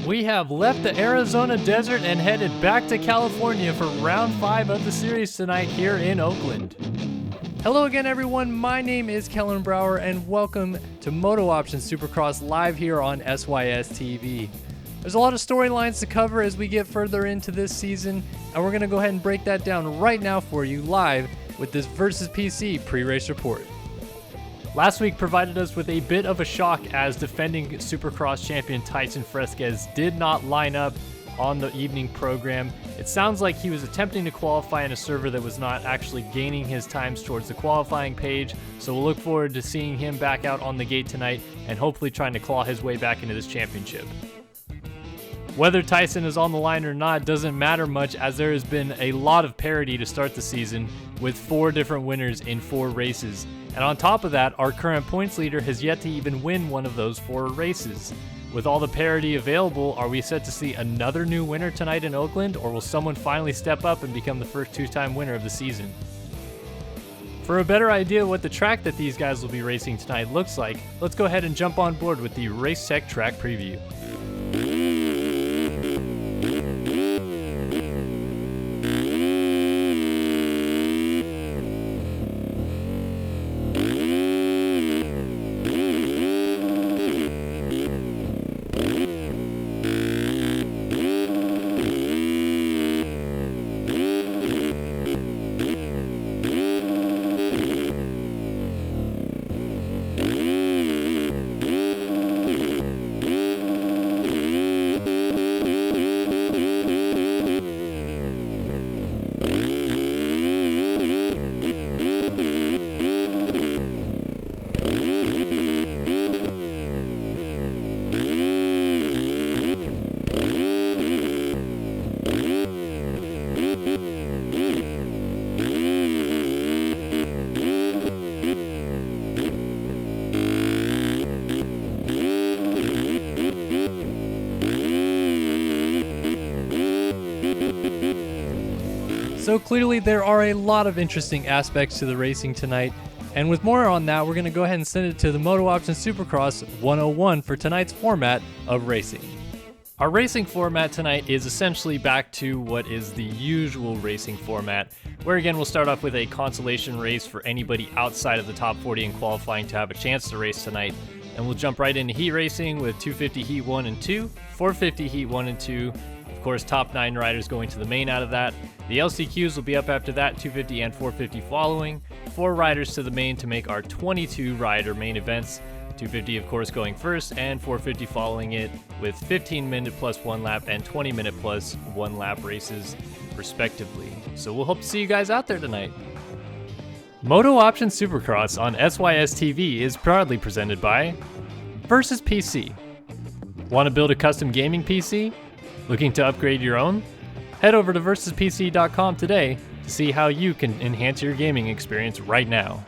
We have left the Arizona desert and headed back to California for round 5 of the series tonight here in Oakland. Hello again, everyone. My name is Kellen Brower, and welcome to MotoOption Supercross live here on SYS TV. There's a lot of storylines to cover as we get further into this season, and we're going to go ahead and break that down right now for you live with this VersusPC pre-race report. Last week provided us with a bit of a shock as defending Supercross champion Tyson Fresquez did not line up on the evening program. It sounds like he was attempting to qualify in a server that was not actually gaining his times towards the qualifying page, so we'll look forward to seeing him back out on the gate tonight and hopefully trying to claw his way back into this championship. Whether Tyson is on the line or not doesn't matter much, as there has been a lot of parity to start the season with 4 different winners in 4 races. And on top of that, our current points leader has yet to even win one of those 4 races. With all the parity available, are we set to see another new winner tonight in Oakland, or will someone finally step up and become the first 2-time winner of the season? For a better idea of what the track that these guys will be racing tonight looks like, let's go ahead and jump on board with the Race Tech track preview. So clearly there are a lot of interesting aspects to the racing tonight, and with more on that, we're going to go ahead and send it to the MotoOption Supercross 101 for tonight's format of racing. Our racing format tonight is essentially back to what is the usual racing format, where again we'll start off with a consolation race for anybody outside of the top 40 in qualifying to have a chance to race tonight, and we'll jump right into heat racing with 250 heat 1 and 2, 450 heat 1 and 2, of course top 9 riders going to the main out of that. The LCQs will be up after that, 250 and 450 following. 4 riders to the main to make our 22 rider main events. 250 of course going first, and 450 following it with 15-minute plus 1 lap and 20-minute plus 1 lap races respectively. So we'll hope to see you guys out there tonight. MotoOption Supercross on SYS TV is proudly presented by VersusPC. Want to build a custom gaming PC? Looking to upgrade your own? Head over to VersusPC.com today to see how you can enhance your gaming experience right now.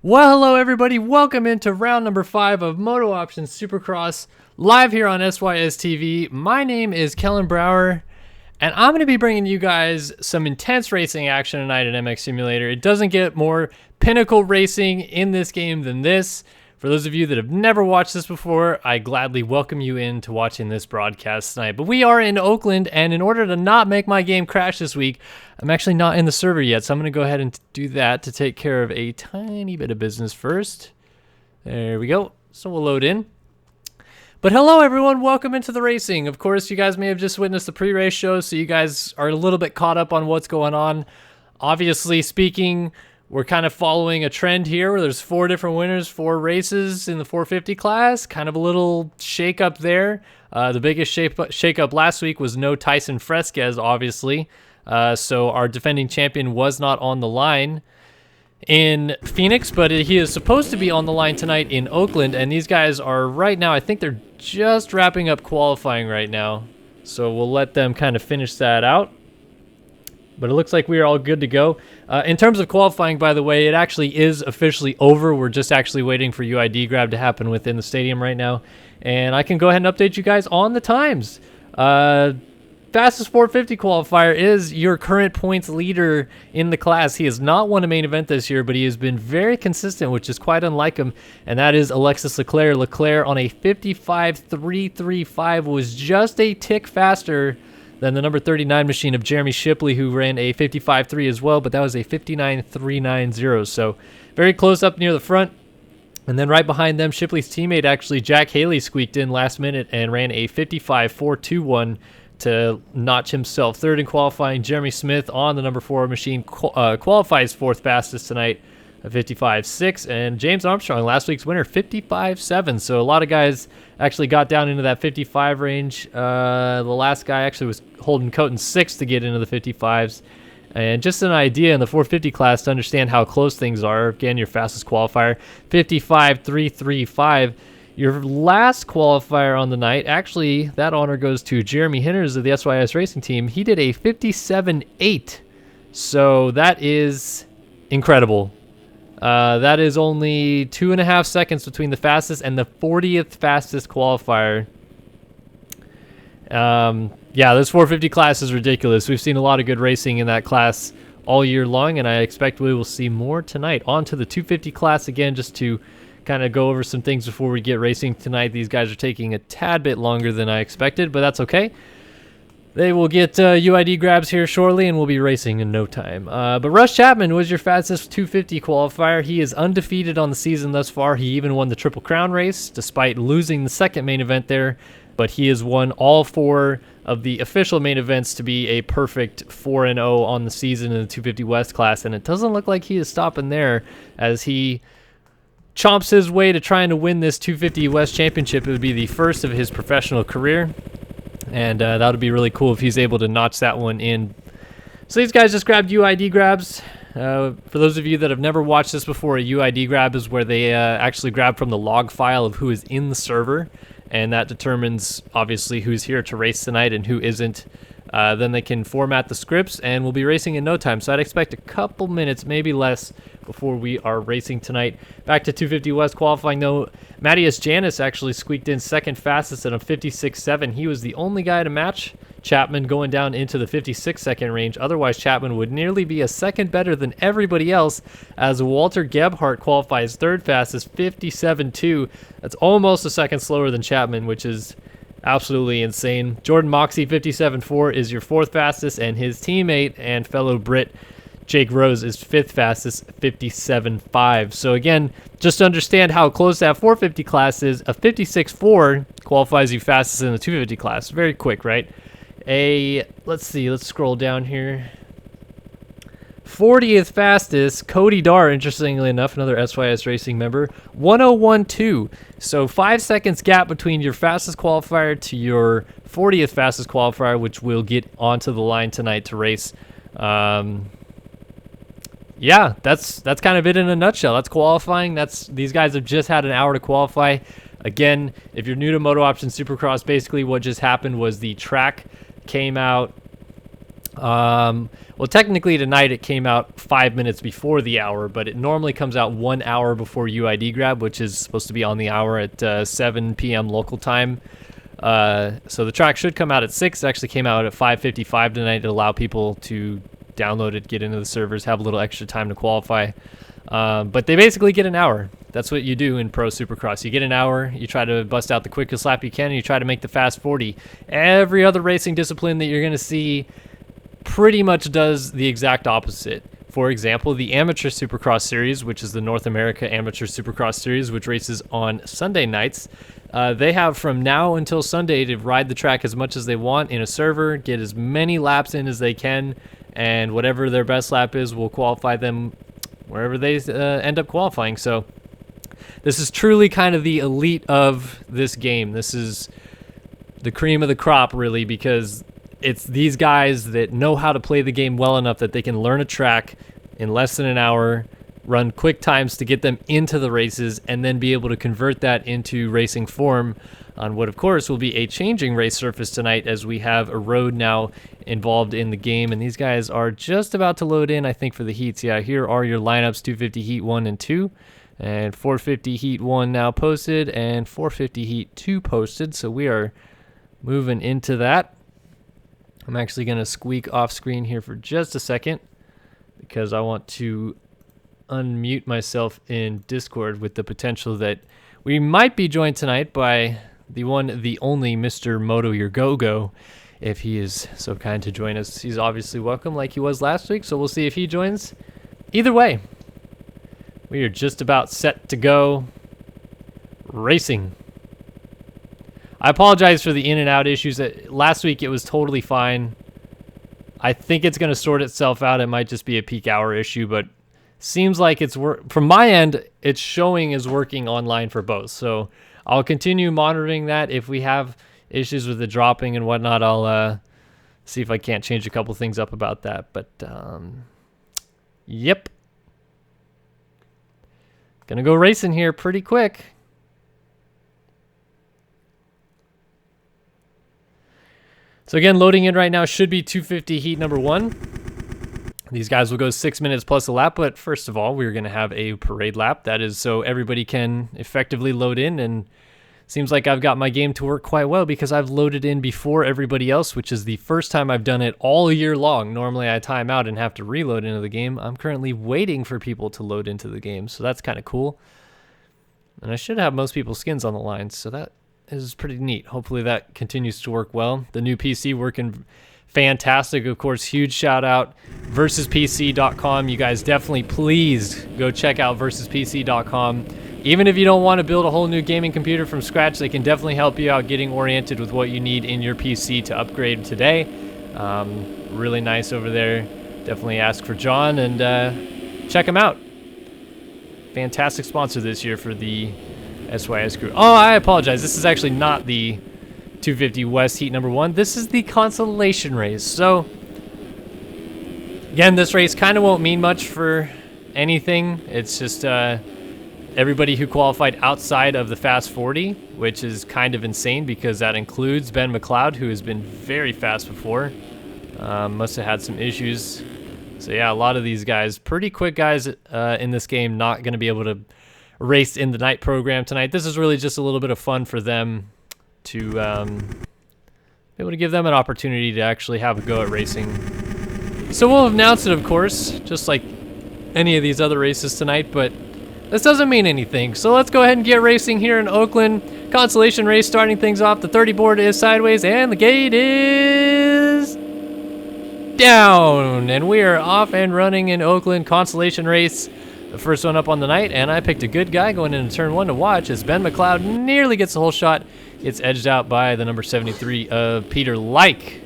Well, hello everybody, welcome into round number 5 of MotoOption Supercross, live here on SYS TV. My name is Kellen Brower, and I'm going to be bringing you guys some intense racing action tonight at MX Simulator. It doesn't get more pinnacle racing in this game than this. For those of you that have never watched this before, I gladly welcome you into watching this broadcast tonight. But we are in Oakland, and in order to not make my game crash this week, I'm actually not in the server yet, so I'm going to go ahead and do that to take care of a tiny bit of business first. There we go. So we'll load in. But hello everyone, welcome into the racing. Of course, you guys may have just witnessed the pre-race show, so you guys are a little bit caught up on what's going on. Obviously speaking, we're kind of following a trend here where there's 4 different winners, 4 races in the 450 class. Kind of a little shake-up there. The biggest shake-up last week was no Tyson Fresquez, obviously. So our defending champion was not on the line in Phoenix, but he is supposed to be on the line tonight in Oakland, and these guys are right now, I think they're just wrapping up qualifying right now. So we'll let them kind of finish that out. But it looks like we are all good to go. In terms of qualifying, by the way, it actually is officially over. We're just actually waiting for UID grab to happen within the stadium right now. And I can go ahead and update you guys on the times. Fastest 450 qualifier is your current points leader in the class. He has not won a main event this year, but he has been very consistent, which is quite unlike him, and that is Alexis Leclerc. Leclerc on a 55.335 was just a tick faster than the number 39 machine of Jeremy Shipley, who ran a 55.3 as well, but that was a 59.390. So very close up near the front. And then right behind them, Shipley's teammate, actually, Jack Haley, squeaked in last minute and ran a 55.421 to notch himself third in qualifying. Jeremy Schmitt on the number 4 machine qualifies 4th fastest tonight at 55.6. And James Armstrong, last week's winner, 55.7. So a lot of guys actually got down into that 55 range. The last guy actually was holding coat in 6th to get into the 55s. And just an idea in the 450 class to understand how close things are. Again, your fastest qualifier, 55.335. Your last qualifier on the night, actually, that honor goes to Jeremy Henners of the SYS Racing Team. He did a 57.8. So that is incredible. That is only 2.5 seconds between the fastest and the 40th fastest qualifier. Yeah, this 450 class is ridiculous. We've seen a lot of good racing in that class all year long, and I expect we will see more tonight. On to the 250 class again, just to kind of go over some things before we get racing tonight. These guys are taking a tad bit longer than I expected, but that's okay. They will get UID grabs here shortly, and we'll be racing in no time. But Russ Chapman was your fastest 250 qualifier. He is undefeated on the season thus far. He even won the Triple Crown race, despite losing the second main event there. But he has won all 4 of the official main events to be a perfect 4-0 on the season in the 250 West class. And it doesn't look like he is stopping there as he chomps his way to trying to win this 250 West Championship. It would be the first of his professional career. And that would be really cool if he's able to notch that one in. So these guys just grabbed UID grabs. For those of you that have never watched this before, a UID grab is where they actually grab from the log file of who is in the server. And that determines, obviously, who's here to race tonight and who isn't. Then they can format the scripts, and we'll be racing in no time. So I'd expect a couple minutes, maybe less, before we are racing tonight. Back to 250 West qualifying, though. Matthias Janis actually squeaked in second fastest at a 56.7. He was the only guy to match Chapman going down into the 56-second range. Otherwise, Chapman would nearly be a second better than everybody else, as Walter Gebhardt qualifies third fastest, 57.2. That's almost a second slower than Chapman, which is absolutely insane. Jordan Moxey, 57.4, is your 4th fastest, and his teammate and fellow Brit, Jake Rose, is 5th fastest, 57.5. So again, just to understand how close that 450 class is, a 56.4 qualifies you fastest in the 250 class. Very quick, right? Let's see, let's scroll down here. 40th fastest, Cody Darr, interestingly enough, another SYS Racing member, 101.2. So 5 seconds gap between your fastest qualifier to your 40th fastest qualifier, which will get onto the line tonight to race. Yeah, that's kind of it in a nutshell. That's qualifying. These guys have just had an hour to qualify. Again, if you're new to MotoOption Supercross, basically what just happened was the track came out. Well, technically tonight it came out 5 minutes before the hour, but it normally comes out 1 hour before UID grab, which is supposed to be on the hour at 7 p.m. local time. So the track should come out at 6. It actually came out at 5:55 tonight to allow people to download it, get into the servers, have a little extra time to qualify. But they basically get an hour. That's what you do in Pro Supercross. You get an hour, you try to bust out the quickest lap you can, and you try to make the fast 40. Every other racing discipline that you're going to see pretty much does the exact opposite. for example, the Amateur Supercross Series, which is the North America Amateur Supercross Series, which races on Sunday nights. They have from now until Sunday to ride the track as much as they want in a server, get as many laps in as they can, and whatever their best lap is will qualify them wherever they end up qualifying. So this is truly kind of the elite of this game. This is the cream of the crop, really, because it's these guys that know how to play the game well enough that they can learn a track in less than an hour, run quick times to get them into the races, and then be able to convert that into racing form on what, of course, will be a changing race surface tonight, as we have a road now involved in the game. And these guys are just about to load in, I think, for the heats. Yeah, here are your lineups: 250 heat 1 and 2, and 450 heat 1 now posted, and 450 heat 2 posted. So we are moving into that. I'm actually going to squeak off screen here for just a second because I want to unmute myself in Discord, with the potential that we might be joined tonight by the one, the only Mr. Moto Your Go-Go, if he is so kind to join us. He's obviously welcome like he was last week, so we'll see if he joins. Either way, we are just about set to go racing. I apologize for the in and out issues. Last week it was totally fine. I think it's going to sort itself out. It might just be a peak hour issue, but seems like it's from my end, it's showing as working online for both. So I'll continue monitoring that. If we have issues with the dropping and whatnot, I'll see if I can't change a couple things up about that. But yep, gonna go racing here pretty quick. So again, loading in right now should be 250 heat number 1. These guys will go 6 minutes plus a lap, but first of all, we're going to have a parade lap. That is so everybody can effectively load in, and seems like I've got my game to work quite well because I've loaded in before everybody else, which is the first time I've done it all year long. Normally I time out and have to reload into the game. I'm currently waiting for people to load into the game, so that's kind of cool. And I should have most people's skins on the line, so that is pretty neat. Hopefully that continues to work well. The new PC working fantastic. Of course, huge shout out VersusPC.com. You guys definitely please go check out VersusPC.com. Even if you don't want to build a whole new gaming computer from scratch, they can definitely help you out getting oriented with what you need in your PC to upgrade today. Really nice over there. Definitely ask for John and check him out. Fantastic sponsor this year for the SYS crew. Oh, I apologize. This is actually not the 250 West heat number 1. This is the Consolation race. So again, this race kind of won't mean much for anything. It's just everybody who qualified outside of the Fast 40, which is kind of insane because that includes Ben McLeod, who has been very fast before. Must have had some issues. So yeah, a lot of these guys, pretty quick guys in this game, not going to be able to race in the night program tonight. This is really just a little bit of fun for them to be able to give them an opportunity to actually have a go at racing. So we'll announce it, of course, just like any of these other races tonight, but this doesn't mean anything. So let's go ahead and get racing here in Oakland. Consolation race starting things off. The 30 board is sideways and the gate is down. And we are off and running in Oakland. Consolation race. The first one up on the night, and I picked a good guy going into turn 1 to watch as Ben McLeod nearly gets the whole shot. It's edged out by the number 73 of Peter Like.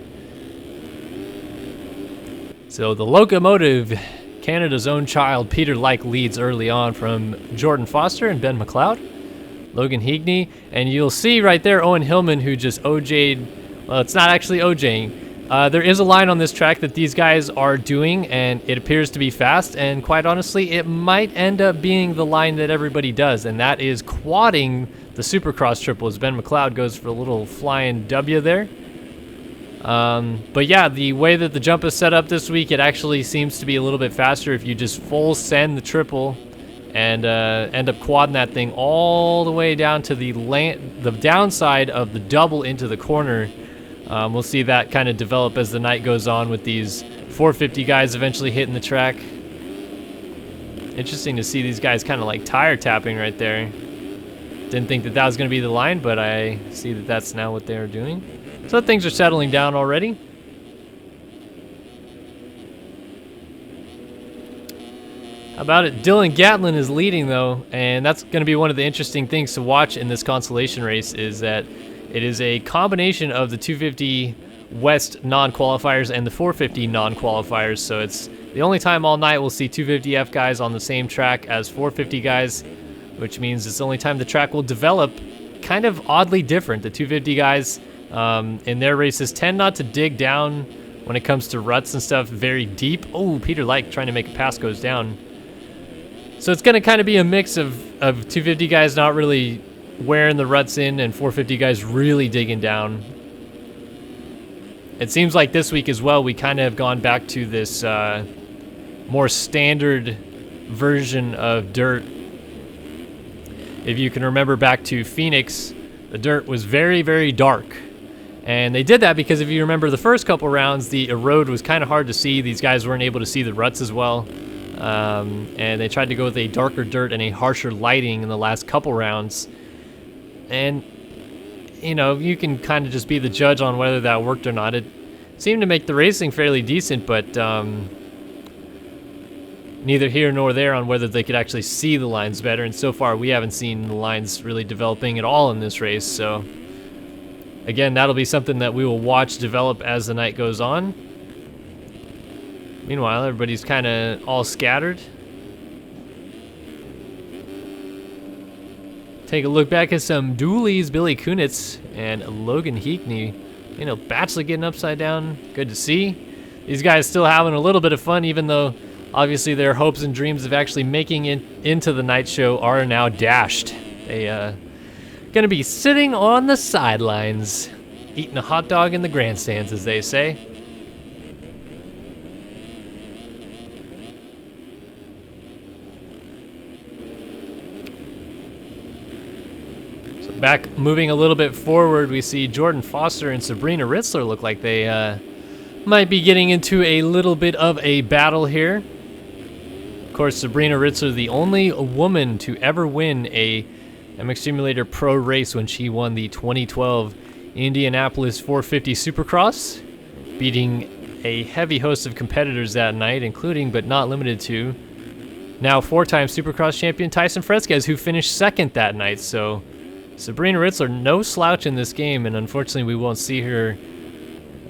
So the locomotive, Canada's own child, Peter Like, leads early on from Jordan Foster and Ben McLeod. Logan Heagney, and you'll see right there Owen Hillman, who just OJ'd. Well, it's not actually OJing. There is a line on this track that these guys are doing, and it appears to be fast, and quite honestly, it might end up being the line that everybody does, and that is quadding the Supercross triple as Ben McLeod goes for a little flying W there. But yeah, the way that the jump is set up this week, it actually seems to be a little bit faster if you just full send the triple and end up quadding that thing all the way down to the downside of the double into the corner. We'll see that kind of develop as the night goes on with these 450 guys eventually hitting the track. Interesting to see these guys kind of like tire tapping right there. Didn't think that that was going to be the line, but I see that that's now what they're doing. So things are settling down already. How about it? Dylan Gatlin is leading though, and that's going to be one of the interesting things to watch in this consolation race, is that it is a combination of the 250 West non-qualifiers and the 450 non-qualifiers, so it's the only time all night we'll see 250F guys on the same track as 450 guys, which means it's the only time the track will develop kind of oddly different. The 250 guys in their races tend not to dig down when it comes to ruts and stuff very deep. Oh, Peter Leicht trying to make a pass goes down. So it's going to kind of be a mix of 250 guys not really wearing the ruts in and 450 guys really digging down. It seems like this week as well, we kind of have gone back to this more standard version of dirt. If you can remember back to Phoenix, the dirt was very, very dark. And they did that because if you remember the first couple rounds, the road was kind of hard to see. These guys weren't able to see the ruts as well. And they tried to go with a darker dirt and a harsher lighting in the last couple rounds. And, you know, you can kind of just be the judge on whether that worked or not. It seemed to make the racing fairly decent, but neither here nor there on whether they could actually see the lines better. And so far, we haven't seen the lines really developing at all in this race. So, again, that'll be something that we will watch develop as the night goes on. Meanwhile, everybody's kind of all scattered. Take a look back at some dualies. Billy Kunitz and Logan Heekney. You know, Batchley getting upside down. Good to see. These guys still having a little bit of fun, even though obviously their hopes and dreams of actually making it into the night show are now dashed. They gonna be sitting on the sidelines, eating a hot dog in the grandstands, as they say. Back, moving a little bit forward, we see Jordan Foster and Sabrina Ritzler look like they might be getting into a little bit of a battle here. Of course, Sabrina Ritzler, the only woman to ever win a MX Simulator Pro race when she won the 2012 Indianapolis 450 Supercross, beating a heavy host of competitors that night, including but not limited to now four-time Supercross champion Tyson Fresquez, who finished second that night. So Sabrina Ritzler, no slouch in this game, and unfortunately we won't see her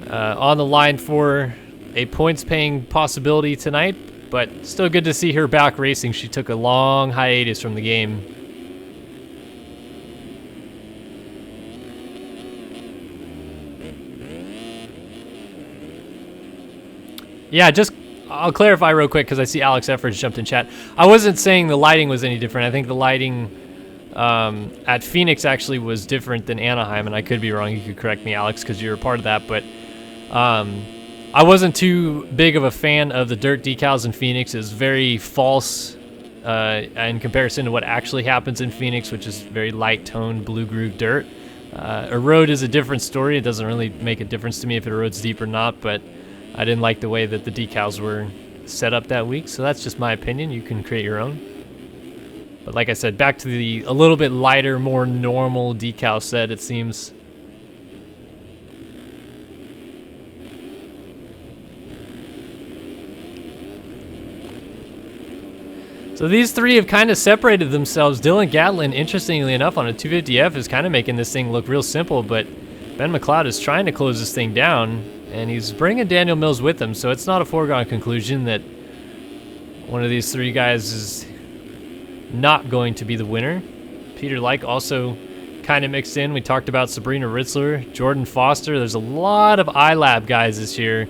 on the line for a points-paying possibility tonight, but still good to see her back racing. She took a long hiatus from the game. Yeah, I'll clarify real quick because I see Alex Effords jumped in chat. I wasn't saying the lighting was any different. I think the lighting at Phoenix actually was different than Anaheim, and I could be wrong. You could correct me, Alex, because you were part of that, but I wasn't too big of a fan of the dirt decals in Phoenix. It's very false in comparison to what actually happens in Phoenix, which is very light toned blue groove dirt. A road is a different story. It doesn't really make a difference to me if it erodes deep or not, but I didn't like the way that the decals were set up that week, so that's just my opinion. You can create your own. But like I said, back to the a little bit lighter, more normal decal set, it seems. So these three have kind of separated themselves. Dylan Gatlin, interestingly enough, on a 250F is kind of making this thing look real simple, but Ben McLeod is trying to close this thing down, and he's bringing Daniel Mills with him, so it's not a foregone conclusion that one of these three guys is not going to be the winner. Peter Leicht also kind of mixed in. We talked about Sabrina Ritzler, Jordan Foster. There's a lot of iLab guys this year,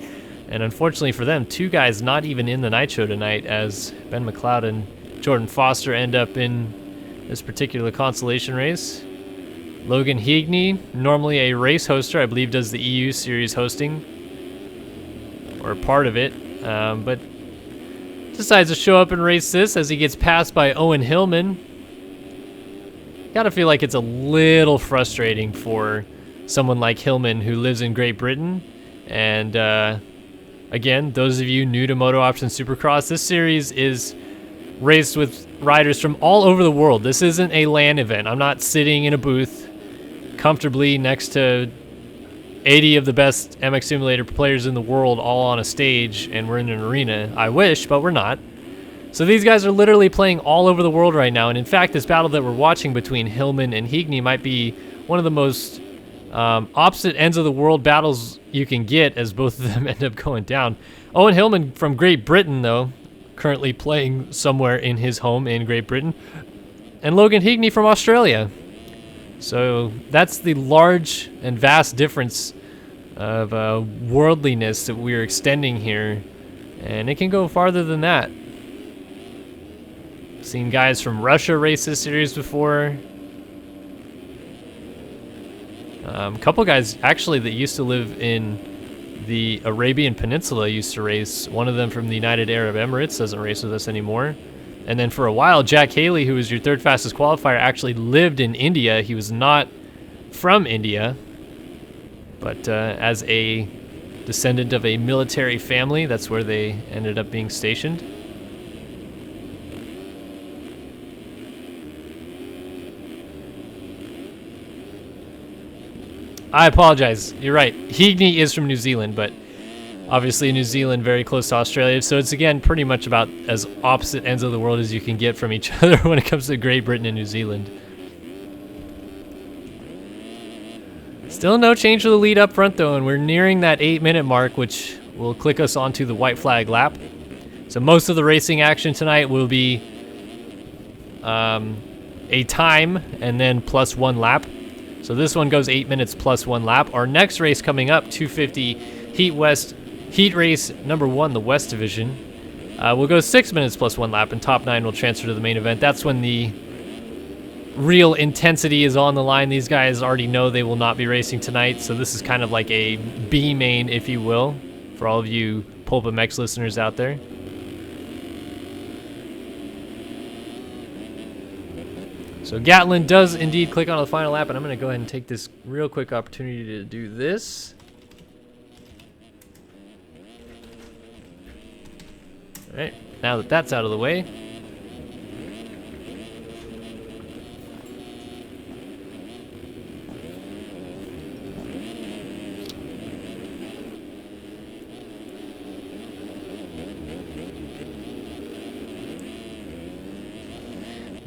and unfortunately for them, two guys not even in the night show tonight, as Ben McLeod and Jordan Foster end up in this particular consolation race. Logan Heekney, normally a race hoster, I believe does the EU series hosting, or a part of it, but decides to show up and race this as he gets passed by Owen Hillman. Gotta feel like it's a little frustrating for someone like Hillman who lives in Great Britain. And again, those of you new to MotoOption Supercross, this series is raced with riders from all over the world. This isn't a LAN event. I'm not sitting in a booth comfortably next to 80 of the best MX Simulator players in the world all on a stage and we're in an arena. I wish, but we're not. So these guys are literally playing all over the world right now. And in fact, this battle that we're watching between Hillman and Higney might be one of the most opposite ends of the world battles you can get, as both of them end up going down. Owen Hillman from Great Britain, though, currently playing somewhere in his home in Great Britain. And Logan Higney from Australia. So that's the large and vast difference of worldliness that we're extending here. And it can go farther than that. Seen guys from Russia race this series before. A couple guys actually that used to live in the Arabian Peninsula used to race. One of them from the United Arab Emirates doesn't race with us anymore. And then for a while, Jack Haley, who was your third fastest qualifier, actually lived in India. He was not from India, but as a descendant of a military family, that's where they ended up being stationed. I apologize. You're right. Higney is from New Zealand, but obviously New Zealand very close to Australia. So it's, again, pretty much about as opposite ends of the world as you can get from each other when it comes to Great Britain and New Zealand. Still no change to the lead up front, though, and we're nearing that 8-minute mark, which will click us onto the white flag lap. So most of the racing action tonight will be a time and then plus 1 lap. So this one goes 8 minutes plus 1 lap. Our next race coming up, 250 Heat West, Heat Race number 1, the West Division, will go 6 minutes plus 1 lap, and top 9 will transfer to the main event. That's when the real intensity is on the line. These guys already know they will not be racing tonight, so this is kind of like a B main, if you will, for all of you Pulp MX listeners out there. So Gatlin does indeed click on the final lap, and I'm going to go ahead and take this real quick opportunity to do this. All right, now that that's out of the way,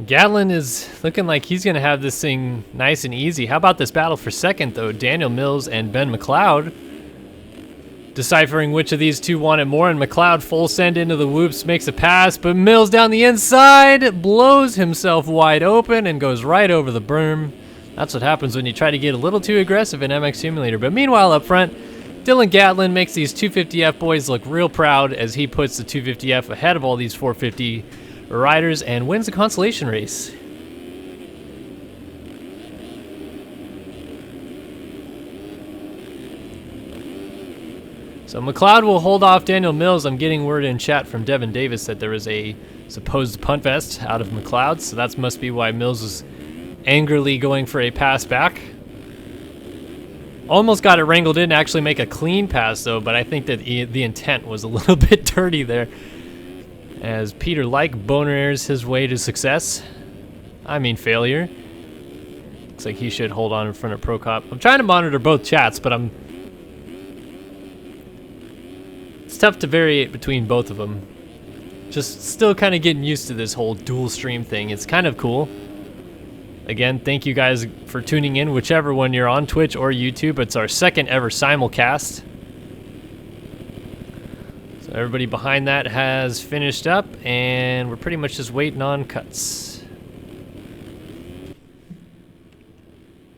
Gatlin is looking like he's going to have this thing nice and easy. How about this battle for second, though? Daniel Mills and Ben McLeod deciphering which of these two want it more, and McLeod full send into the whoops, makes a pass, but Mills down the inside blows himself wide open and goes right over the berm. That's what happens when you try to get a little too aggressive in MX Simulator. But meanwhile, up front, Dylan Gatlin makes these 250F boys look real proud as he puts the 250F ahead of all these 450 riders and wins the consolation race. So McLeod will hold off Daniel Mills. I'm getting word in chat from Devin Davis that there was a supposed punt vest out of McLeod, so that must be why Mills was angrily going for a pass back. Almost got it wrangled in to actually make a clean pass, though, but I think that the intent was a little bit dirty there. As Peter Like boner airs his way to success. I mean failure. Looks like he should hold on in front of Procop. I'm trying to monitor both chats, but it's tough to variate between both of them. Just still kind of getting used to this whole dual stream thing. It's kind of cool. Again, thank you guys for tuning in, whichever one you're on, Twitch or YouTube. It's our second ever simulcast. So everybody behind that has finished up, and we're pretty much just waiting on cuts.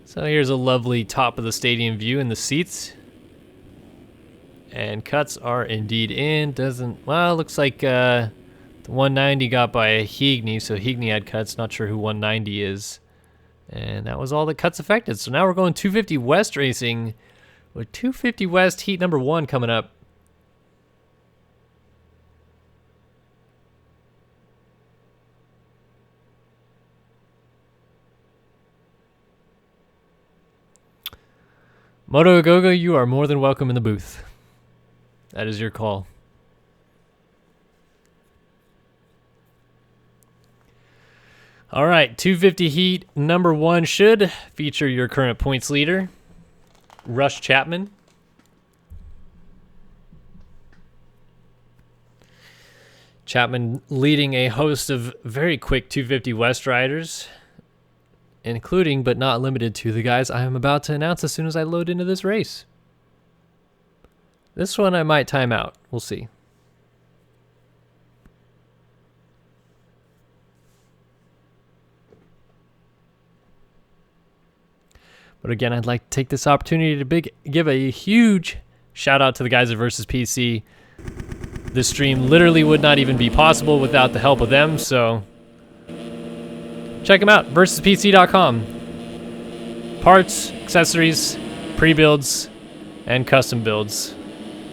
So here's a lovely top of the stadium view in the seats. And cuts are indeed in. Well, looks like the 190 got by Higney, so Higney had cuts. Not sure who 190 is. And that was all the cuts affected. So now we're going 250 West racing with 250 West heat number 1 coming up. Moto Gogo, you are more than welcome in the booth. That is your call. All right, 250 heat number 1 should feature your current points leader, Rush Chapman. Chapman leading a host of very quick 250 West riders, including but not limited to the guys I am about to announce as soon as I load into this race. This one I might time out. We'll see. But again, I'd like to take this opportunity to give a huge shout out to the guys at VersusPC. This stream literally would not even be possible without the help of them, so check them out, VersusPC.com. Parts, accessories, pre-builds, and custom builds.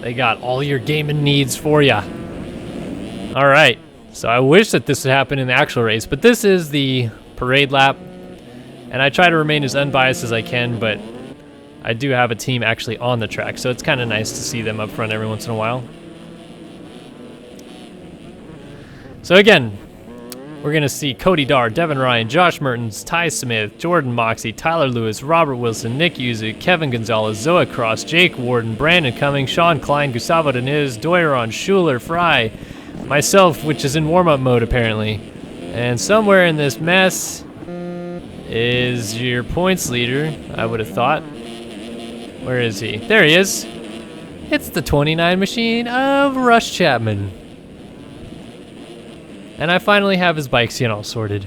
They got all your gaming needs for ya. All right, so I wish that this would happen in the actual race, but this is the parade lap, and I try to remain as unbiased as I can, but I do have a team actually on the track, so it's kind of nice to see them up front every once in a while. So again, we're going to see Cody Darr, Devin Ryan, Josh Mertens, Ty Smith, Jordan Moxey, Tyler Lewis, Robert Wilson, Nick Uzik, Kevin Gonzalez, Zoa Cross, Jake Warden, Brandon Cummings, Sean Klein, Gustavo Deniz, Doiron, Schuler, Fry, myself, which is in warm-up mode apparently. And somewhere in this mess is your points leader, I would have thought. Where is he? There he is. It's the 29 machine of Rush Chapman. And I finally have his bike scene all sorted.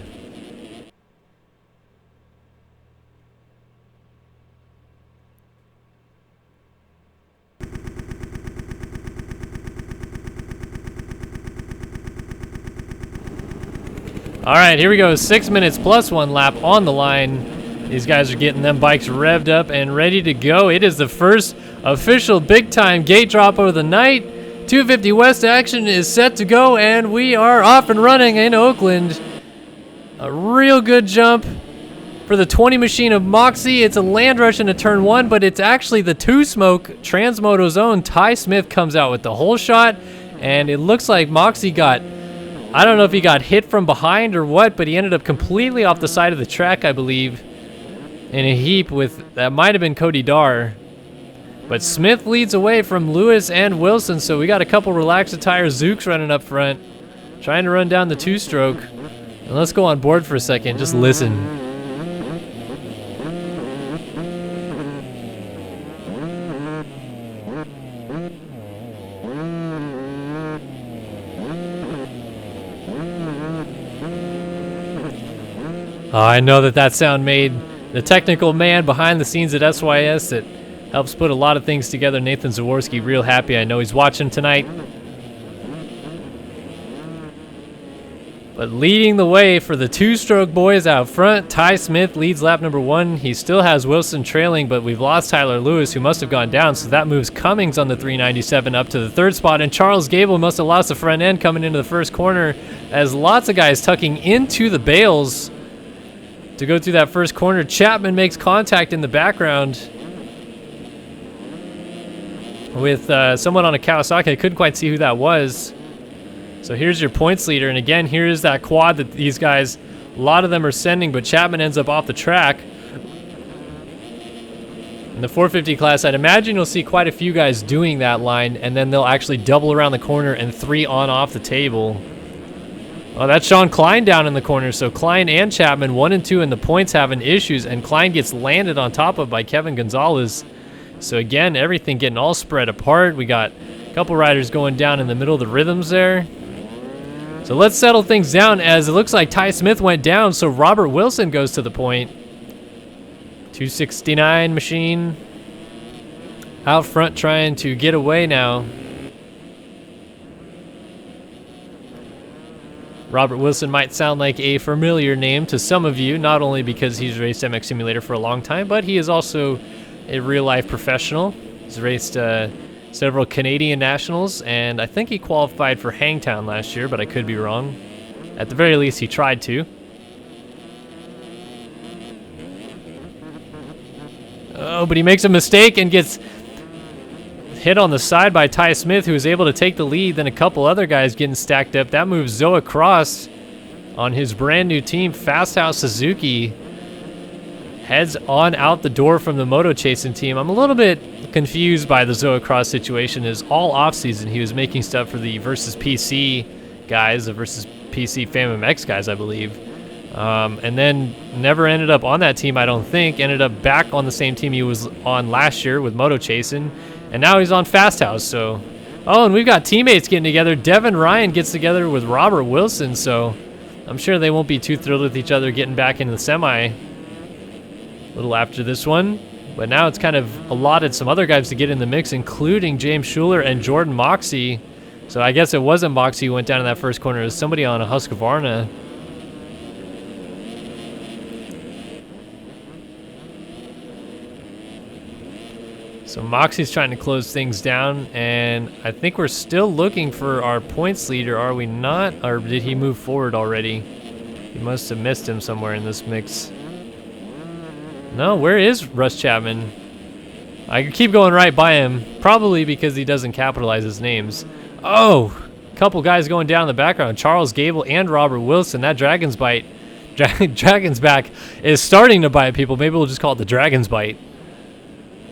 All right, here we go. 6 minutes plus 1 lap on the line. These guys are getting them bikes revved up and ready to go. It is the first official big-time gate drop of the night. 250 West action is set to go, and we are off and running in Oakland. A real good jump for the 20 machine of Moxey. It's a land rush into turn 1, but it's actually the 2-smoke Transmoto's own Ty Smith comes out with the whole shot, and it looks like Moxey got, I don't know if he got hit from behind or what, but he ended up completely off the side of the track, I believe, in a heap with, that might have been Cody Darr. But Smith leads away from Lewis and Wilson, so we got a couple relaxed tire Zooks running up front, trying to run down the 2-stroke. And let's go on board for a second, just listen. Oh, I know that sound made the technical man behind the scenes at SYS that helps put a lot of things together, Nathan Zaworski, real happy. I know he's watching tonight. But leading the way for the 2-stroke boys out front, Ty Smith leads lap number 1. He still has Wilson trailing, but we've lost Tyler Lewis, who must have gone down, so that moves Cummings on the 397 up to the 3rd spot, and Charles Gable must have lost the front end coming into the first corner, as lots of guys tucking into the bales to go through that first corner. Chapman makes contact in the background with someone on a Kawasaki. I couldn't quite see who that was. So here's your points leader, and again, here is that quad that these guys, a lot of them are sending, but Chapman ends up off the track. In the 450 class, I'd imagine you'll see quite a few guys doing that line, and then they'll actually double around the corner and 3 on off the table. Oh, that's Sean Klein down in the corner, so Klein and Chapman, 1 and 2 in the points, having issues, and Klein gets landed on top of by Kevin Gonzalez. So again, everything getting all spread apart. We got a couple riders going down in the middle of the rhythms there. So let's settle things down, as it looks like Ty Smith went down, so Robert Wilson goes to the point. 269 machine out front trying to get away now. Robert Wilson might sound like a familiar name to some of you, not only because he's raced MX Simulator for a long time, but he is also a real-life professional. He's raced several Canadian nationals, and I think he qualified for Hangtown last year, but I could be wrong. At the very least, he tried to. Oh, but he makes a mistake and gets hit on the side by Ty Smith, who is able to take the lead. Then a couple other guys getting stacked up. That moves Zoa Cross on his brand new team, Fast House Suzuki. Heads on out the door from the Moto Chasing team. I'm a little bit confused by the Zoa Cross situation. Is all off season he was making stuff for the VersusPC guys, the Versus PC Fam MX guys, I believe. And then never ended up on that team, I don't think. Ended up back on the same team he was on last year with Moto Chasing. And now he's on Fast House, so... Oh, and we've got teammates getting together. Devin Ryan gets together with Robert Wilson, so I'm sure they won't be too thrilled with each other getting back into the semi a little after this one. But now it's kind of allotted some other guys to get in the mix, including James Schuler and Jordan Moxie. So I guess it wasn't Moxie who went down in that first corner. It was somebody on a Husqvarna. So Moxie's trying to close things down, and I think we're still looking for our points leader, are we not? Or did he move forward already? He must have missed him somewhere in this mix. No, where is Russ Chapman? I keep going right by him, probably because he doesn't capitalize his names. Oh, a couple guys going down in the background. Charles Gable and Robert Wilson. That Dragon's Bite, Dragon's Back is starting to bite people. Maybe we'll just call it the Dragon's Bite.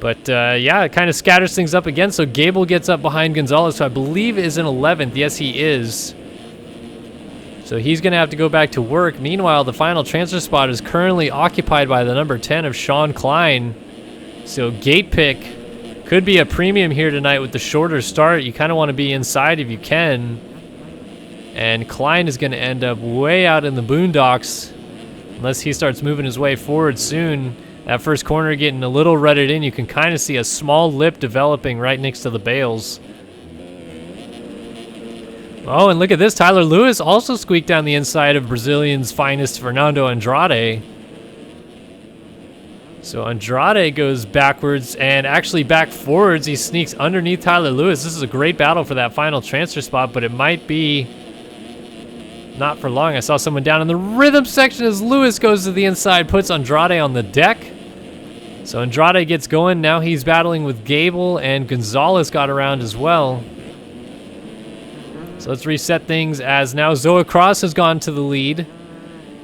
But, yeah, it kind of scatters things up again. So Gable gets up behind Gonzalez, who I believe is in 11th. Yes, he is. So he's going to have to go back to work. Meanwhile, the final transfer spot is currently occupied by the number 10 of Sean Klein. So gate pick could be a premium here tonight with the shorter start. You kind of want to be inside if you can. And Klein is going to end up way out in the boondocks unless he starts moving his way forward soon. That first corner getting a little rutted in. You can kind of see a small lip developing right next to the bales. Oh, and look at this. Tyler Lewis also squeaked down the inside of Brazilian's finest, Fernando Andrade. So Andrade goes backwards and actually back forwards. He sneaks underneath Tyler Lewis. This is a great battle for that final transfer spot, but it might be not for long. I saw someone down in the rhythm section as Lewis goes to the inside, puts Andrade on the deck. So Andrade gets going. Now he's battling with Gable, and Gonzalez got around as well. So let's reset things as now Zoa Cross has gone to the lead.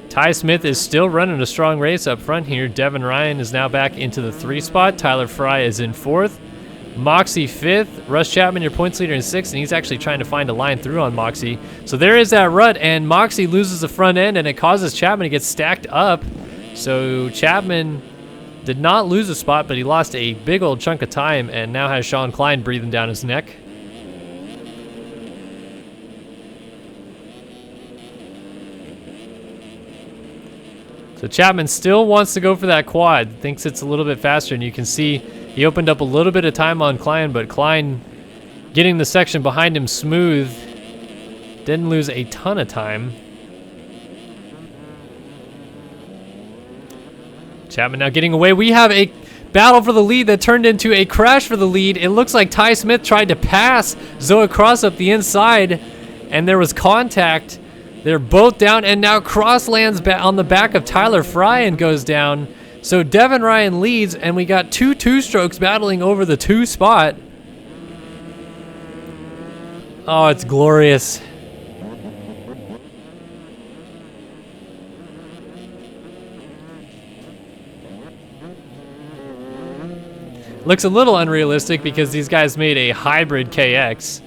Ty Smith is still running a strong race up front here. Devin Ryan is now back into the 3 spot. Tyler Fry is in 4th. Moxie 5th. Russ Chapman, your points leader, in 6th, and he's actually trying to find a line through on Moxie. So there is that rut, and Moxie loses the front end, and it causes Chapman to get stacked up. So Chapman did not lose a spot, but he lost a big old chunk of time, and now has Sean Klein breathing down his neck. So Chapman still wants to go for that quad, thinks it's a little bit faster, and you can see he opened up a little bit of time on Klein, but Klein getting the section behind him smooth, didn't lose a ton of time. Chapman now getting away. We have a battle for the lead that turned into a crash for the lead. It looks like Ty Smith tried to pass Zoa Cross up the inside, and there was contact. They're both down, and now Cross lands on the back of Tyler Fry and goes down. So Devin Ryan leads, and we got two two-strokes battling over the 2 spot. Oh, it's glorious. Looks a little unrealistic because these guys made a hybrid KX.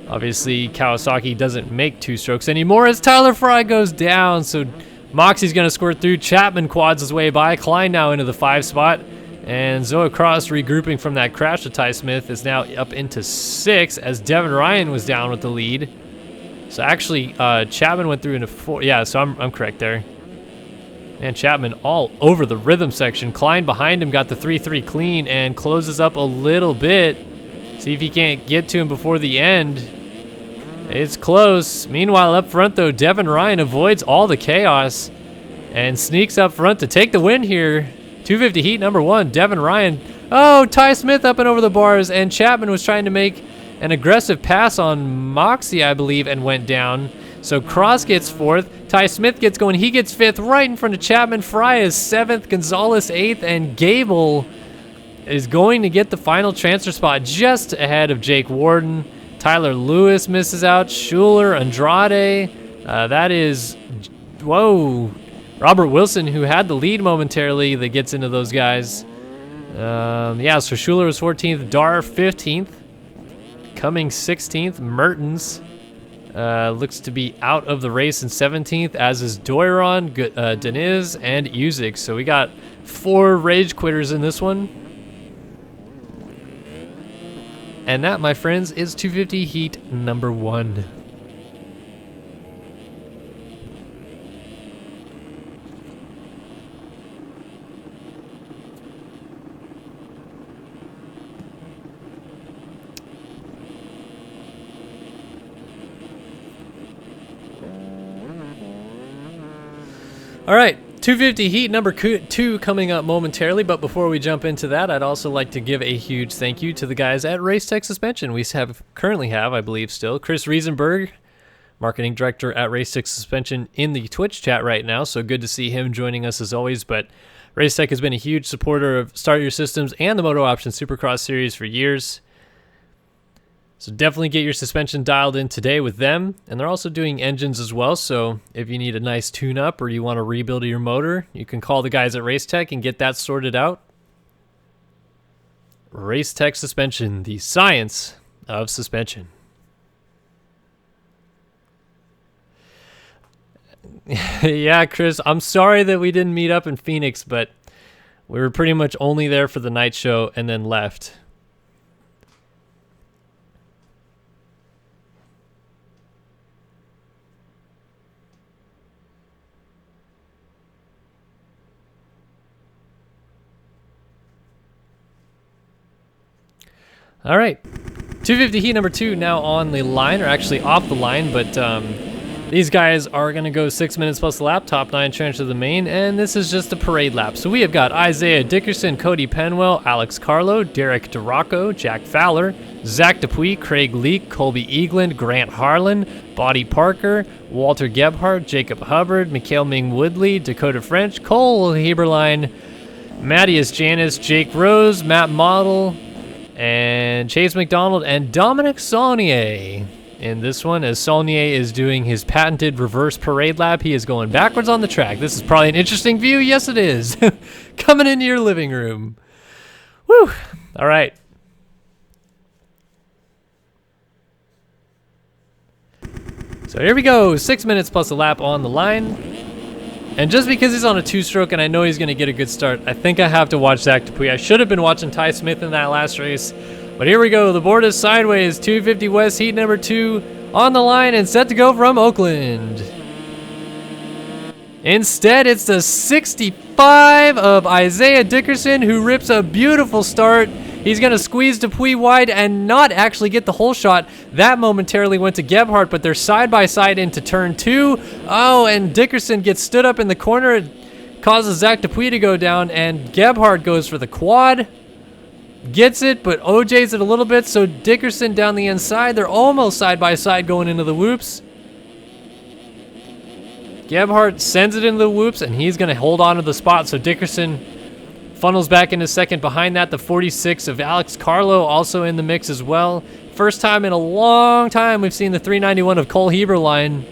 Obviously, Kawasaki doesn't make 2 strokes anymore as Tyler Fry goes down. So Moxie's going to squirt through. Chapman quads his way by. Klein now into the 5 spot. And Zoa Cross, regrouping from that crash with Ty Smith, is now up into 6 as Devin Ryan was down with the lead. So actually, Chapman went through into 4. Yeah, so I'm correct there. And Chapman all over the rhythm section. Klein behind him got the 3-3 clean and closes up a little bit. See if he can't get to him before the end. It's close. Meanwhile, up front, though, Devin Ryan avoids all the chaos and sneaks up front to take the win here. 250 heat number 1, Devin Ryan. Oh, Ty Smith up and over the bars, and Chapman was trying to make an aggressive pass on Moxie, I believe, and went down. So Cross gets 4th. Ty Smith gets going. He gets 5th right in front of Chapman. Fry is 7th. Gonzalez 8th. And Gable is going to get the final transfer spot just ahead of Jake Warden. Tyler Lewis misses out. Schuler, Andrade. That is, whoa, Robert Wilson, who had the lead momentarily, that gets into those guys. Yeah, so Schuler was 14th. Dar 15th. coming 16th. Mertens looks to be out of the race in 17th, as is Doiron, Deniz, and Usyk. So we got 4 rage quitters in this one. And that, my friends, is 250 heat number 1. All right, 250 heat number 2 coming up momentarily, but before we jump into that, I'd also like to give a huge thank you to the guys at Racetech Suspension. We currently have, I believe still, Chris Riesenberg, Marketing Director at Racetech Suspension, in the Twitch chat right now, so good to see him joining us as always. But Racetech has been a huge supporter of Start Your Systems and the MotoOption Supercross series for years. So definitely get your suspension dialed in today with them. And they're also doing engines as well. So if you need a nice tune-up or you want to rebuild your motor, you can call the guys at Racetech and get that sorted out. Racetech Suspension, the science of suspension. Yeah, Chris, I'm sorry that we didn't meet up in Phoenix, but we were pretty much only there for the night show and then left. All right, 250 heat number 2 now on the line, or actually off the line, but these guys are going to go 6 minutes plus the lap, top 9 transfer to the main, and this is just a parade lap. So we have got Isaiah Dickerson, Cody Penwell, Alex Carlo, Derek Duraco, Jack Fowler, Zach Dupuis, Craig Leake, Colby Eagland, Grant Harlan, Bodie Parker, Walter Gebhardt, Jacob Hubbard, Mikhail Ming Woodley, Dakota French, Cole Heberlein, Matthias Janis, Jake Rose, Matt Model, and Chase McDonald, and Dominic Saulnier in this one, as Saulnier is doing his patented reverse parade lap. He is going backwards on the track. This is probably an interesting view. Yes, it is. Coming into your living room. Woo! All right. So here we go. 6 minutes plus a lap on the line. And just because he's on a 2-stroke and I know he's going to get a good start, I think I have to watch Zach Dupuis. I should have been watching Ty Smith in that last race. But here we go. The board is sideways. 250 West heat number 2 on the line and set to go from Oakland. Instead, it's the 65 of Isaiah Dickerson, who rips a beautiful start. He's going to squeeze Dupuis wide and not actually get the whole shot. That momentarily went to Gebhardt, but they're side by side into turn 2. Oh, and Dickerson gets stood up in the corner. It causes Zach Dupuis to go down, and Gebhardt goes for the quad. Gets it, but OJ's it a little bit, so Dickerson down the inside. They're almost side by side going into the whoops. Gebhardt sends it into the whoops, and he's going to hold on to the spot, so Dickerson funnels back into second. Behind that, the 46 of Alex Carlo also in the mix as well. First time in a long time we've seen the 391 of Cole Heberlein.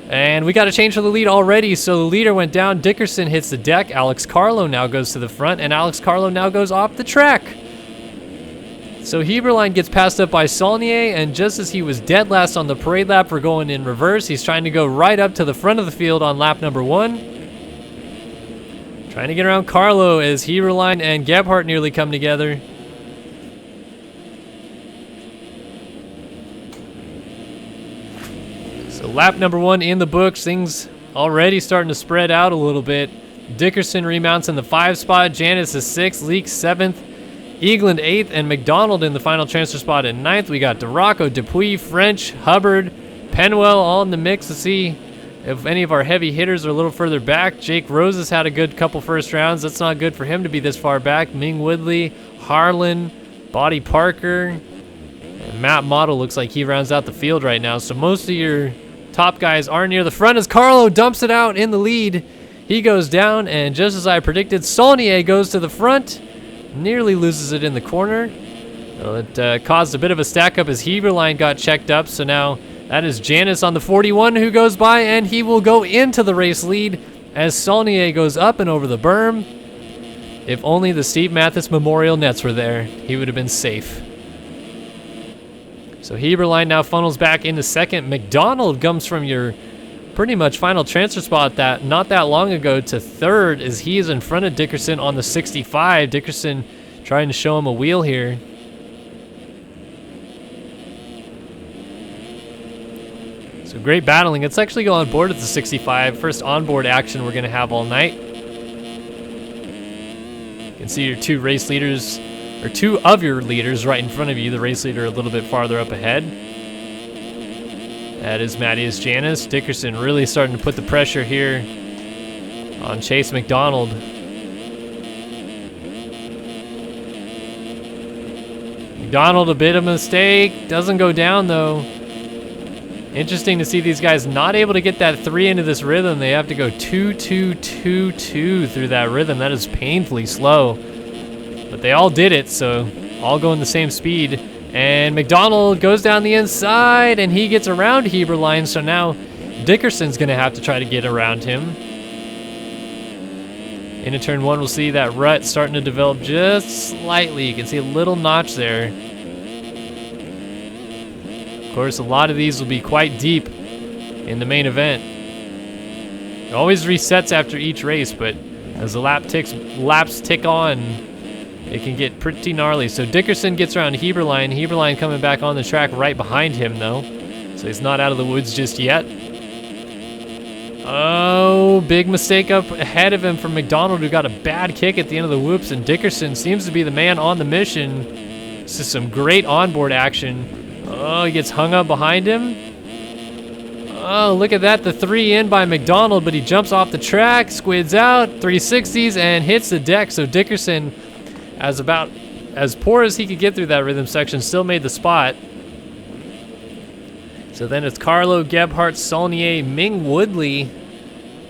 And we got a change for the lead already, so the leader went down. Dickerson hits the deck. Alex Carlo now goes to the front, and Alex Carlo now goes off the track. So Heberlein gets passed up by Saulnier, and just as he was dead last on the parade lap for going in reverse, he's trying to go right up to the front of the field on lap number 1. Trying to get around Carlo as Heberlein and Gebhardt nearly come together. So lap number 1 in the books. Things already starting to spread out a little bit. Dickerson remounts in the 5 spot. Janis is 6th. Leake 7th. Eagland 8th. And McDonald in the final transfer spot at 9th. We got Duraco, Dupuis, French, Hubbard, Penwell all in the mix. To see if any of our heavy hitters are a little further back. Jake Rose has had a good couple first rounds. That's not good for him to be this far back. Ming Woodley, Harlan, Bodie Parker, and Matt Model looks like he rounds out the field right now. So most of your top guys are near the front as Carlo dumps it out in the lead. He goes down, and just as I predicted, Saulnier goes to the front, nearly loses it in the corner. Well, it caused a bit of a stack up as Heberlein got checked up, so now that is Janis on the 41 who goes by, and he will go into the race lead as Saulnier goes up and over the berm. If only the Steve Mathis Memorial nets were there, he would have been safe. So Heberlein now funnels back into second. McDonald comes from your pretty much final transfer spot that not that long ago to third as he is in front of Dickerson on the 65. Dickerson trying to show him a wheel here. So great battling. Let's actually go on board at the 65. First onboard action we're going to have all night. You can see your two race leaders, or two of your leaders right in front of you. The race leader a little bit farther up ahead. That is Matthias Janis. Dickerson really starting to put the pressure here on Chase McDonald. McDonald, a bit of a mistake. Doesn't go down, though. Interesting to see these guys not able to get that 3 into this rhythm. They have to go 2-2-2-2 through that rhythm. That is painfully slow. But they all did it, so all going the same speed. And McDonald goes down the inside, and he gets around Heberlein, so now Dickerson's going to have to try to get around him. Into turn 1, we'll see that rut starting to develop just slightly. You can see a little notch there. Of course, a lot of these will be quite deep in the main event. It always resets after each race, but as the laps tick on, it can get pretty gnarly. So Dickerson gets around Heberlein. Heberlein coming back on the track right behind him, though. So he's not out of the woods just yet. Oh, big mistake up ahead of him from McDonald, who got a bad kick at the end of the whoops. And Dickerson seems to be the man on the mission. This is some great onboard action. Oh, he gets hung up behind him. Oh, look at that. The 3 in by McDonald, but he jumps off the track, squids out, 360s, and hits the deck. So Dickerson, as about as poor as he could get through that rhythm section, still made the spot. So then it's Carlo, Gebhardt, Saulnier, Ming Woodley,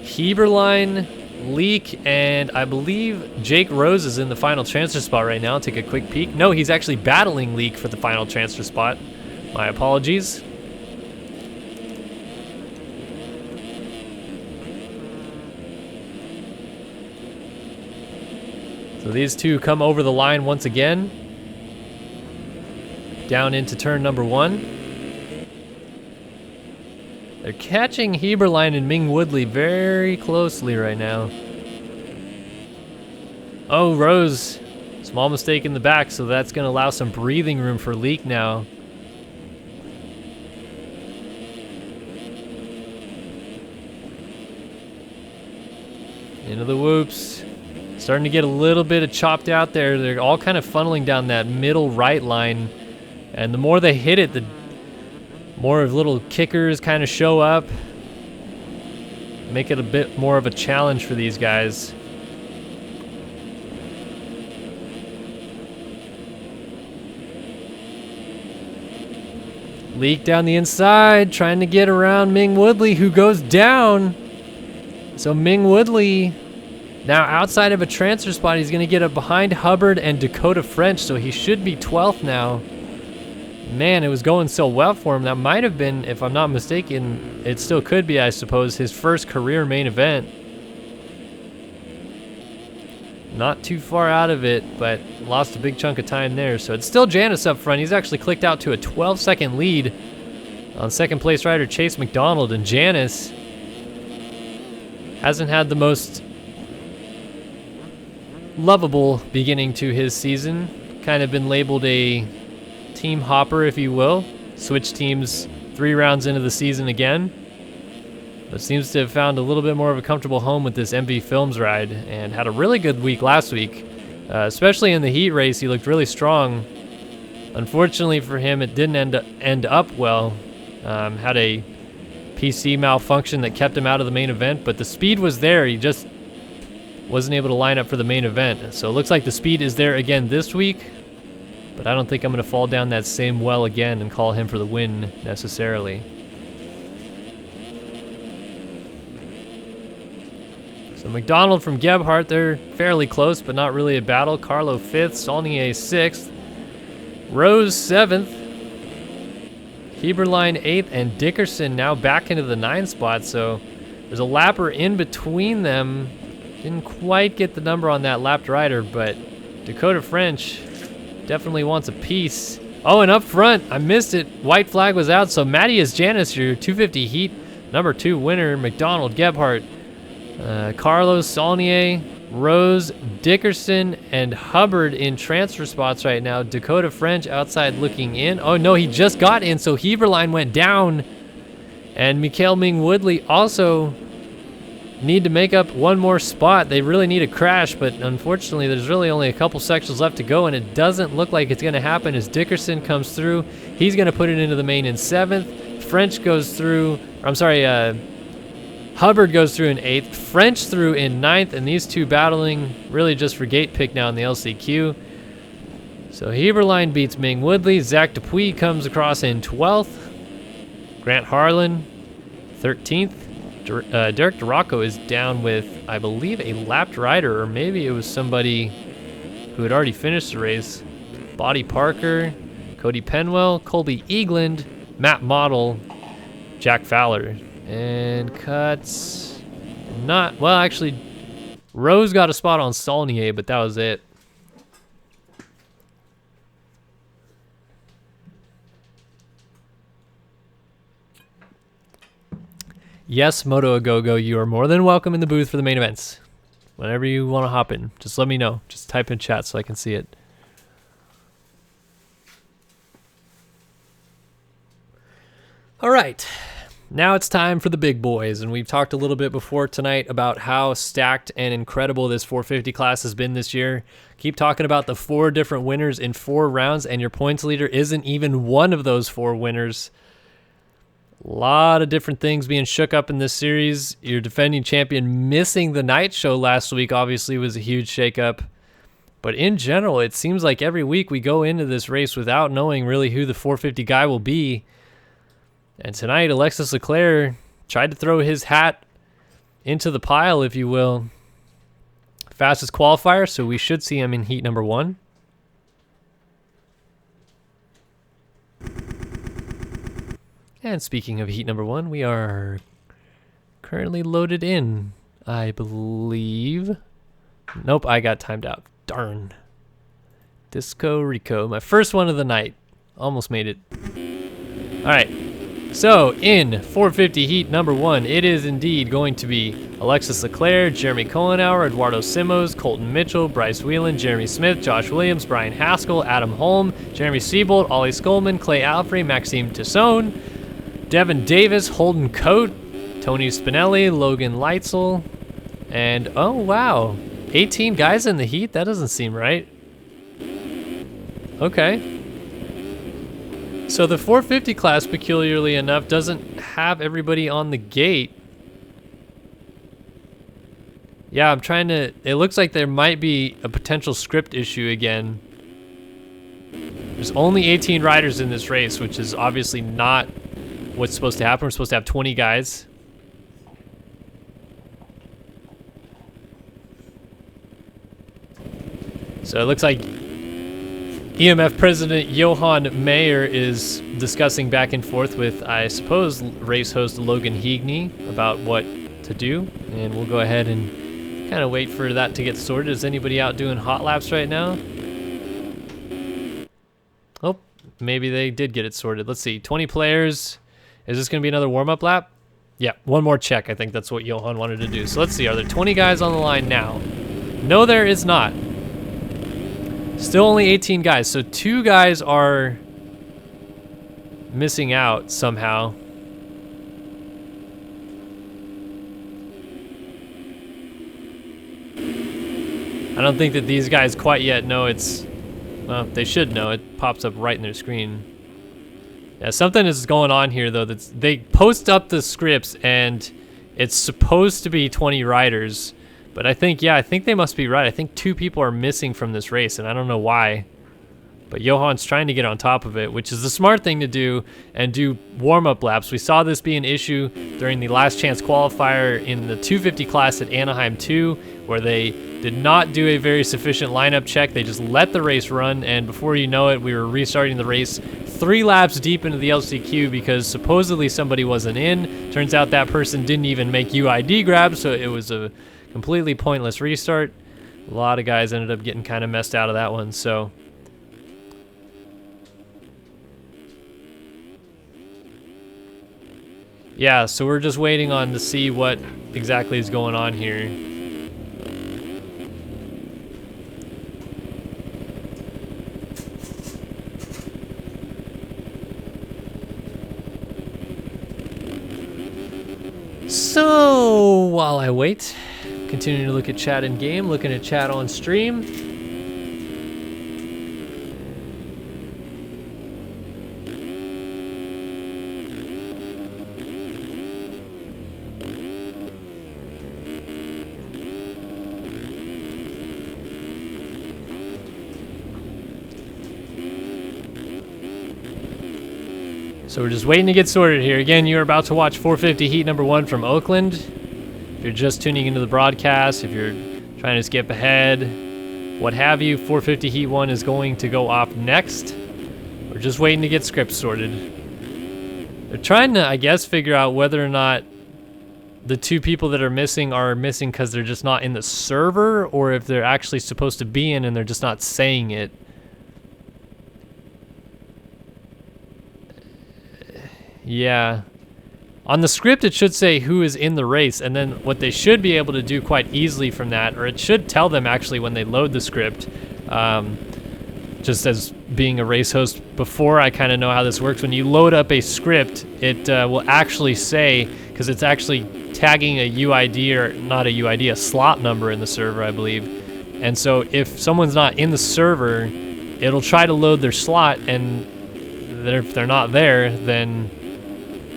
Heberlein, Leak, and I believe Jake Rose is in the final transfer spot right now. I'll take a quick peek. No, he's actually battling Leak for the final transfer spot. My apologies. So these two come over the line once again. Down into turn number 1. They're catching Heberlein and Ming Woodley very closely right now. Oh, Rose. Small mistake in the back, so that's going to allow some breathing room for Leak now. Into the whoops. Starting to get a little bit of chopped out there. They're all kind of funneling down that middle right line. And the more they hit it, the more of little kickers kind of show up. Make it a bit more of a challenge for these guys. Leak down the inside, trying to get around Ming Woodley, who goes down. So Ming Woodley, now outside of a transfer spot, he's going to get up behind Hubbard and Dakota French, so he should be 12th now. Man, it was going so well for him. That might have been, if I'm not mistaken, it still could be, I suppose, his first career main event. Not too far out of it, but lost a big chunk of time there. So it's still Janis up front. He's actually clicked out to a 12-second lead on second place rider Chase McDonald, and Janis hasn't had the most lovable beginning to his season. Kind of been labeled a team hopper, if you will. Switched teams 3 rounds into the season again, but seems to have found a little bit more of a comfortable home with this MV Films ride, and had a really good week last week. Especially in the heat race, he looked really strong. Unfortunately for him, it didn't end up well. Had a PC malfunction that kept him out of the main event, but the speed was there. He just wasn't able to line up for the main event. So it looks like the speed is there again this week, but I don't think I'm going to fall down that same well again and call him for the win necessarily. So McDonald from Gebhardt, they're fairly close, but not really a battle. Carlo 5th, Saulnier 6th, Rose 7th, Heberlein 8th, and Dickerson now back into the 9th spot. So there's a lapper in between them. Didn't quite get the number on that lapped rider, but Dakota French definitely wants a piece Oh, and up front, I missed it. White flag was out, so Matthias Janis, your 250 heat number 2 winner, McDonald, Gebhardt, Carlos Saulnier, Rose, Dickerson, and Hubbard in transfer spots right now. Dakota French outside looking in. Oh no, he just got in, so Heberlein went down. And Mikhail Ming Woodley also need to make up one more spot. They really need a crash, but unfortunately there's really only a couple sections left to go, and it doesn't look like it's going to happen as Dickerson comes through. He's going to put it into the main in 7th. French goes through, Hubbard goes through in 8th. French through in 9th, and these two battling really just for gate pick now in the LCQ. So Heberlein beats Ming Woodley. Zach Dupuis comes across in 12th. Grant Harlan, 13th. Derek DeRocco is down with, I believe, a lapped rider, or maybe it was somebody who had already finished the race. Bodie Parker, Cody Penwell, Colby Eagland, Matt Model, Jack Fowler. And cuts, not, well, actually, Rose got a spot on Saulnier, but that was it. Yes, Moto Agogo, you are more than welcome in the booth for the main events. Whenever you want to hop in, just let me know. Just type in chat so I can see it. All right, now it's time for the big boys, and we've talked a little bit before tonight about how stacked and incredible this 450 class has been this year. Keep talking about the 4 different winners in 4 rounds, and your points leader isn't even one of those 4 winners. A lot of different things being shook up in this series. Your defending champion missing the night show last week obviously was a huge shakeup. But in general, it seems like every week we go into this race without knowing really who the 450 guy will be. And tonight, Alexis Leclerc tried to throw his hat into the pile, if you will. Fastest qualifier, so we should see him in heat number 1. And speaking of heat number 1, we are currently loaded in, I believe. Nope, I got timed out. Darn. Disco Rico, my first one of the night. Almost made it. All right. So in 450 heat number 1, it is indeed going to be Alexis Leclerc, Jeremy Kohenauer, Eduardo Simos, Colton Mitchell, Bryce Whelan, Jeremy Smith, Josh Williams, Brian Haskell, Adam Holm, Jeremy Siebold, Ollie Skolman, Clay Alfrey, Maxime Tassone, Devin Davis, Holden Coate, Tony Spinelli, Logan Leitzel, and oh wow, 18 guys in the heat? That doesn't seem right. Okay. So the 450 class, peculiarly enough, doesn't have everybody on the gate. Yeah, I'm trying to... It looks like there might be a potential script issue again. There's only 18 riders in this race, which is obviously not what's supposed to happen. We're supposed to have 20 guys. So it looks like EMF President Johan Mayer is discussing back and forth with, I suppose, race host Logan Heagney about what to do. And we'll go ahead and kind of wait for that to get sorted. Is anybody out doing hot laps right now? Oh, maybe they did get it sorted. Let's see, 20 players. Is this going to be another warm-up lap? Yeah, one more check. I think that's what Johan wanted to do. So let's see, are there 20 guys on the line now? No, there is not. Still only 18 guys, so 2 guys are missing out somehow. I don't think that these guys quite yet know it's... Well, they should know. It pops up right in their screen. Yeah, something is going on here, though. They post up the scripts, and it's supposed to be 20 riders. But I think they must be right. I think 2 people are missing from this race, and I don't know why. But Johan's trying to get on top of it, which is the smart thing to do, and do warm-up laps. We saw this be an issue during the last chance qualifier in the 250 class at Anaheim 2, where they did not do a very sufficient lineup check. They just let the race run, and before you know it, we were restarting the race 3 laps deep into the LCQ because supposedly somebody wasn't in. Turns out that person didn't even make UID grab, so it was a completely pointless restart. A lot of guys ended up getting kind of messed out of that one, so Yeah, so we're just waiting on to see what exactly is going on here. So while I wait, continuing to look at chat in game, looking at chat on stream. So we're just waiting to get sorted here. Again, you're about to watch 450 heat number 1 from Oakland. If you're just tuning into the broadcast, if you're trying to skip ahead, what have you, 450 heat 1 is going to go off next. We're just waiting to get scripts sorted. They're trying to, I guess, figure out whether or not the 2 people that are missing because they're just not in the server, or if they're actually supposed to be in and they're just not saying it. Yeah. On the script, it should say who is in the race, and then what they should be able to do quite easily from that, or it should tell them actually when they load the script, just as being a race host before, I kind of know how this works. When you load up a script, it will actually say, because it's actually tagging a UID, or not a UID, a slot number in the server, I believe. And so if someone's not in the server, it'll try to load their slot, and if they're not there, then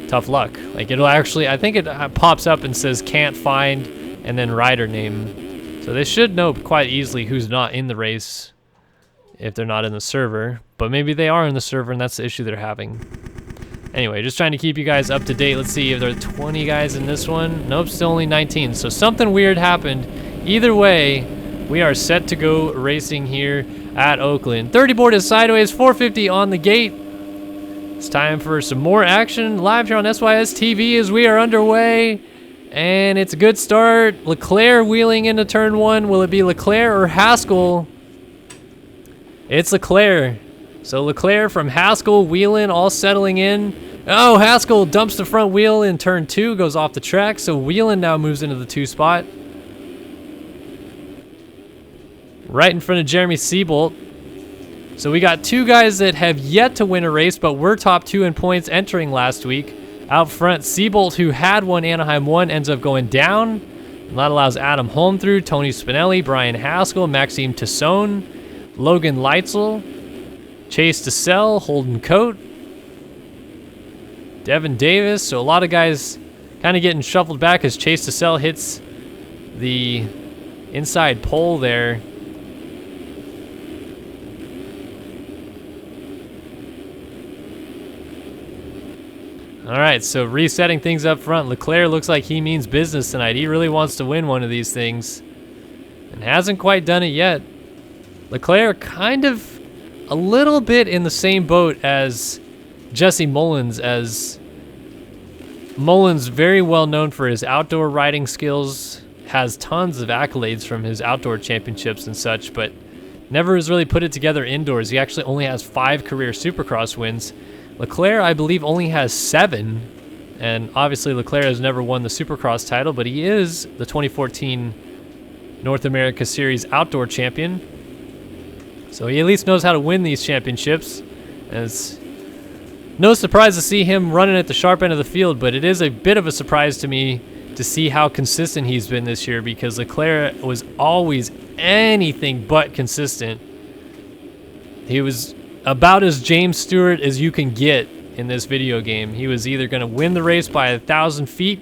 tough luck. Like, it'll actually, I think it pops up and says can't find and then rider name. So they should know quite easily who's not in the race if they're not in the server, but maybe they are in the server and that's the issue they're having. Anyway, just trying to keep you guys up to date. Let's see if there are 20 guys in this one. Nope, still only 19. So something weird happened. Either way, we are set to go racing here at Oakland. 30 board is sideways, 450 on the gate. It's time for some more action live here on SYS TV as we are underway, and it's a good start. Leclerc wheeling into turn 1. Will it be Leclerc or Haskell? It's Leclerc. So Leclerc from Haskell wheeling, all settling in. Oh, Haskell dumps the front wheel in turn 2, goes off the track. So Whelan now moves into the 2 spot. Right in front of Jeremy Seabolt. So we got 2 guys that have yet to win a race, but were top 2 in points entering last week. Out front, Seabolt, who had won Anaheim 1, ends up going down. And that allows Adam Holm through, Tony Spinelli, Brian Haskell, Maxime Tassone, Logan Leitzel, Chase DeSell, Holden Coate, Devin Davis. So a lot of guys kind of getting shuffled back as Chase DeSell hits the inside pole there. All right, so resetting things up front. Leclerc looks like he means business tonight. He really wants to win one of these things and hasn't quite done it yet. Leclerc kind of a little bit in the same boat as Jesse Mullins, as Mullins, very well known for his outdoor riding skills, has tons of accolades from his outdoor championships and such, but never has really put it together indoors. He actually only has 5 career Supercross wins. Leclerc, I believe, only has 7, and obviously Leclerc has never won the Supercross title, but he is the 2014 North America Series Outdoor Champion. So he at least knows how to win these championships. And it's no surprise to see him running at the sharp end of the field, but it is a bit of a surprise to me to see how consistent he's been this year, because Leclerc was always anything but consistent. He was about as James Stewart as you can get in this video game. He was either going to win the race by 1,000 feet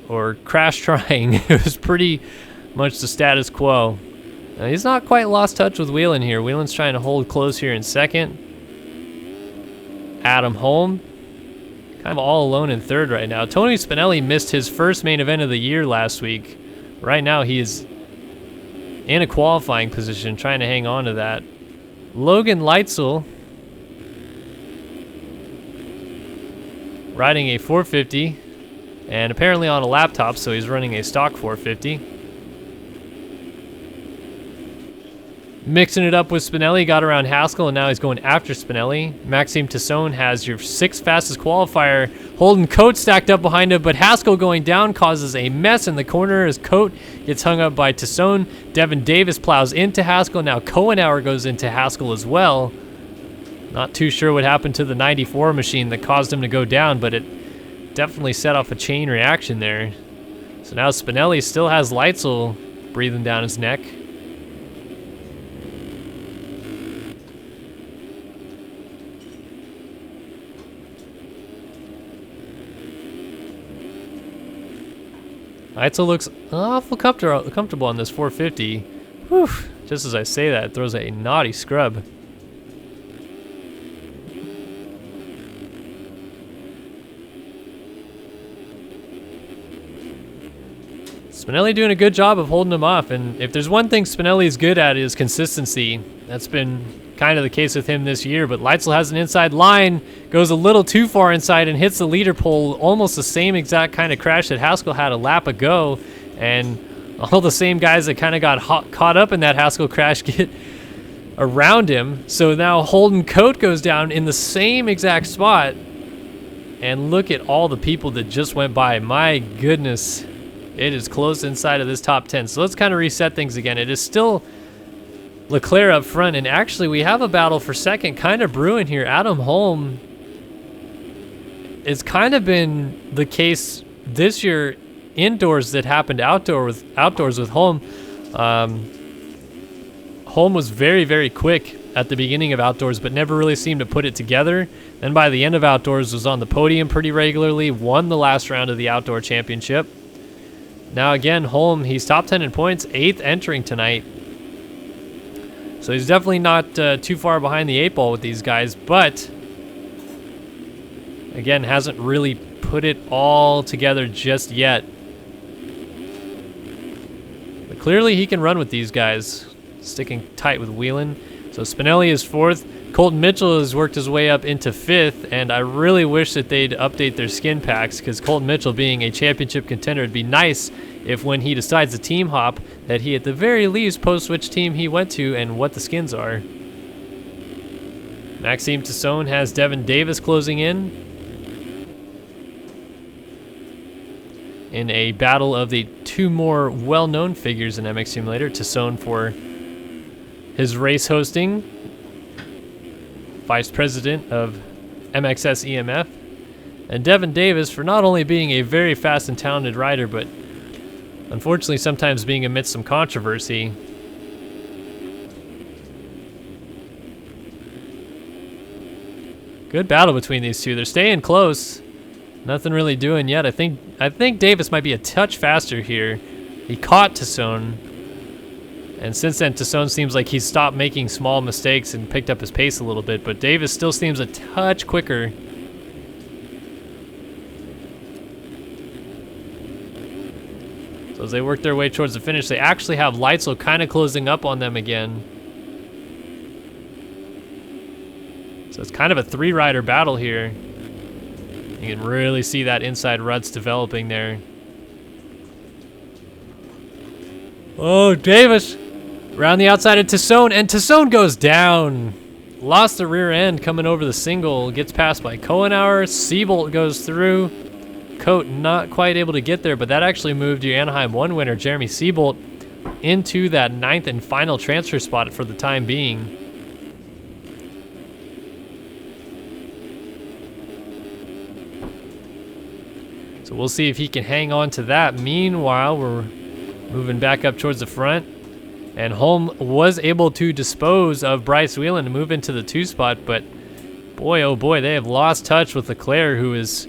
or crash trying. It was pretty much the status quo. He's not quite lost touch with Whelan here. Whelan's trying to hold close here in second. Adam Holm kind of all alone in third right now. Tony Spinelli missed his first main event of the year last week. Right now he is in a qualifying position, trying to hang on to that. Logan Leitzel riding a 450 and apparently on a laptop, so he's running a stock 450. mixing it up with Spinelli, got around Haskell, and now he's going after Spinelli. Maxime Tassone has your 6th fastest qualifier. Holden Cote stacked up behind him, but Haskell going down causes a mess in the corner as Cote gets hung up by Tassone. Devin Davis plows into Haskell. Now Kohenauer goes into Haskell as well. Not too sure what happened to the 94 machine that caused him to go down, but it definitely set off a chain reaction there. So now Spinelli still has Leitzel breathing down his neck. Leitzel looks awful comfortable on this 450. Whew. Just as I say that, it throws a naughty scrub. Spinelli doing a good job of holding him off, and if there's one thing Spinelli is good at is consistency. That's been kind of the case with him this year, but Leitzel has an inside line, goes a little too far inside and hits the leader pole, almost the same exact kind of crash that Haskell had a lap ago, and all the same guys that kind of got caught up in that Haskell crash get around him. So now Holden Cote goes down in the same exact spot, and look at all the people that just went by. My goodness. It is close inside of this top 10. So let's kind of reset things again. It is still Leclerc up front, and actually we have a battle for second kind of brewing here. Adam Holm, it's kind of been the case this year indoors that happened outdoors with Holm. Holm was very, very quick at the beginning of outdoors, but never really seemed to put it together. Then by the end of outdoors was on the podium pretty regularly, won the last round of the outdoor championship. Now again, Holm, he's top 10 in points, 8th entering tonight. So he's definitely not too far behind the 8 ball with these guys, but again, hasn't really put it all together just yet. But clearly he can run with these guys, sticking tight with Whelan. So Spinelli is 4th. Colton Mitchell has worked his way up into 5th, and I really wish that they'd update their skin packs, because Colton Mitchell being a championship contender, it'd be nice if when he decides to team hop that he at the very least posts which team he went to and what the skins are. Maxime Tassone has Devin Davis closing in a battle of the 2 more well-known figures in MX Simulator. Tassone for his race hosting, Vice President of MXS EMF, and Devin Davis for not only being a very fast and talented rider, but unfortunately sometimes being amidst some controversy. Good battle between these two. They're staying close. Nothing really doing yet. I think Davis might be a touch faster here. He caught Tassone, and since then, Tassone seems like he's stopped making small mistakes and picked up his pace a little bit, but Davis still seems a touch quicker. So as they work their way towards the finish, they actually have Leitzel kind of closing up on them again. So it's kind of a 3-rider battle here. You can really see that inside ruts developing there. Oh, Davis around the outside of Tassone, and Tassone goes down. Lost the rear end coming over the single, gets passed by Kohenauer. Seabolt goes through. Cote not quite able to get there, but that actually moved your Anaheim 1 winner, Jeremy Seabolt, into that 9th and final transfer spot for the time being. So we'll see if he can hang on to that. Meanwhile, we're moving back up towards the front, and Holm was able to dispose of Bryce Whelan to move into the 2 spot, but boy, oh boy, they have lost touch with Leclerc, who is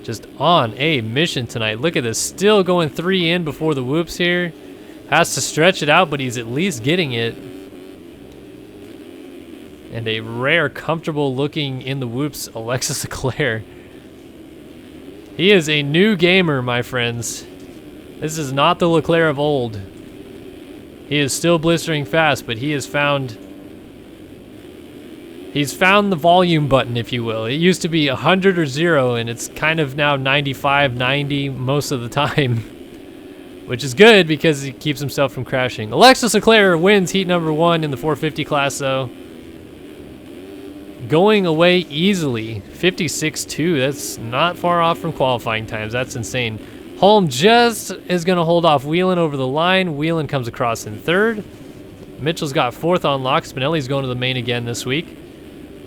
just on a mission tonight. Look at this, still going 3 in before the whoops here. Has to stretch it out, but he's at least getting it. And a rare, comfortable looking in the whoops, Alexis Leclerc. He is a new gamer, my friends. This is not the Leclerc of old. He is still blistering fast, but he's found the volume button, if you will. It used to be 100 or 0, and it's kind of now 95, 90 most of the time. which is good because he keeps himself from crashing. Alexis Leclerc wins heat number 1 in the 450 class, though. Going away easily, 56.2. That's not far off from qualifying times. That's insane. Holm just is going to hold off Whelan over the line. Whelan comes across in 3rd. Mitchell's got 4th on lock. Spinelli's going to the main again this week.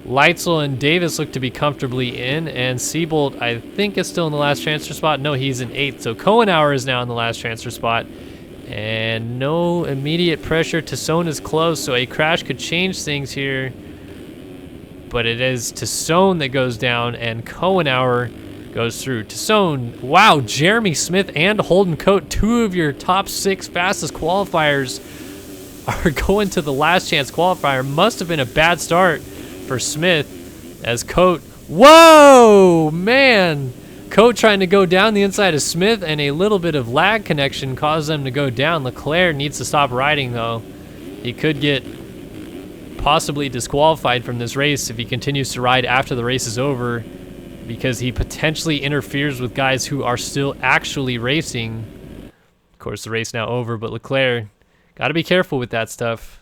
Leitzel and Davis look to be comfortably in, and Seabolt, I think, is still in the last transfer spot. No, he's in 8th. So Kohenauer is now in the last transfer spot. And no immediate pressure. Tassone is close, so a crash could change things here. But it is Tassone that goes down, and Kohenauer goes through. Tassone, wow, Jeremy Smith and Holden Cote, 2 of your top 6 fastest qualifiers, are going to the last chance qualifier. Must have been a bad start for Smith, as Cote, whoa, man. Cote trying to go down the inside of Smith, and a little bit of lag connection caused them to go down. Leclerc needs to stop riding, though. He could get possibly disqualified from this race if he continues to ride after the race is over, because he potentially interferes with guys who are still actually racing. Of course, the race now over, but Leclerc, got to be careful with that stuff.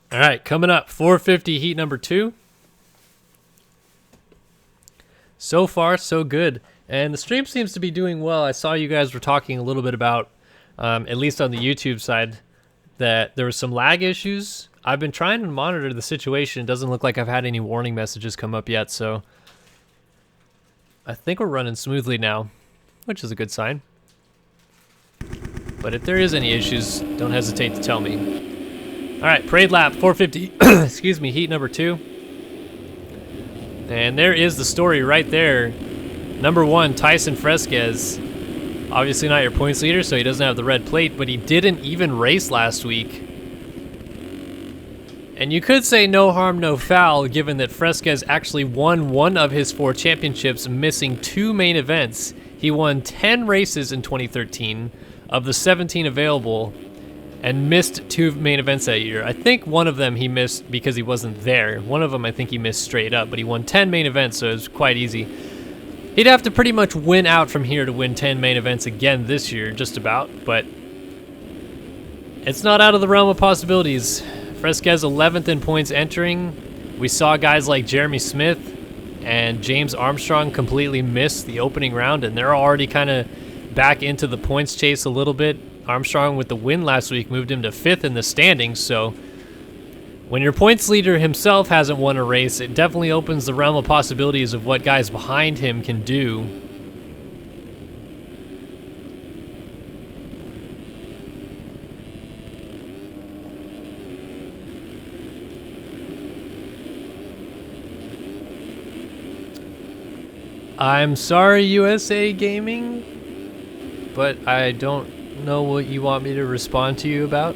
All right, coming up, 450 heat number 2. So far, so good. And the stream seems to be doing well. I saw you guys were talking a little bit about, at least on the YouTube side, that there were some lag issues. I've been trying to monitor the situation. It doesn't look like I've had any warning messages come up yet, so I think we're running smoothly now, which is a good sign. But if there is any issues, don't hesitate to tell me. All right, parade lap 450, excuse me, heat number 2. And there is the story right there. Number 1, Tyson Fresquez. Obviously not your points leader, so he doesn't have the red plate, but he didn't even race last week. And you could say no harm, no foul, given that Fresquez actually won 1 of his 4 championships, missing 2 main events. He won 10 races in 2013 of the 17 available, and missed 2 main events that year. I think one of them he missed because he wasn't there. One of them I think he missed straight up, but he won 10 main events, so it was quite easy. He'd have to pretty much win out from here to win 10 main events again this year, just about, but it's not out of the realm of possibilities. Fresquez 11th in points entering. We saw guys like Jeremy Smith and James Armstrong completely miss the opening round, and they're already kind of back into the points chase a little bit. Armstrong, with the win last week, moved him to 5th in the standings, so when your points leader himself hasn't won a race, it definitely opens the realm of possibilities of what guys behind him can do. I'm sorry, USA Gaming, but I don't know what you want me to respond to you about.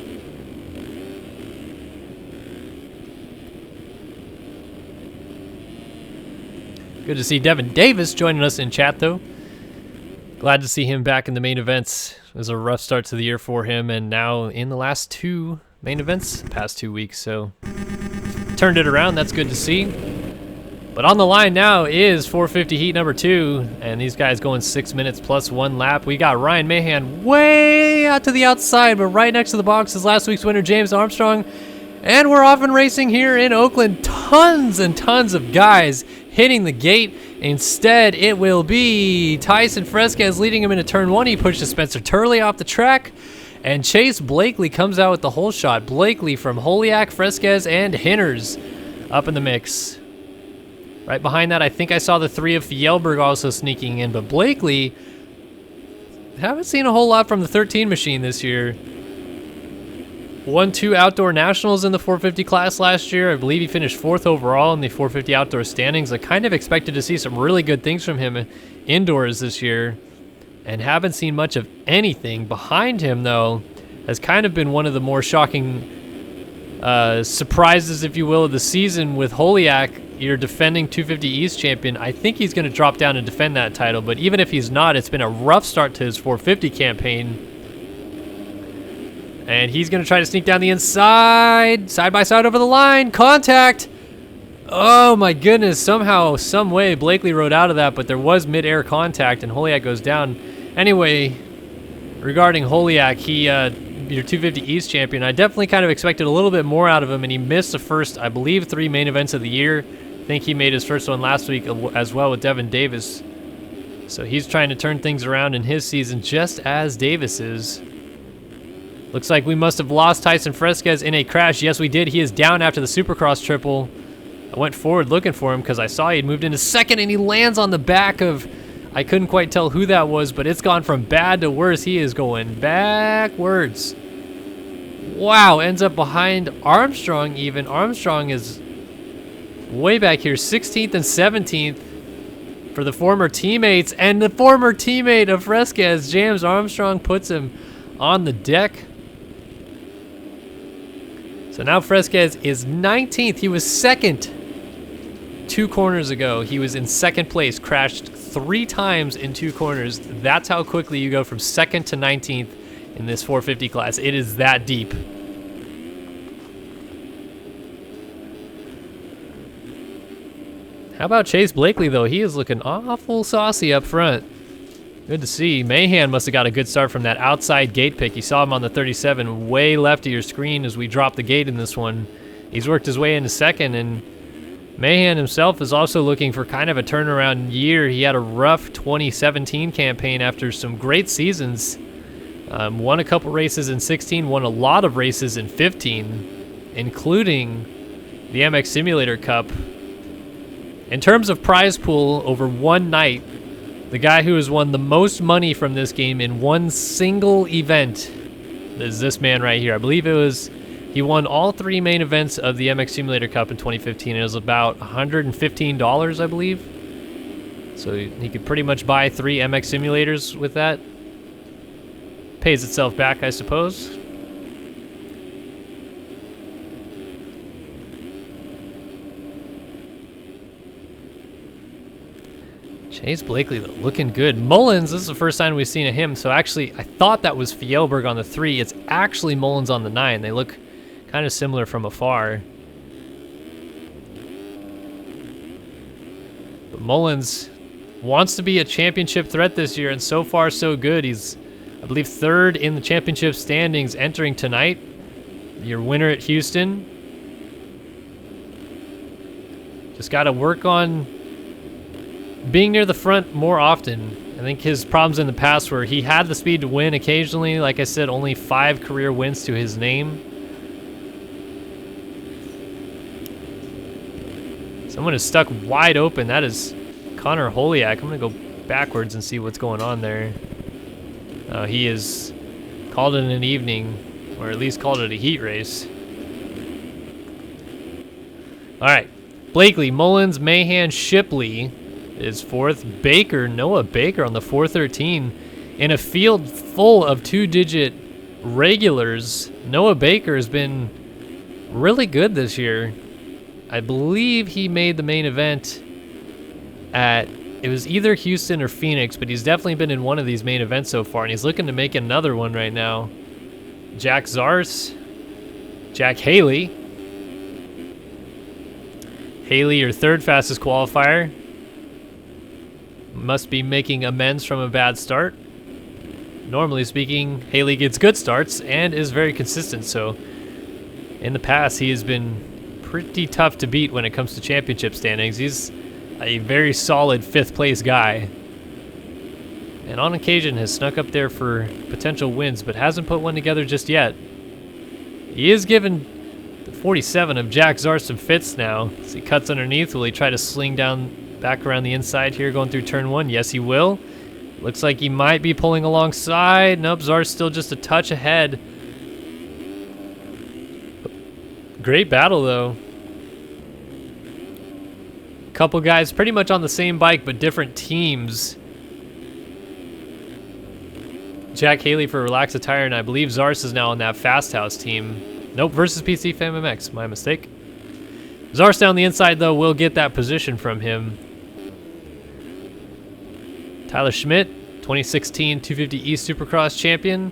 Good to see Devin Davis joining us in chat, though. Glad to see him back in the main events. It was a rough start to the year for him, and now in the last 2 main events, past 2 weeks, so turned it around. That's good to see. But on the line now is 450 heat number 2, and these guys going 6 minutes plus 1 lap. We got Ryan Mahan way out to the outside, but right next to the box is last week's winner, James Armstrong. And we're off and racing here in Oakland. Tons and tons of guys hitting the gate. Instead, it will be Tyson Fresquez leading him into turn 1. He pushes Spencer Turley off the track. And Chase Blakely comes out with the whole shot. Blakely from Holiak, Fresquez, and Hinners up in the mix. Right behind that, I think I saw the 3 of Fjellberg also sneaking in. But Blakely, haven't seen a whole lot from the 13 machine this year. Won 2 outdoor nationals in the 450 class last year. I believe he finished 4th overall in the 450 outdoor standings. I kind of expected to see some really good things from him indoors this year, and haven't seen much of anything. Behind him, though, has kind of been one of the more shocking surprises, if you will, of the season with Holiak, your defending 250 East champion. I think he's going to drop down and defend that title, but even if he's not, it's been a rough start to his 450 campaign. And he's going to try to sneak down the inside, side by side over the line, contact. Oh my goodness, somehow, some way, Blakely rode out of that, but there was mid-air contact and Holiak goes down. Anyway, regarding Holiak, he, your 250 East champion, I definitely kind of expected a little bit more out of him, and he missed the first, I believe, 3 main events of the year. I think he made his first one last week as well with Devin Davis. So he's trying to turn things around in his season just as Davis is. Looks like we must have lost Tyson Fresquez in a crash. Yes, we did. He is down after the Supercross triple. I went forward looking for him because I saw he'd moved into second, and he lands on the back of, I couldn't quite tell who that was, but it's gone from bad to worse. He is going backwards. Wow, ends up behind Armstrong even. Armstrong is way back here, 16th and 17th for the former teammates, and the former teammate of Fresquez, James Armstrong, puts him on the deck. So now Fresquez is 19th. He was second 2 corners ago. He was in second place, crashed 3 times in 2 corners. That's how quickly you go from second to 19th in this 450 class. It is that deep. How about Chase Blakely, though? He is looking awful saucy up front. Good to see. Mahan must have got a good start from that outside gate pick. You saw him on the 37 way left of your screen as we dropped the gate in this one. He's worked his way into second, and Mahan himself is also looking for kind of a turnaround year. He had a rough 2017 campaign after some great seasons. Won a couple races in 16, won a lot of races in 15, including the MX Simulator Cup. In terms of prize pool over one night, the guy who has won the most money from this game in one single event is this man right here. I believe he won all 3 main events of the MX Simulator Cup in 2015. It was about $115, I believe. So he could pretty much buy 3 MX simulators with that. Pays itself back, I suppose. Chase Blakely, though, looking good. Mullins, this is the first time we've seen of him. So actually, I thought that was Fjellberg on the 3. It's actually Mullins on the 9. They look kind of similar from afar. But Mullins wants to be a championship threat this year, and so far so good. He's, I believe, 3rd in the championship standings entering tonight. Your winner at Houston. Just got to work on being near the front more often. I think his problems in the past were he had the speed to win occasionally. Like I said, only 5 career wins to his name. Someone is stuck wide open. That is Connor Holiak. I'm going to go backwards and see what's going on there. He is called it an evening, or at least called it a heat race. All right. Blakely, Mullins, Mahan, Shipley is 4th. Baker, Noah Baker on the 413. In a field full of 2-digit regulars, Noah Baker has been really good this year. I believe he made the main event at, it was either Houston or Phoenix, but he's definitely been in one of these main events so far, and he's looking to make another one right now. Jack Zars, Jack Haley. Haley, your 3rd fastest qualifier. Must be making amends from a bad start. Normally speaking, Haley gets good starts and is very consistent, so in the past he has been pretty tough to beat when it comes to championship standings. He's a very solid 5th place guy, and on occasion has snuck up there for potential wins, but hasn't put one together just yet. He is given the 47 of Jack Zars some fits now, as he cuts underneath. Will he try to sling down back around the inside here going through turn 1? Yes, he will. Looks like he might be pulling alongside. Nope, Zar's still just a touch ahead. Great battle, though. Couple guys pretty much on the same bike, but different teams. Jack Haley for Relax Attire, and I believe Zars is now on that Fast House team. Nope, VersusPC FMMX, my mistake. Zars down the inside, though, will get that position from him. Tyler Schmitt, 2016 250 East Supercross champion.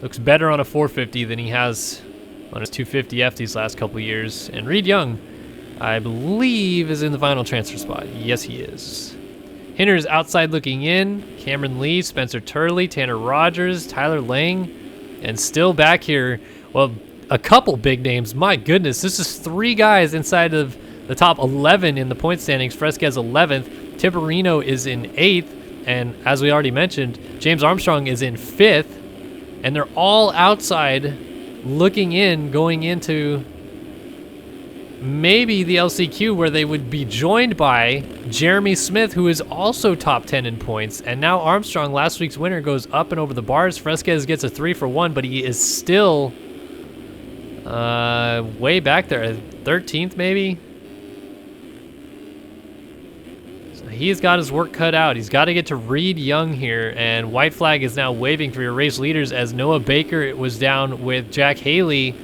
Looks better on a 450 than he has on his 250F these last couple years. And Reed Young, I believe, is in the final transfer spot. Yes, he is. Hinner's outside looking in. Cameron Lee, Spencer Turley, Tanner Rogers, Tyler Lang, and still back here, well, a couple big names. My goodness, this is 3 guys inside of the top 11 in the point standings. Fresquez 11th, Tipperino is in 8th, and as we already mentioned, James Armstrong is in 5th, and they're all outside looking in, going into maybe the LCQ, where they would be joined by Jeremy Smith, who is also top 10 in points. And now Armstrong, last week's winner, goes up and over the bars. Fresquez gets a 3 for 1, but he is still way back there, 13th maybe. So he's got his work cut out. He's got to get to Reed Young here, and white flag is now waving for your race leaders as Noah Baker was down with Jack Haley.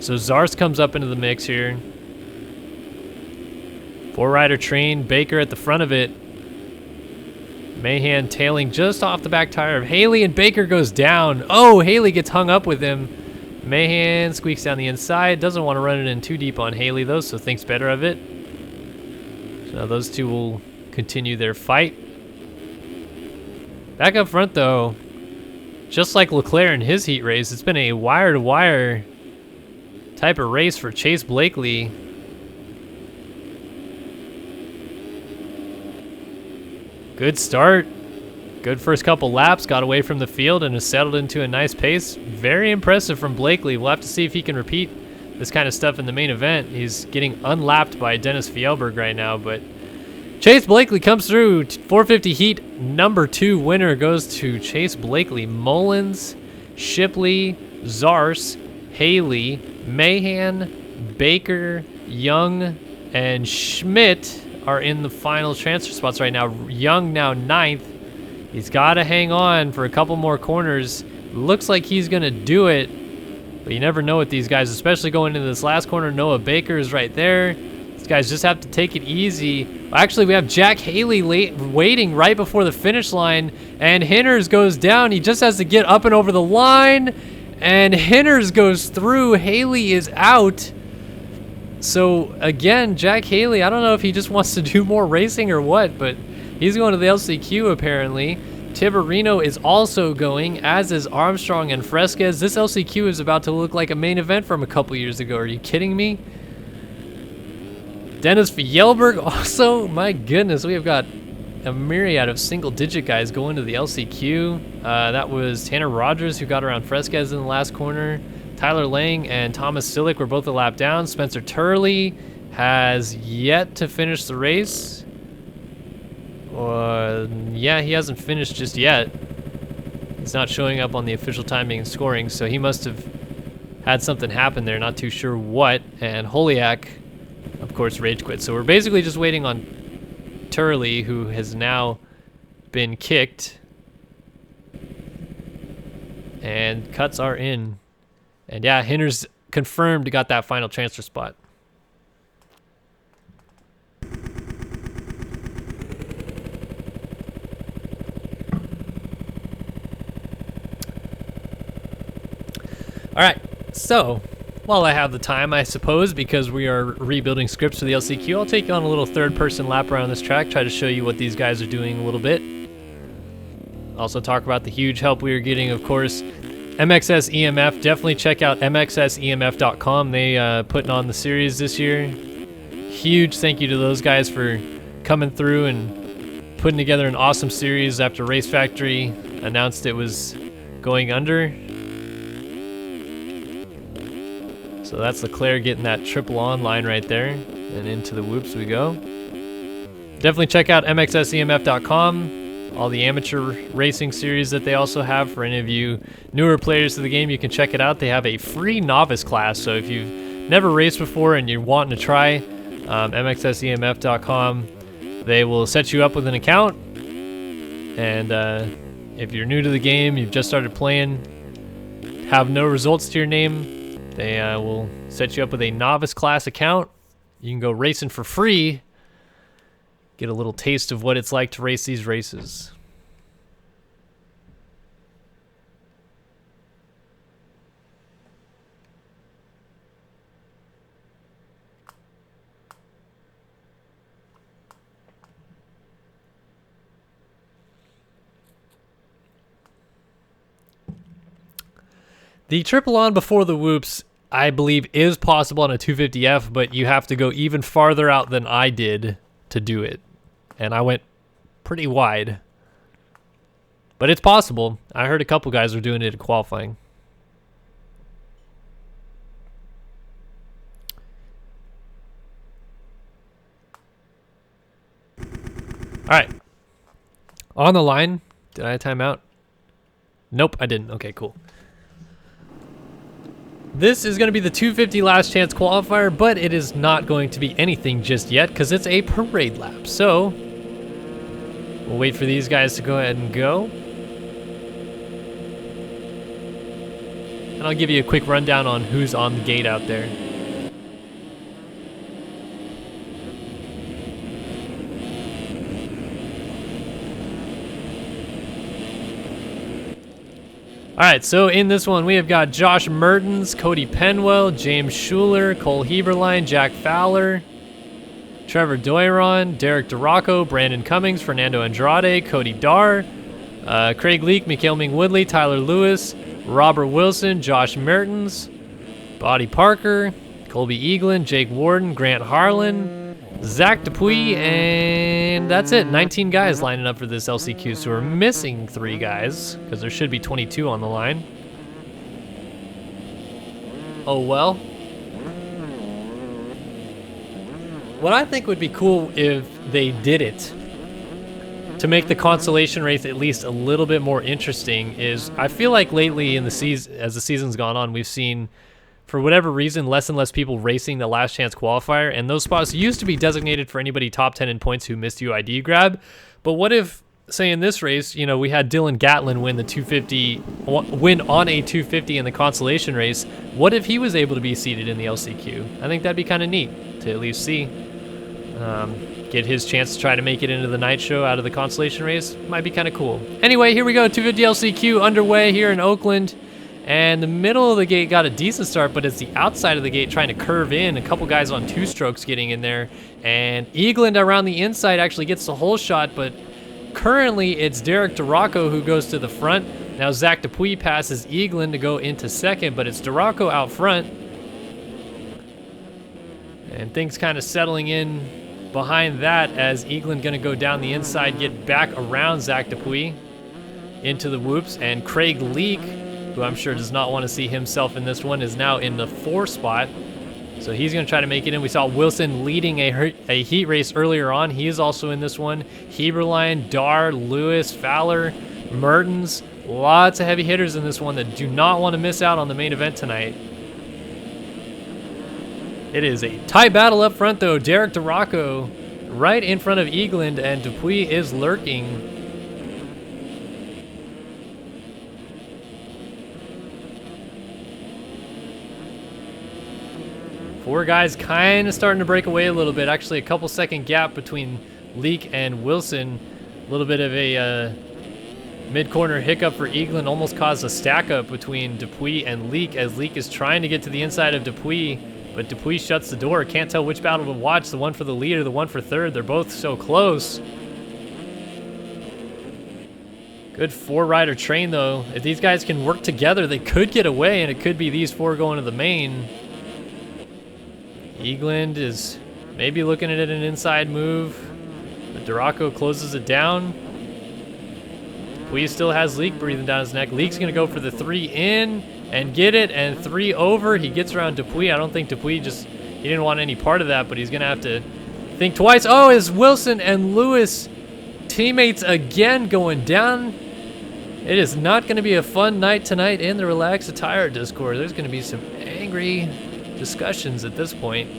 So Zars comes up into the mix here. 4-rider train, Baker at the front of it. Mahan tailing just off the back tire of Haley, and Baker goes down. Oh, Haley gets hung up with him. Mahan squeaks down the inside. Doesn't want to run it in too deep on Haley, though, so thinks better of it. So now those two will continue their fight. Back up front, though, just like Leclerc in his heat race, it's been a wire-to-wire type of race for Chase Blakely. Good start. Good first couple laps. Got away from the field and has settled into a nice pace. Very impressive from Blakely. We'll have to see if he can repeat this kind of stuff in the main event. He's getting unlapped by Dennis Fjellberg right now, but Chase Blakely comes through. 450 heat number 2 winner goes to Chase Blakely. Mullins, Shipley, Zars, Haley, Mahan, Baker, Young, and Schmitt are in the final transfer spots right now. Young now 9th. He's got to hang on for a couple more corners. Looks like he's going to do it, but you never know with these guys, especially going into this last corner. Noah Baker is right there. These guys just have to take it easy. Actually, we have Jack Haley waiting right before the finish line, and Hinners goes down. He just has to get up and over the line, and Hinners goes through. Haley is out. So again, Jack Haley, I don't know if he just wants to do more racing or what, but he's going to the LCQ apparently. Tiberino is also going, as is Armstrong and Fresquez. This LCQ is about to look like a main event from a couple years ago. Are you kidding me? Dennis Fjellberg also. My goodness, we have got a myriad of single-digit guys going to the LCQ. That was Tanner Rogers, who got around Fresquez in the last corner. Tyler Lang and Thomas Sillick were both a lap down. Spencer Turley has yet to finish the race. Yeah, he hasn't finished just yet. He's not showing up on the official timing and scoring, so he must have had something happen there, not too sure what. And Holiak, of course, rage quit. So we're basically just waiting on Turley, who has now been kicked. And cuts are in. And yeah, Hinner's confirmed got that final transfer spot. All right, so while I have the time, I suppose, because we are rebuilding scripts for the LCQ, I'll take you on a little third-person lap around this track, try to show you what these guys are doing a little bit. Also talk about the huge help we are getting, of course, MXS EMF. Definitely check out mxsemf.com. They putting on the series this year. Huge thank you to those guys for coming through and putting together an awesome series after Race Factory announced it was going under. So that's Leclerc getting that triple on line right there, and into the whoops we go. Definitely check out mxsemf.com. All the amateur racing series that they also have. For any of you newer players to the game, you can check it out. They have a free novice class, so if you've never raced before and you're wanting to try, mxsemf.com, they will set you up with an account, and if you're new to the game, you've just started playing, have no results to your name, they will set you up with a novice class account. You can go racing for free, get a little taste of what it's like to race these races. The triple on before the whoops, I believe, is possible on a 250F, but you have to go even farther out than I did to do it. And I went pretty wide. But it's possible. I heard a couple guys were doing it at qualifying. All right. On the line. Did I time out? Nope, I didn't. Okay, cool. This is going to be the 250 last chance qualifier, but it is not going to be anything just yet because it's a parade lap. So we'll wait for these guys to go ahead and go. And I'll give you a quick rundown on who's on the gate out there. All right, so in this one, we have got Josh Mertens, Cody Penwell, James Schuler, Cole Heberlein, Jack Fowler, Trevor Doiron, Derek DeRocco, Brandon Cummings, Fernando Andrade, Cody Darr, Craig Leake, Mikhail Ming Woodley, Tyler Lewis, Robert Wilson, Josh Mertens, Buddy Parker, Colby Eaglin, Jake Warden, Grant Harlan, Zach Dupuy, and that's it. 19 guys lining up for this LCQ, so we're missing 3 guys because there should be 22 on the line. Oh well. What I think would be cool if they did it to make the consolation race at least a little bit more interesting is I feel like lately in the season, as the season's gone on, we've seen, for whatever reason, less and less people racing the last chance qualifier, and those spots used to be designated for anybody top 10 in points who missed UID grab. But what if, say in this race, you know, we had Dylan Gatlin win the 250, win on a 250 in the consolation race? What if he was able to be seated in the LCQ? I think that'd be kind of neat to at least see. Get his chance to try to make it into the night show out of the consolation race. Might be kind of cool. Anyway, here we go. 250 LCQ underway here in Oakland. And the middle of the gate got a decent start, but it's the outside of the gate trying to curve in. A couple guys on 2-strokes getting in there. And Eagland around the inside actually gets the whole shot, but currently it's Derek DeRocco who goes to the front. Now Zach Dupuy passes Eagland to go into second, but it's DeRocco out front. And things kind of settling in behind that as Eagland going to go down the inside, get back around Zach Dupuy into the whoops. And Craig Leake, who I'm sure does not want to see himself in this one, is now in the 4 spot. So he's going to try to make it in. We saw Wilson leading a heat race earlier on. He is also in this one. Heberlein, Darr, Lewis, Fowler, Mertens. Lots of heavy hitters in this one that do not want to miss out on the main event tonight. It is a tight battle up front, though. Derek DeRocco right in front of Eagland, and Dupuy is lurking. Four guys kind of starting to break away a little bit. Actually, a couple second gap between Leake and Wilson. A little bit of a mid-corner hiccup for Eagland. Almost caused a stack up between Dupuy and Leake as Leake is trying to get to the inside of Dupuy, but Dupuy shuts the door. Can't tell which battle to watch, the one for the lead or the one for third. They're both so close. Good 4-rider train, though. If these guys can work together, they could get away, and it could be these 4 going to the main. Eagland is maybe looking at an inside move, but DeRocco closes it down. Dupuy still has Leake breathing down his neck. Leake's going to go for the 3 in and get it, and 3 over. He gets around Dupuy. I don't think Dupuy he didn't want any part of that, but he's going to have to think twice. Oh, is Wilson and Lewis teammates again going down? It is not going to be a fun night tonight in the Relax Attire Discord. There's going to be some angry discussions at this point.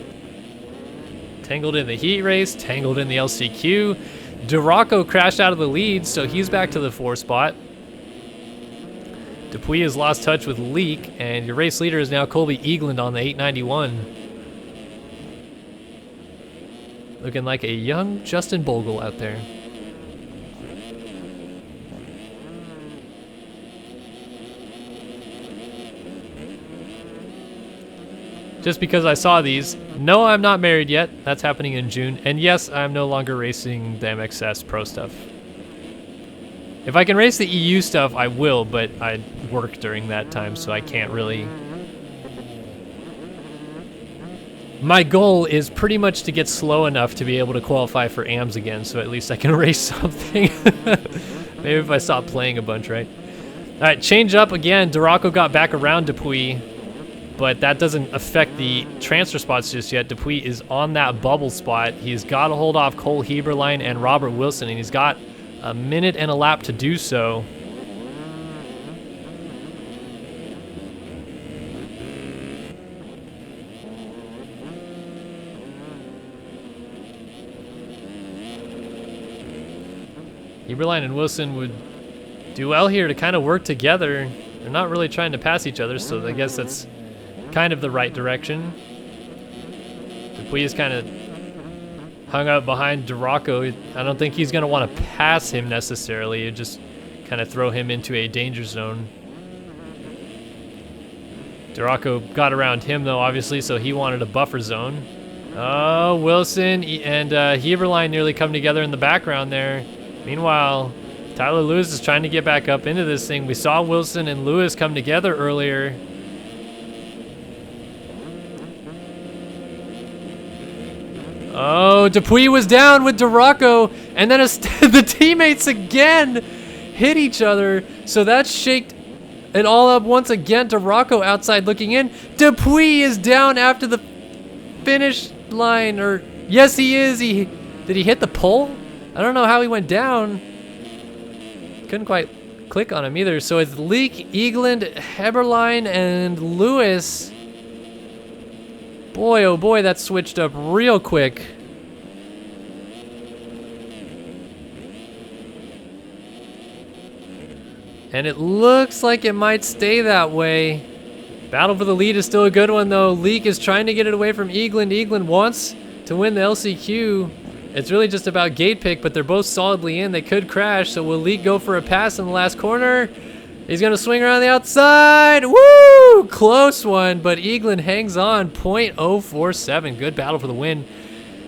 Tangled in the heat race, tangled in the LCQ. DeRocco crashed out of the lead, so he's back to the 4 spot. Dupuis has lost touch with Leak, and your race leader is now Colby Eagland on the 891. Looking like a young Justin Bogle out there. Just because I saw these. No, I'm not married yet. That's happening in June. And yes, I'm no longer racing the MXS Pro stuff. If I can race the EU stuff, I will, but I work during that time, so I can't really. My goal is pretty much to get slow enough to be able to qualify for AMS again, so at least I can race something. Maybe if I stop playing a bunch, right? All right, change up again. Duraco got back around Dupuis, but that doesn't affect the transfer spots just yet. Dupuis is on that bubble spot. He's got to hold off Cole Heberlein and Robert Wilson, and he's got a minute and a lap to do so. Heberlein and Wilson would do well here to kind of work together. They're not really trying to pass each other, so I guess that's kind of the right direction. Dupuis is kind of hung up behind Duraco. I don't think he's going to want to pass him necessarily. It'd just kind of throw him into a danger zone. Duraco got around him, though, obviously, so he wanted a buffer zone. Oh, Wilson and Heberlein nearly come together in the background there. Meanwhile, Tyler Lewis is trying to get back up into this thing. We saw Wilson and Lewis come together earlier. Oh, Dupuis was down with Duraco, and then the teammates again hit each other. So that shaked it all up once again. Duraco outside looking in. Dupuis is down after the finish line, or yes, he is. Did he hit the pole? I don't know how he went down. Couldn't quite click on him either. So it's Leak, Eagland, Heberlein, and Lewis. Boy, oh boy, that switched up real quick. And it looks like it might stay that way. Battle for the lead is still a good one, though. Leak is trying to get it away from Eagland. Eagland wants to win the LCQ. It's really just about gate pick, but they're both solidly in. They could crash, so will Leak go for a pass in the last corner? He's going to swing around the outside. Woo! Close one, but Eagland hangs on. .047. Good battle for the win.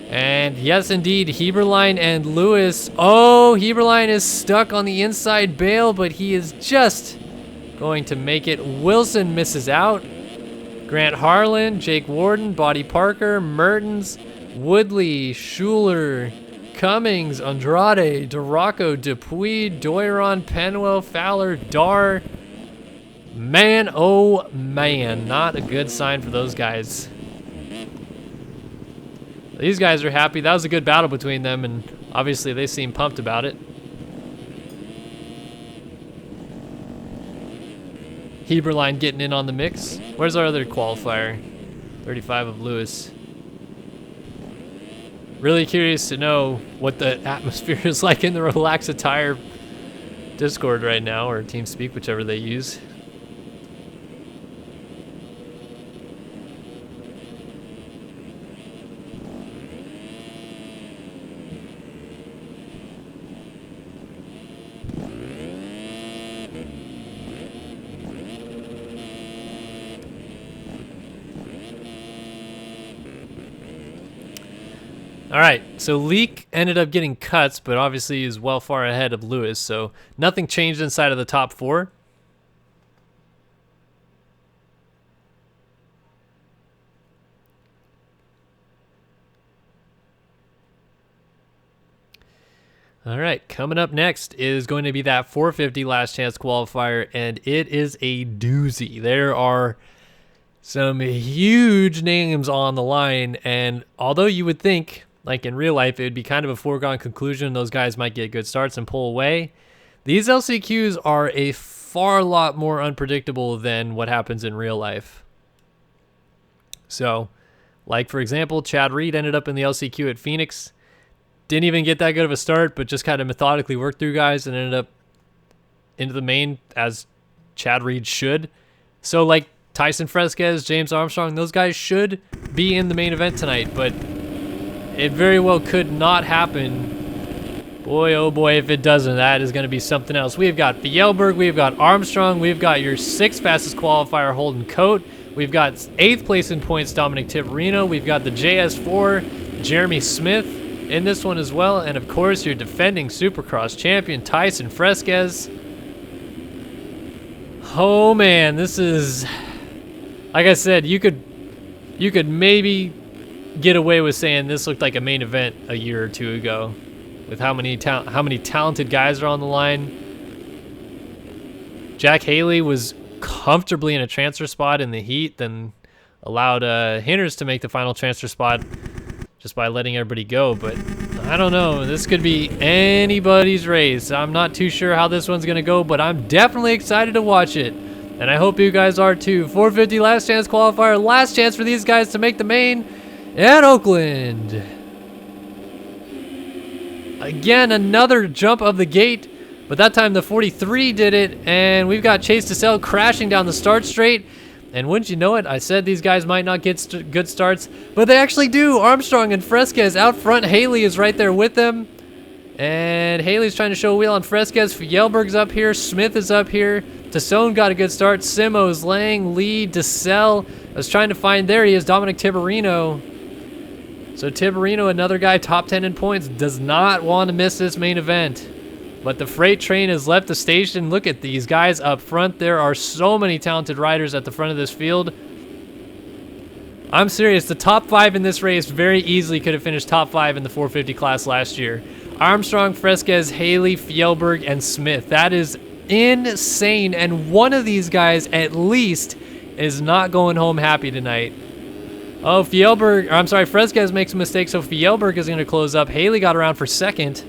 And yes, indeed, Heberlein and Lewis. Oh, Heberlein is stuck on the inside bail, but he is just going to make it. Wilson misses out. Grant Harlan, Jake Warden, Bodie Parker, Mertens, Woodley, Schuler, Cummings, Andrade, Duraco, Dupuis, Doiron, Penwell, Fowler, Dar. Man, oh man, not a good sign for those guys. These guys are happy. That was a good battle between them, and obviously they seem pumped about it. Heberlein getting in on the mix. Where's our other qualifier? 35 of Lewis. Really curious to know what the atmosphere is like in the Relax Attire Discord right now, or TeamSpeak, whichever they use. All right, so Leak ended up getting cuts, but obviously is well far ahead of Lewis, so nothing changed inside of the top four. All right, coming up next is going to be that 450 last chance qualifier, and it is a doozy. There are some huge names on the line, and although you would think, like in real life, it would be kind of a foregone conclusion those guys might get good starts and pull away, these LCQs are a far lot more unpredictable than what happens in real life. So, like for example, Chad Reed ended up in the LCQ at Phoenix. Didn't even get that good of a start, but just kind of methodically worked through guys and ended up into the main as Chad Reed should. So like Tyson Fresquez, James Armstrong, those guys should be in the main event tonight, but it very well could not happen. Boy, oh boy, if it doesn't, that is going to be something else. We've got Fjellberg, we've got Armstrong, we've got your 6th fastest qualifier, Holden Cote. We've got 8th place in points, Dominic Tiberino. We've got the JS4, Jeremy Smith in this one as well. And of course, your defending Supercross champion, Tyson Fresquez. Oh man, this is, like I said, you could maybe get away with saying this looked like a main event a year or two ago, with how many talented guys are on the line. Jack Haley was comfortably in a transfer spot in the heat, then allowed Hinders to make the final transfer spot just by letting everybody go. But I don't know, this could be anybody's race. I'm not too sure how this one's gonna go, but I'm definitely excited to watch it, and I hope you guys are too. 450 last chance qualifier, last chance for these guys to make the main at Oakland. Again, another jump of the gate, but that time the 43 did it, and we've got Chase DeSalle crashing down the start straight. And wouldn't you know it, I said these guys might not get good starts, but they actually do. Armstrong and Fresquez out front. Haley is right there with them, and Haley's trying to show a wheel on Fresquez. Fjellberg's up here. Smith is up here. Tassone got a good start. Simos, Lang, Lee, DeSalle. I was trying to find, there he is, Dominic Tiberino. So Tiberino, another guy top 10 in points, does not want to miss this main event. But the freight train has left the station. Look at these guys up front. There are so many talented riders at the front of this field. I'm serious. The top 5 in this race very easily could have finished top 5 in the 450 class last year. Armstrong, Fresquez, Haley, Fjellberg, and Smith. That is insane. And one of these guys, at least, is not going home happy tonight. Oh, Fresquez makes a mistake, so Fjellberg is going to close up. Haley got around for 2nd.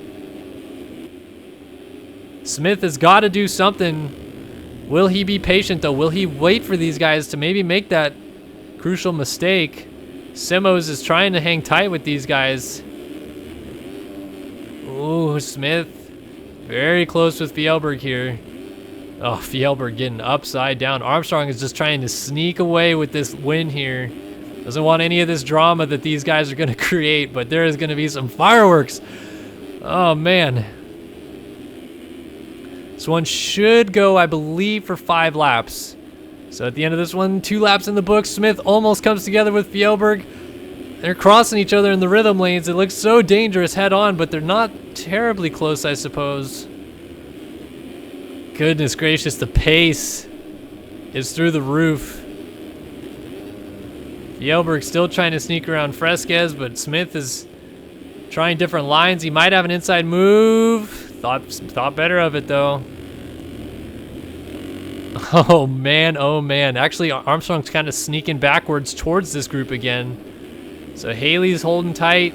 Smith has got to do something. Will he be patient, though? Will he wait for these guys to maybe make that crucial mistake? Simos is trying to hang tight with these guys. Ooh, Smith very close with Fjellberg here. Oh, Fjellberg getting upside down. Armstrong is just trying to sneak away with this win here. Doesn't want any of this drama that these guys are going to create, but there is going to be some fireworks. Oh, man. This one should go, I believe, for 5 laps. So at the end of this one, 2 laps in the books. Smith almost comes together with Fjellberg. They're crossing each other in the rhythm lanes. It looks so dangerous head on, but they're not terribly close, I suppose. Goodness gracious, the pace is through the roof. Fjellberg still trying to sneak around Fresquez, but Smith is trying different lines. He might have an inside move. Thought better of it, though. Oh, man. Oh, man. Actually, Armstrong's kind of sneaking backwards towards this group again. So Haley's holding tight.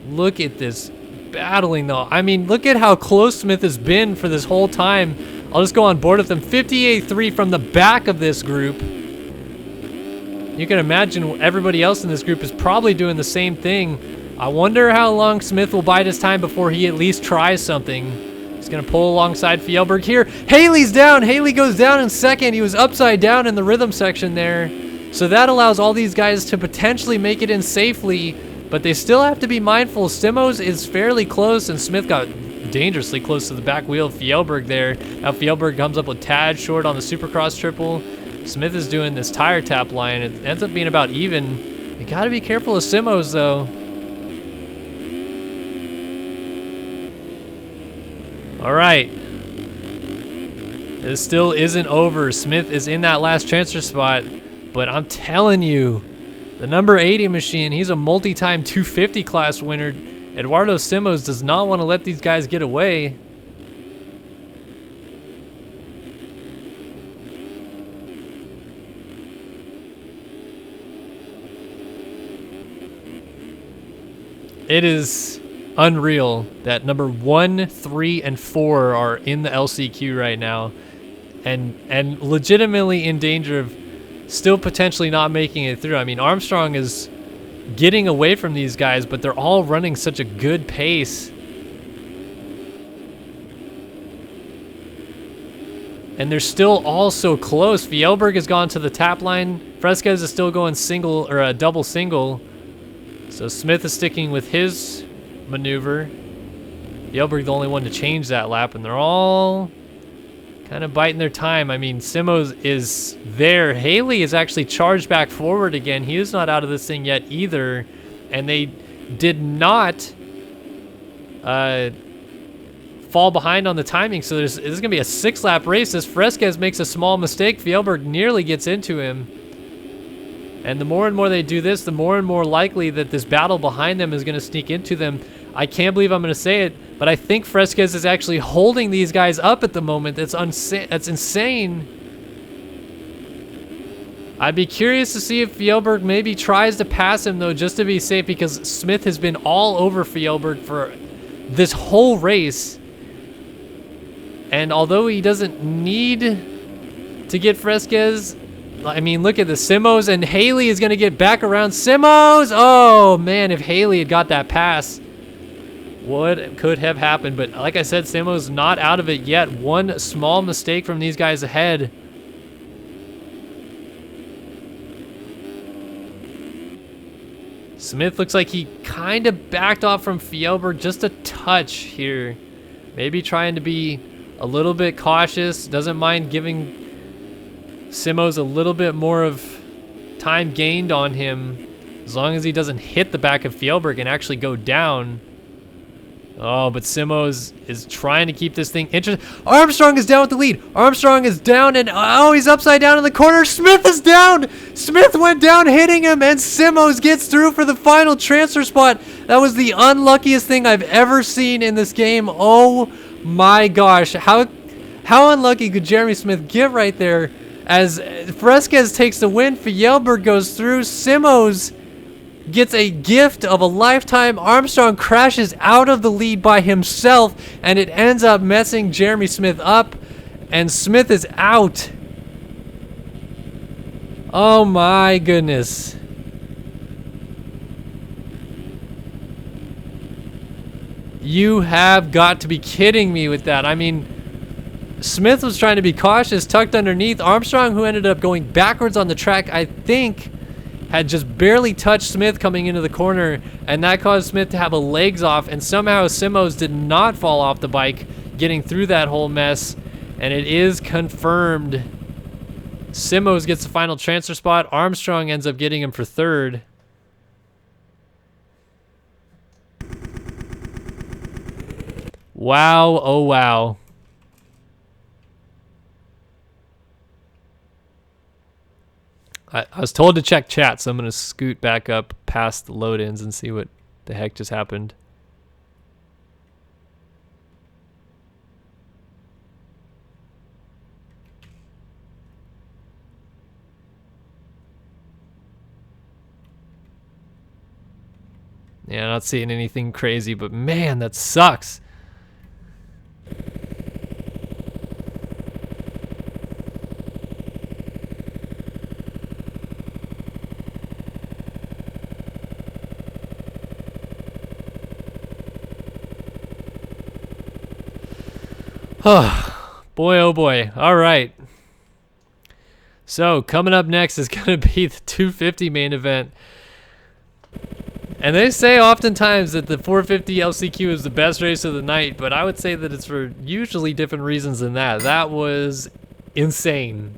Look at this battling, though. I mean, look at how close Smith has been for this whole time. I'll just go on board with them. 58-3 from the back of this group. You can imagine everybody else in this group is probably doing the same thing. I wonder how long Smith will bide his time before he at least tries something. He's going to pull alongside Fjellberg here. Haley's down. Haley goes down in 2nd. He was upside down in the rhythm section there. So that allows all these guys to potentially make it in safely, but they still have to be mindful. Simos is fairly close, and Smith got dangerously close to the back wheel of Fjellberg there. Now Fjellberg comes up with tad short on the Supercross triple. Smith is doing this tire tap line. It ends up being about even. You got to be careful of Simos, though. All right. This still isn't over. Smith is in that last transfer spot, but I'm telling you, the number 80 machine, he's a multi-time 250 class winner. Eduardo Simos does not want to let these guys get away. It is unreal that number 1, 3, and 4 are in the LCQ right now, and legitimately in danger of still potentially not making it through. I mean, Armstrong is getting away from these guys, but they're all running such a good pace. And they're still all so close. Fjellberg has gone to the tap line. Fresquez is still going single or a double single. So Schmitt is sticking with his maneuver. Fjellberg the only one to change that lap, and they're all kind of biting their time. I mean, Simos is there. Haley is actually charged back forward again. He is not out of this thing yet either. And they did not fall behind on the timing, so this is going to be a 6-lap race. As Fresquez makes a small mistake, Fjellberg nearly gets into him. And the more and more they do this, the more and more likely that this battle behind them is going to sneak into them. I can't believe I'm going to say it, but I think Fresquez is actually holding these guys up at the moment. That's insane. I'd be curious to see if Fjellberg maybe tries to pass him, though, just to be safe, because Schmitt has been all over Fjellberg for this whole race. And although he doesn't need to get Fresquez, I mean, look at the Simos, and Haley is going to get back around Simos. Oh, man, if Haley had got that pass, what could have happened? But like I said, Simos not out of it yet. One small mistake from these guys ahead. Schmitt looks like he kind of backed off from Fjellberg just a touch here. Maybe trying to be a little bit cautious. Doesn't mind giving Simos a little bit more of time gained on him, as long as he doesn't hit the back of Fjellberg and actually go down. Oh, but Simos is trying to keep this thing interesting. Armstrong is down with the lead. Armstrong is down, and oh, he's upside down in the corner. Schmitt is down. Schmitt went down hitting him, and Simos gets through for the final transfer spot. That was the unluckiest thing I've ever seen in this game. Oh my gosh. How unlucky could Jeremy Schmitt get right there? As Fresquez takes the win, Fjellberg goes through. Simos gets a gift of a lifetime. Armstrong crashes out of the lead by himself, and it ends up messing Jeremy Schmitt up, and Schmitt is out. Oh my goodness. You have got to be kidding me with that. I mean, Schmitt was trying to be cautious, tucked underneath. Armstrong, who ended up going backwards on the track, I think had just barely touched Schmitt coming into the corner, and that caused Schmitt to have a legs off, and somehow Simos did not fall off the bike, getting through that whole mess, and it is confirmed. Simos gets the final transfer spot. Armstrong ends up getting him for third. Wow, oh wow. I was told to check chat, so I'm going to scoot back up past the load-ins and see what the heck just happened. Yeah, not seeing anything crazy, but man, that sucks. Oh, boy, oh boy. All right. So coming up next is going to be the 250 main event. And they say oftentimes that the 450 LCQ is the best race of the night, but I would say that it's for usually different reasons than that. That was insane.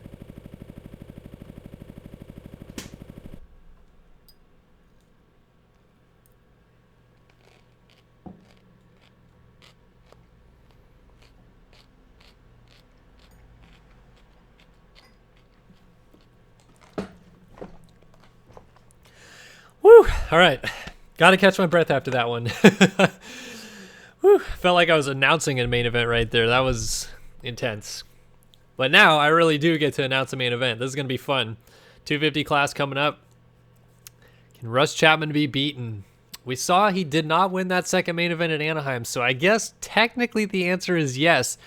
Woo! All right. Got to catch my breath after that one. Woo! Felt like I was announcing a main event right there. That was intense. But now I really do get to announce a main event. This is going to be fun. 250 class coming up. Can Russ Chapman be beaten? We saw he did not win that second main event at Anaheim, so I guess technically the answer is yes.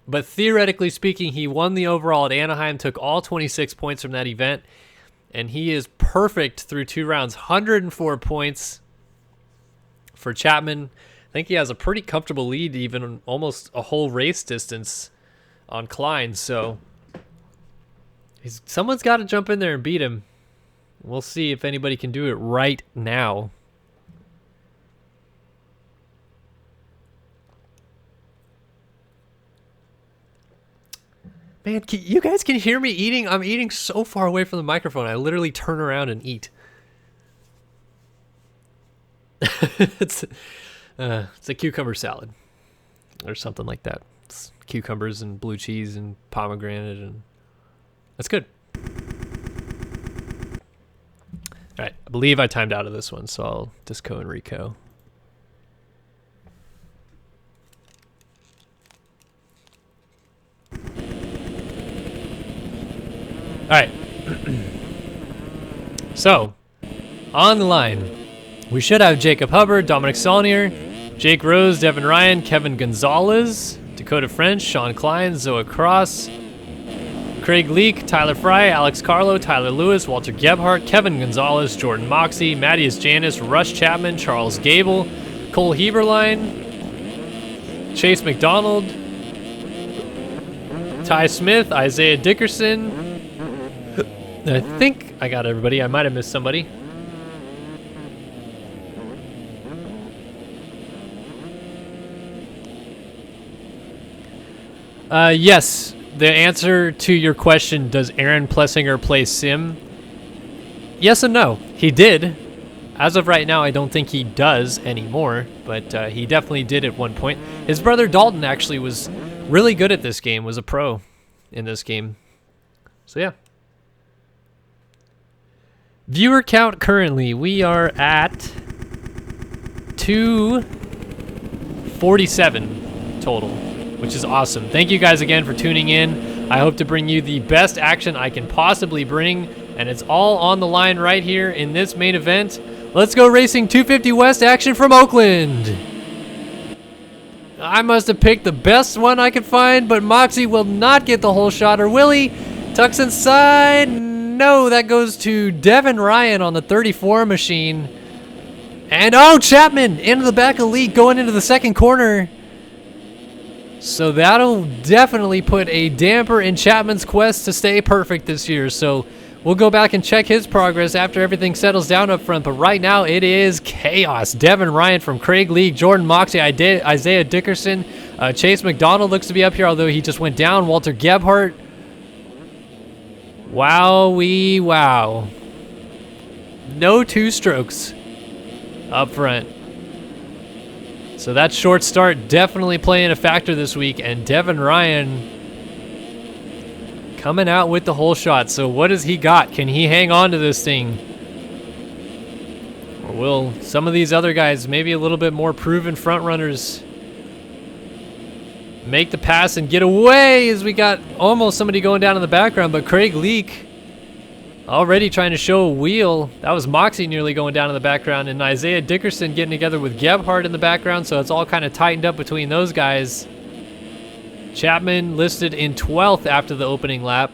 But theoretically speaking, he won the overall at Anaheim, took all 26 points from that event. And he is perfect through 2 rounds. 104 points for Chapman. I think he has a pretty comfortable lead, even almost a whole race distance on Klein, so someone's got to jump in there and beat him. We'll see if anybody can do it right now. Man, you guys can hear me eating? I'm eating so far away from the microphone. I literally turn around and eat. It's a cucumber salad or something like that. It's cucumbers and blue cheese and pomegranate, and that's good. All right, I believe I timed out of this one, so I'll disco and reco. All right. So, on the line, we should have Jacob Hubbard, Dominic Saulnier, Jake Rose, Devin Ryan, Kevin Gonzalez, Dakota French, Sean Klein, Zoa Cross, Craig Leake, Tyler Fry, Alex Carlo, Tyler Lewis, Walter Gebhardt, Kevin Gonzalez, Jordan Moxie, Mattias Janis, Russ Chapman, Charles Gable, Cole Heberlein, Chase McDonald, Ty Smith, Isaiah Dickerson. I think I got everybody. I might have missed somebody. Yes, the answer to your question, does Aaron Plessinger play Sim? Yes and no. He did. As of right now, I don't think he does anymore, but he definitely did at one point. His brother Dalton actually was really good at this game, was a pro in this game. So yeah. Viewer count currently, we are at 247 total, which is awesome. Thank you guys again for tuning in. I hope to bring you the best action I can possibly bring, and it's all on the line right here in this main event. Let's go racing 250 West action from Oakland. I must have picked the best one I could find, but Moxie will not get the whole shot, or will he? Tucks inside. No, that goes to Devin Ryan on the 34 machine. And oh, Chapman into the back of the lead going into the second corner. So that'll definitely put a damper in Chapman's quest to stay perfect this year. So we'll go back and check his progress after everything settles down up front. But right now it is chaos. Devin Ryan from Craig Leake, Jordan Moxie, Isaiah Dickerson. Chase McDonald looks to be up here, although he just went down. Walter Gebhardt. Wowee wow. No two strokes up front. So that short start definitely playing a factor this week, and Devin Ryan coming out with the whole shot. So what does he got? Can he hang on to this thing? Or will some of these other guys, maybe a little bit more proven front runners, make the pass and get away, as we got almost somebody going down in the background, but Craig Leake already trying to show a wheel. That was Moxie nearly going down in the background, and Isaiah Dickerson getting together with Gebhardt in the background, so it's all kind of tightened up between those guys. Chapman listed in 12th after the opening lap.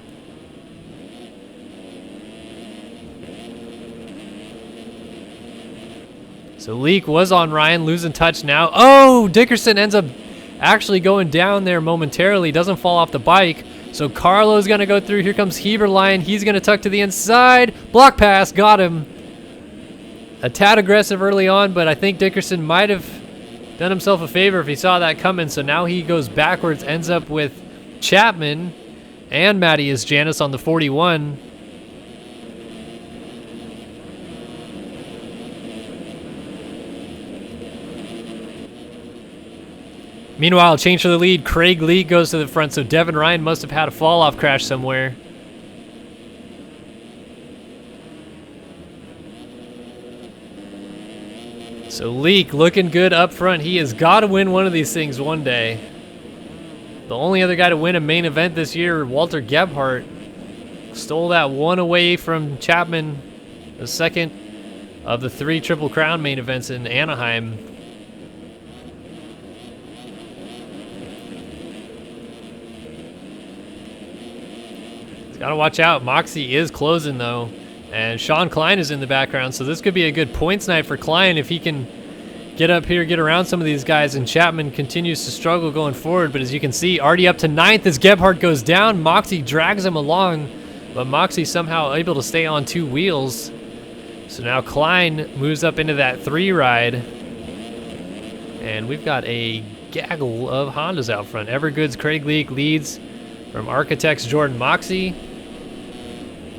So Leake was on Ryan, losing touch now. Oh, Dickerson ends up actually going down there momentarily, doesn't fall off the bike. So Carlo's going to go through. Here comes Heberlein. He's going to tuck to the inside. Block pass, got him. A tad aggressive early on, but I think Dickerson might have done himself a favor if he saw that coming. So now he goes backwards, ends up with Chapman and Mattias Janis on the 41. Meanwhile, change for the lead. Craig Leake goes to the front, so Devin Ryan must have had a fall-off crash somewhere. So Leake looking good up front. He has got to win one of these things one day. The only other guy to win a main event this year, Walter Gebhardt, stole that one away from Chapman, the second of the 3 Triple Crown main events in Anaheim. Gotta watch out. Moxie is closing, though. And Sean Klein is in the background, so this could be a good points night for Klein if he can get up here, get around some of these guys, and Chapman continues to struggle going forward. But as you can see, already up to 9th as Gebhardt goes down. Moxie drags him along, but Moxie somehow able to stay on 2 wheels. So now Klein moves up into that 3 ride. And we've got a gaggle of Hondas out front. Evergood's Craig Leake leads from Architects Jordan Moxie.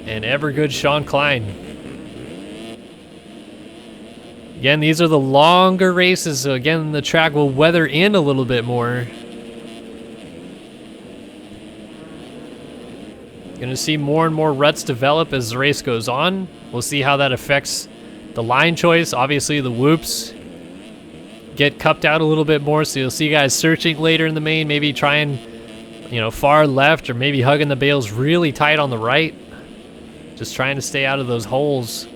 And Evergood Sean Klein. Again, these are the longer races, so again, the track will weather in a little bit more. Gonna see more and more ruts develop as the race goes on. We'll see how that affects the line choice. Obviously, the whoops get cupped out a little bit more, so you'll see guys searching later in the main, maybe trying, far left, or maybe hugging the bales really tight on the right. Just trying to stay out of those holes.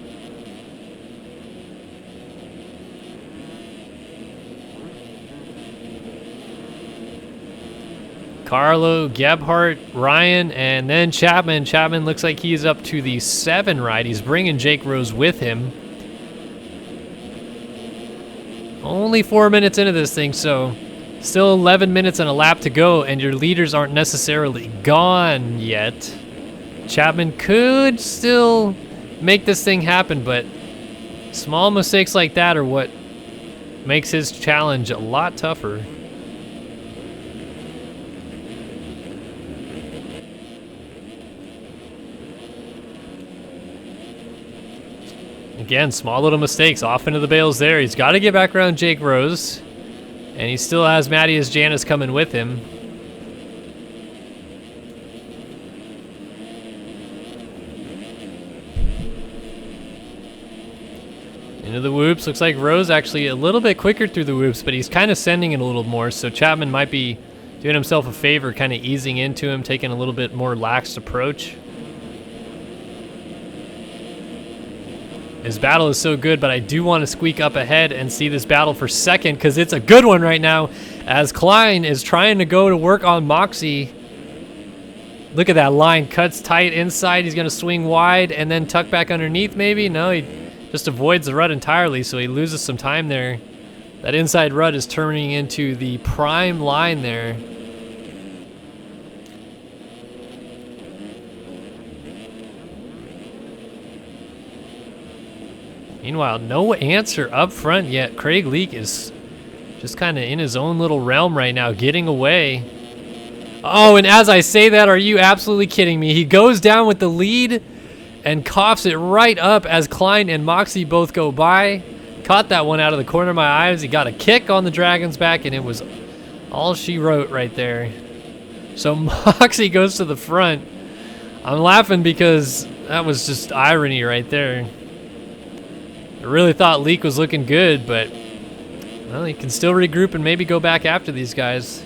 Carlo, Gebhardt, Ryan, and then Chapman. Chapman looks like he's up to the 7 ride. He's bringing Jake Rose with him. Only 4 minutes into this thing, so still 11 minutes and a lap to go, and your leaders aren't necessarily gone yet. Chapman could still make this thing happen, but small mistakes like that are what makes his challenge a lot tougher. Again, small little mistakes off into the bales there. He's got to get back around Jake Rose. And he still has Mattias Janis coming with him. Into the whoops. Looks like Rose actually a little bit quicker through the whoops, but he's kind of sending it a little more. So Chapman might be doing himself a favor, kind of easing into him, taking a little bit more lax approach. His battle is so good, but I do want to squeak up ahead and see this battle for second, because it's a good one right now, as Klein is trying to go to work on Moxie. Look at that line, cuts tight inside. He's going to swing wide and then tuck back underneath maybe. No, he just avoids the rut entirely, so he loses some time there. That inside rut is turning into the prime line there. Meanwhile, no answer up front yet. Craig Leake is just kind of in his own little realm right now, getting away. Oh, and as I say that, are you absolutely kidding me? He goes down with the lead and coughs it right up as Klein and Moxie both go by. Caught that one out of the corner of my eyes. He got a kick on the Dragon's back, and it was all she wrote right there. So Moxie goes to the front. I'm laughing because that was just irony right there. I really thought Leake was looking good, but well, he can still regroup and maybe go back after these guys.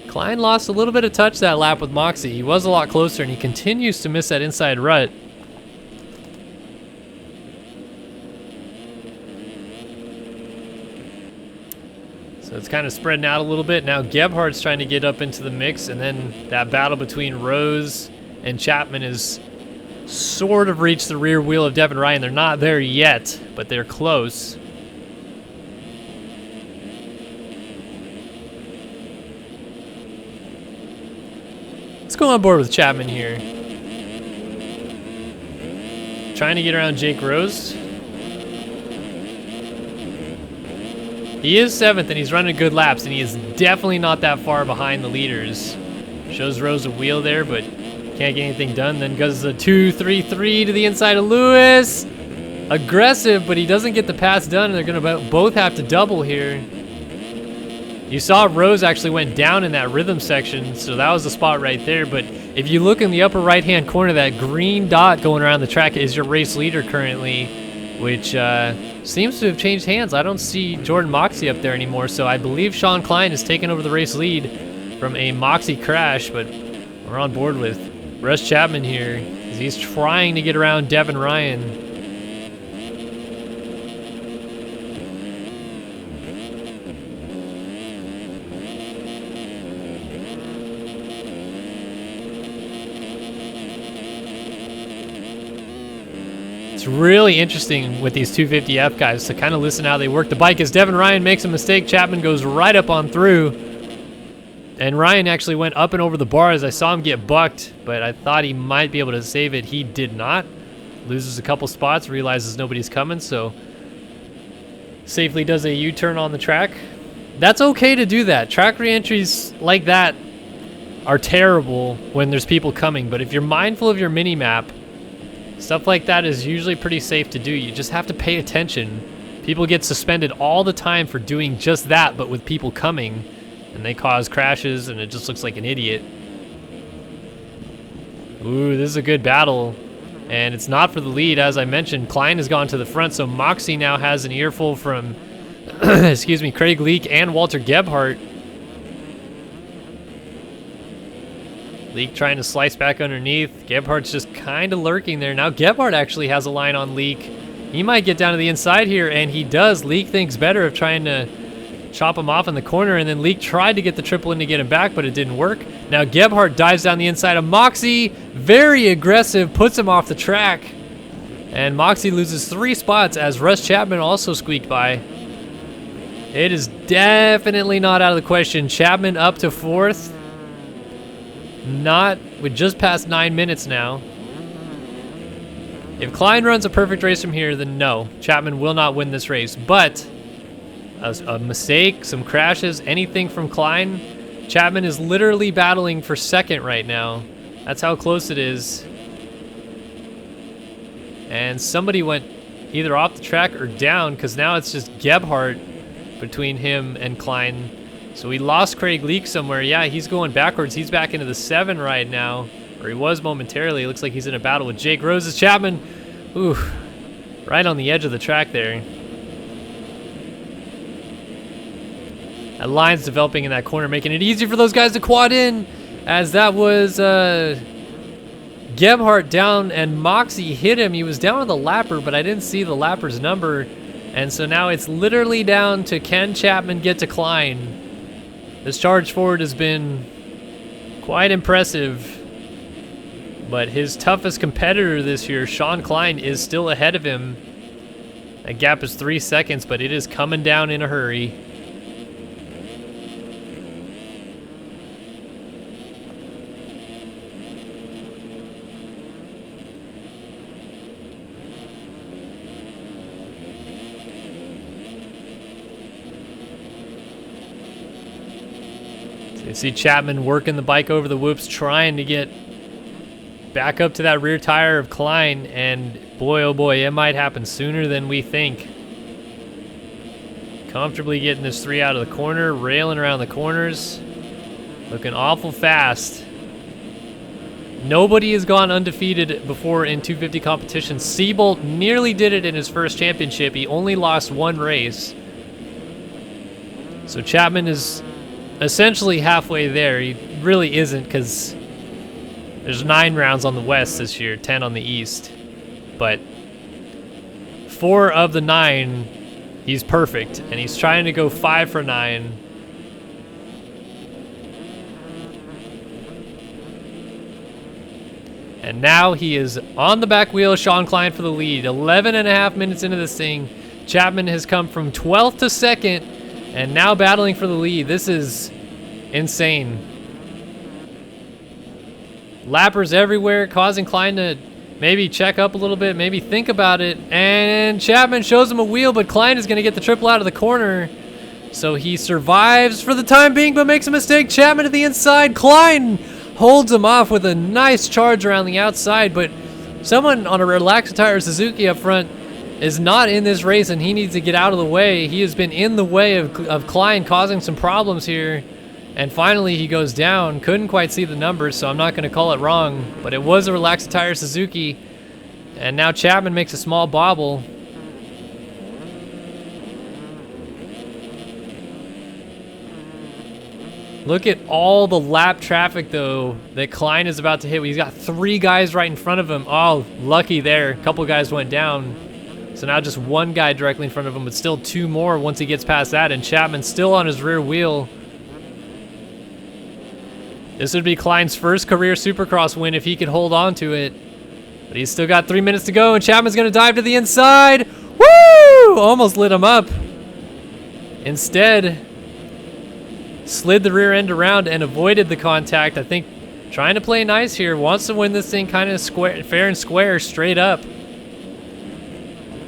Klein lost a little bit of touch that lap with Moxie. He was a lot closer, and he continues to miss that inside rut. So it's kind of spreading out a little bit. Now Gebhardt's trying to get up into the mix, and then that battle between Rose and Chapman is sort of reached the rear wheel of Devin Ryan. They're not there yet, but they're close. Let's go on board with Chapman here. Trying to get around Jake Rose. He is 7th, and he's running good laps, and he is definitely not that far behind the leaders. Shows Rose a wheel there, but can't get anything done. Then goes the 2-3-3 to the inside of Lewis. Aggressive, but he doesn't get the pass done, and they're going to both have to double here. You saw Rose actually went down in that rhythm section, so that was the spot right there. But if you look in the upper right-hand corner, that green dot going around the track is your race leader currently, which seems to have changed hands. I don't see Jordan Moxie up there anymore, so I believe Sean Klein has taken over the race lead from a Moxie crash, but we're on board with Russ Chapman here as he's trying to get around Devin Ryan. It's really interesting with these 250F guys to kind of listen how they work the bike. As Devin Ryan makes a mistake, Chapman goes right up on through. And Ryan actually went up and over the bars. I saw him get bucked, but I thought he might be able to save it. He did not. Loses a couple spots, realizes nobody's coming, so safely does a U-turn on the track. That's okay to do that. Track re-entries like that are terrible when there's people coming, but if you're mindful of your mini-map, stuff like that is usually pretty safe to do. You just have to pay attention. People get suspended all the time for doing just that, but with people coming, and they cause crashes, and it just looks like an idiot. Ooh, this is a good battle, and it's not for the lead. As I mentioned, Klein has gone to the front, so Moxie now has an earful from, excuse me, Craig Leak and Walter Gebhardt. Leak trying to slice back underneath. Gebhardt's just kind of lurking there. Now Gebhardt actually has a line on Leak. He might get down to the inside here, and he does. Leak thinks better of trying to chop him off in the corner, and then Leak tried to get the triple in to get him back, but it didn't work. Now Gebhardt dives down the inside of Moxie. Very aggressive, puts him off the track. And Moxie loses 3 spots as Russ Chapman also squeaked by. It is definitely not out of the question. Chapman up to 4th. Not with just past 9 minutes now. If Klein runs a perfect race from here, then no, Chapman will not win this race. But a mistake, some crashes, anything from Klein, Chapman is literally battling for 2nd right now. That's how close it is. And somebody went either off the track or down, because now it's just Gebhardt between him and Klein. So we lost Craig Leak somewhere. Yeah, he's going backwards. He's back into the 7 right now, or he was momentarily. It looks like he's in a battle with Jake Roses. Chapman, ooh, right on the edge of the track there. That line's developing in that corner, making it easy for those guys to quad in, as that was Gebhardt down, and Moxie hit him. He was down on the lapper, but I didn't see the lapper's number. And so now it's literally down to can Chapman get to Klein. This charge forward has been quite impressive, but his toughest competitor this year, Sean Klein, is still ahead of him. That gap is 3 seconds, but it is coming down in a hurry. You see Chapman working the bike over the whoops, trying to get back up to that rear tire of Klein, and boy, oh boy, it might happen sooner than we think. Comfortably getting this 3 out of the corner, railing around the corners, looking awful fast. Nobody has gone undefeated before in 250 competition. Seabolt nearly did it in his first championship. He only lost 1 race. So Chapman is essentially halfway there. He really isn't, because there's 9 rounds on the West this year, 10 on the East. But 4 of the 9, he's perfect, and he's trying to go 5 for 9. And now he is on the back wheel of Sean Klein for the lead. 11.5 minutes into this thing, Chapman has come from 12th to 2nd, and now battling for the lead. This is insane. Lappers everywhere, causing Klein to maybe check up a little bit, maybe think about it. And Chapman shows him a wheel, but Klein is going to get the triple out of the corner. So he survives for the time being, but makes a mistake. Chapman to the inside. Klein holds him off with a nice charge around the outside, but someone on a relaxed tire Suzuki up front is not in this race, and he needs to get out of the way. He has been in the way of Klein, causing some problems here. And finally he goes down. Couldn't quite see the numbers, so I'm not going to call it wrong, but it was a relaxed tire Suzuki. And now Chapman makes a small bobble. Look at all the lap traffic, though, that Klein is about to hit. He's got 3 guys right in front of him. Oh, lucky there. A couple guys went down. So now just 1 guy directly in front of him, but still 2 more once he gets past that, and Chapman's still on his rear wheel. This would be Klein's first career Supercross win if he could hold on to it. But he's still got 3 minutes to go, and Chapman's going to dive to the inside. Woo! Almost lit him up. Instead, slid the rear end around and avoided the contact. I think trying to play nice here. Wants to win this thing kind of square, fair and square, straight up.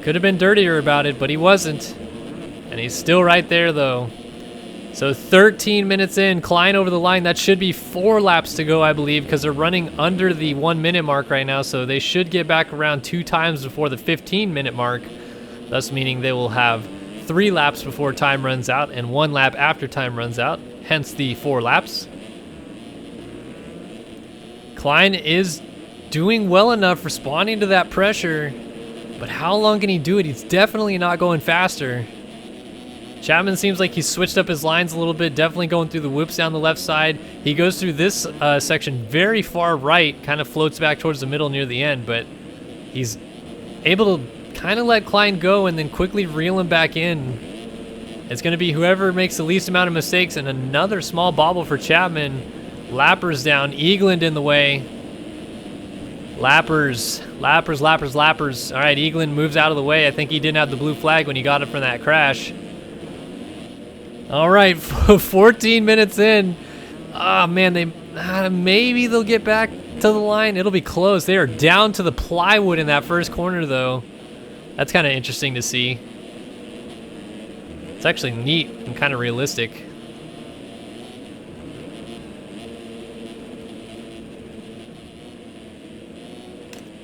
Could have been dirtier about it, but he wasn't. And he's still right there, though. So 13 minutes in, Klein over the line. That should be 4 laps to go, I believe, because they're running under the 1 minute mark right now. So they should get back around 2 times before the 15-minute mark. Thus meaning they will have 3 laps before time runs out and 1 lap after time runs out. Hence the 4 laps. Klein is doing well enough, responding to that pressure. But how long can he do it? He's definitely not going faster. Chapman seems like he's switched up his lines a little bit, definitely going through the whoops down the left side. He goes through this section very far right, kind of floats back towards the middle near the end, but he's able to kind of let Klein go and then quickly reel him back in. It's going to be whoever makes the least amount of mistakes, and another small bobble for Chapman. Lappers down, Eagland in the way. Lappers. All right, Eagland moves out of the way. I think he didn't have the blue flag when he got it from that crash. All right, 14 minutes in. Oh, man, maybe they'll get back to the line. It'll be close. They are down to the plywood in that first corner, though. That's kind of interesting to see. It's actually neat and kind of realistic.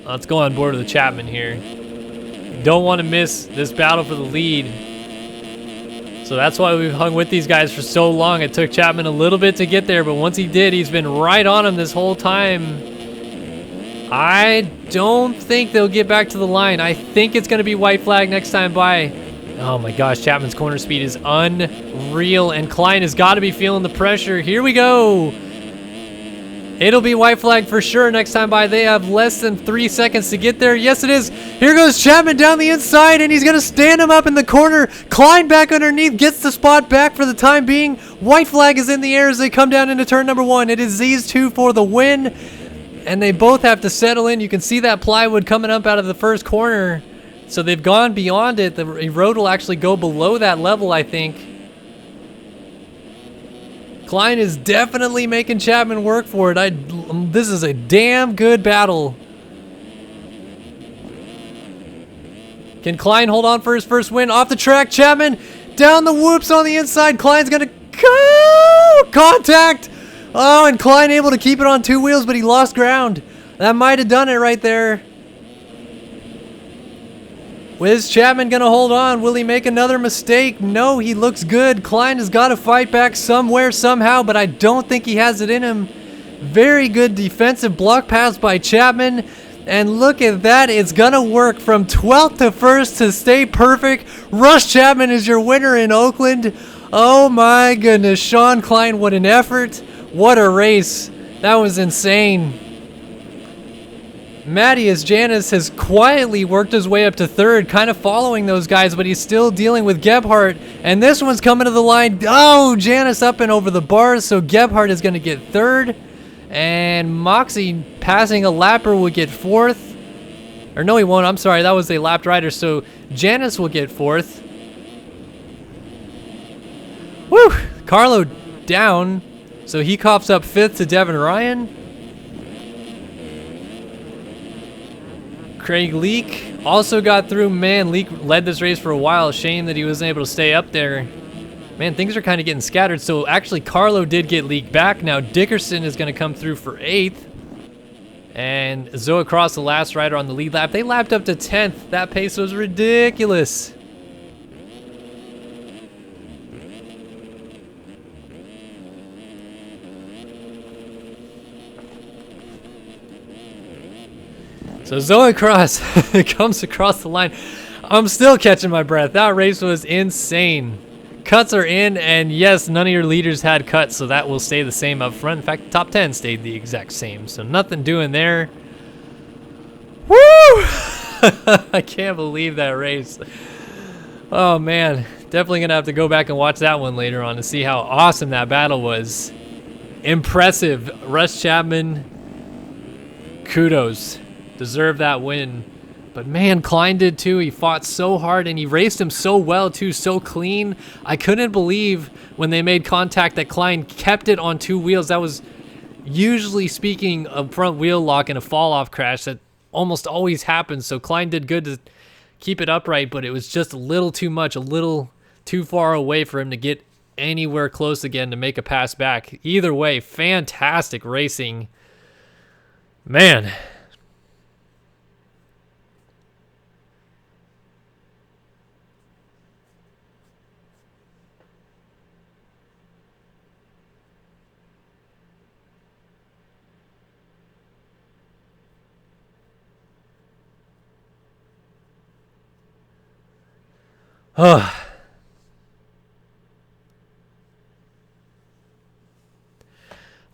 Let's go on board with the Chapman here. Don't want to miss this battle for the lead. So that's why we've hung with these guys for so long. It took Chapman a little bit to get there, but once he did, he's been right on him this whole time. I don't think they'll get back to the line. I think it's going to be white flag next time by. Oh my gosh, Chapman's corner speed is unreal, and Klein has got to be feeling the pressure. Here we go. It'll be white flag for sure next time by. They have less than 3 seconds to get there. Yes, it is. Here goes Chapman down the inside, and he's going to stand him up in the corner. Klein back underneath, gets the spot back for the time being. White flag is in the air as they come down into turn number 1. It is these two for the win, and they both have to settle in. You can see that plywood coming up out of the first corner. So they've gone beyond it. The road will actually go below that level, I think. Klein is definitely making Chapman work for it. This is a damn good battle. Can Klein hold on for his first win? Off the track, Chapman down the whoops on the inside. Klein's gonna go! Contact! Oh, and Klein able to keep it on 2 wheels, but he lost ground. That might have done it right there. Is Chapman going to hold on? Will he make another mistake? No, he looks good. Klein has got to fight back somewhere, somehow, but I don't think he has it in him. Very good defensive block pass by Chapman. And look at that. It's going to work from 12th to 1st to stay perfect. Russ Chapman is your winner in Oakland. Oh my goodness. Sean Klein, what an effort. What a race. That was insane. Matthias Janis has quietly worked his way up to 3rd, kind of following those guys, but he's still dealing with Gebhardt. And this one's coming to the line. Oh, Janis up and over the bars, so Gebhardt is going to get 3rd. And Moxie passing a lapper will get 4th. Or no, he won't. I'm sorry, that was a lapped rider, so Janis will get 4th. Woo! Carlo down, so he coughs up 5th to Devin Ryan. Craig Leak also got through. Man, Leak led this race for a while. Shame that he wasn't able to stay up there. Man, things are kind of getting scattered. So actually, Carlo did get Leak back. Now Dickerson is going to come through for 8th. And Zoe Cross, the last rider on the lead lap. They lapped up to 10th. That pace was ridiculous. So Zoe Cross comes across the line. I'm still catching my breath. That race was insane. Cuts are in, and yes, none of your leaders had cuts, so that will stay the same up front. In fact, the top 10 stayed the exact same, so nothing doing there. Woo! I can't believe that race. Oh, man. Definitely going to have to go back and watch that one later on to see how awesome that battle was. Impressive. Russ Chapman, kudos. deserved that win. But man, Klein did too. He fought so hard and he raced him so well too, so clean. I couldn't believe when they made contact that Klein kept it on 2 wheels. That was, usually speaking, a front wheel lock and a fall off crash that almost always happens. So Klein did good to keep it upright, but it was just a little too much, a little too far away for him to get anywhere close again to make a pass back. Either way, fantastic racing. Man.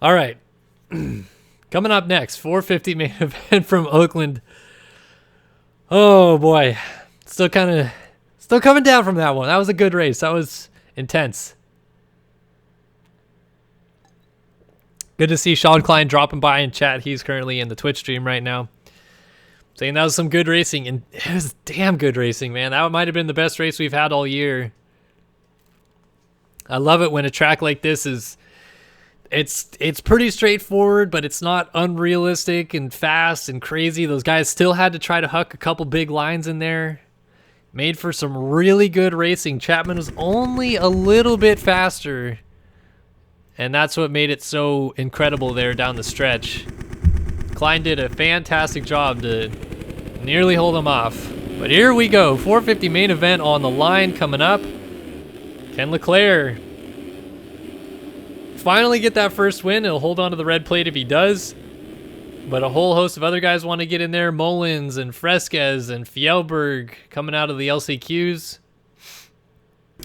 All right. Coming up next, 450 main event from Oakland. Oh boy. Still coming down from that one. That was a good race. That was intense. Good to see Sean Klein dropping by in chat. He's currently in the Twitch stream right now, saying that was some good racing, and it was damn good racing, man. That might have been the best race we've had all year. I love it when a track like this is, it's pretty straightforward, but it's not unrealistic and fast and crazy. Those guys still had to try to huck a couple big lines in there. Made for some really good racing. Chapman was only a little bit faster, and that's what made it so incredible there down the stretch. Klein did a fantastic job to nearly hold him off. But here we go, 450 main event on the line coming up. Can Leclerc finally get that first win? He'll hold on to the red plate if he does. But a whole host of other guys want to get in there. Mullins and Fresquez and Fjellberg coming out of the LCQs.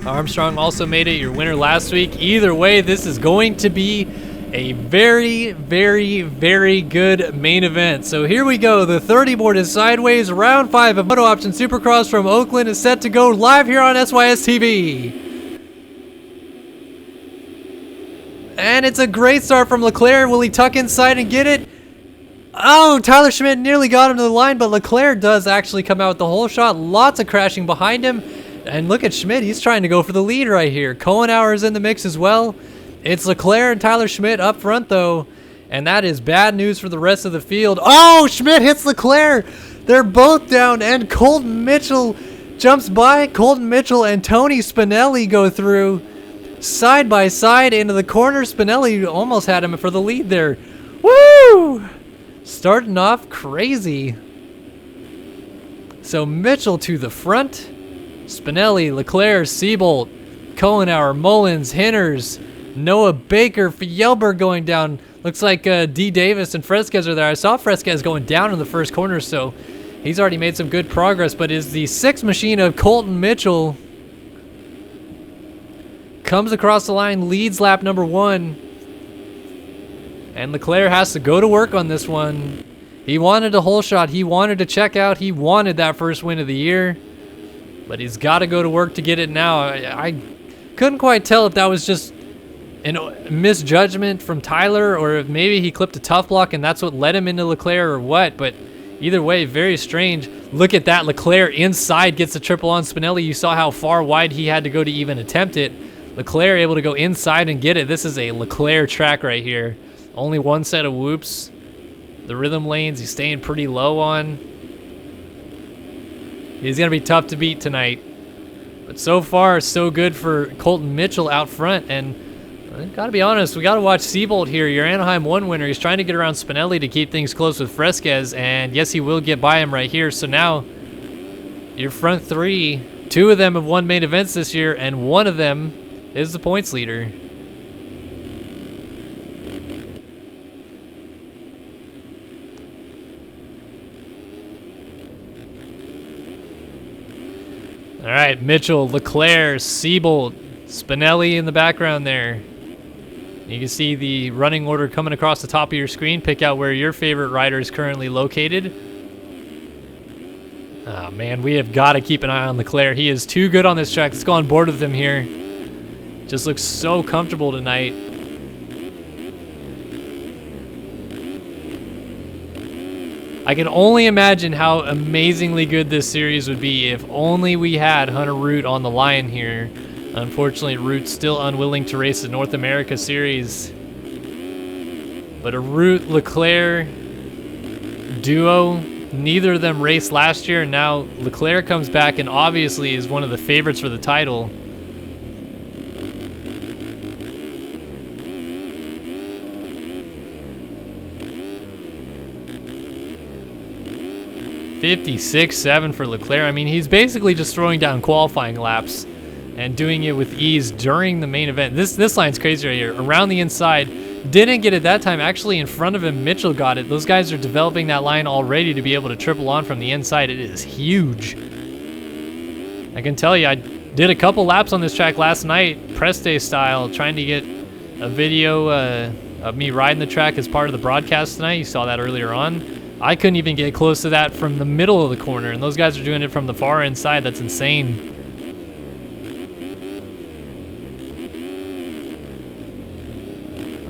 Armstrong also made it your winner last week. Either way, this is going to be a very, very, very good main event. So here we go. The 30 board is sideways. Round 5 of MotoOption Supercross from Oakland is set to go live here on SYS TV. And it's a great start from Leclerc. Will he tuck inside and get it? Oh, Tyler Schmitt nearly got him to the line, but Leclerc does actually come out with the whole shot. Lots of crashing behind him. And look at Schmitt. He's trying to go for the lead right here. Kohenauer is in the mix as well. It's Leclerc and Tyler Schmitt up front, though. And that is bad news for the rest of the field. Oh, Schmitt hits Leclerc. They're both down, and Colton Mitchell jumps by. Colton Mitchell and Tony Spinelli go through side by side into the corner. Spinelli almost had him for the lead there. Woo! Starting off crazy. So Mitchell to the front. Spinelli, Leclerc, Seabolt, Kohenauer, Mullins, Hinners, Noah Baker, Fjellberg going down. Looks like D. Davis and Fresquez are there. I saw Fresquez going down in the first corner, so he's already made some good progress. But is the 6 machine of Colton Mitchell comes across the line, leads lap number 1. And Leclerc has to go to work on this one. He wanted a hole shot. He wanted to check out. He wanted that first win of the year. But he's got to go to work to get it now. I couldn't quite tell if that was just a misjudgment from Tyler, or if maybe he clipped a tough block and that's what led him into Leclerc, or what. But either way, very strange. Look at that. Leclerc inside gets a triple on Spinelli. You saw how far wide he had to go to even attempt it. Leclerc able to go inside and get it. This is a Leclerc track right here. Only one set of whoops. The rhythm lanes he's staying pretty low on. He's going to be tough to beat tonight. But so far, so good for Colton Mitchell out front. And I got to be honest, we got to watch Seabolt here, your Anaheim 1 winner. He's trying to get around Spinelli to keep things close with Fresquez. And yes, he will get by him right here. So now, your front 3, 2 of them have won main events this year, and 1 of them is the points leader. All right, Mitchell, Leclerc, Seabolt, Spinelli in the background there. You can see the running order coming across the top of your screen. Pick out where your favorite rider is currently located. Oh, man, we have got to keep an eye on Leclerc. He is too good on this track. Let's go on board with him here. Just looks so comfortable tonight. I can only imagine how amazingly good this series would be if only we had Hunter Root on the line here. Unfortunately, Root's still unwilling to race the North America Series. But a Root-Leclerc duo, neither of them raced last year, and now Leclerc comes back and obviously is one of the favorites for the title. .56.7 for Leclerc. I mean, he's basically just throwing down qualifying laps and doing it with ease during the main event. This line's crazy right here. Around the inside, didn't get it that time. Actually, in front of him, Mitchell got it. Those guys are developing that line already to be able to triple on from the inside. It is huge. I can tell you, I did a couple laps on this track last night, press day style, trying to get a video of me riding the track as part of the broadcast tonight. You saw that earlier on. I couldn't even get close to that from the middle of the corner, and those guys are doing it from the far inside. That's insane.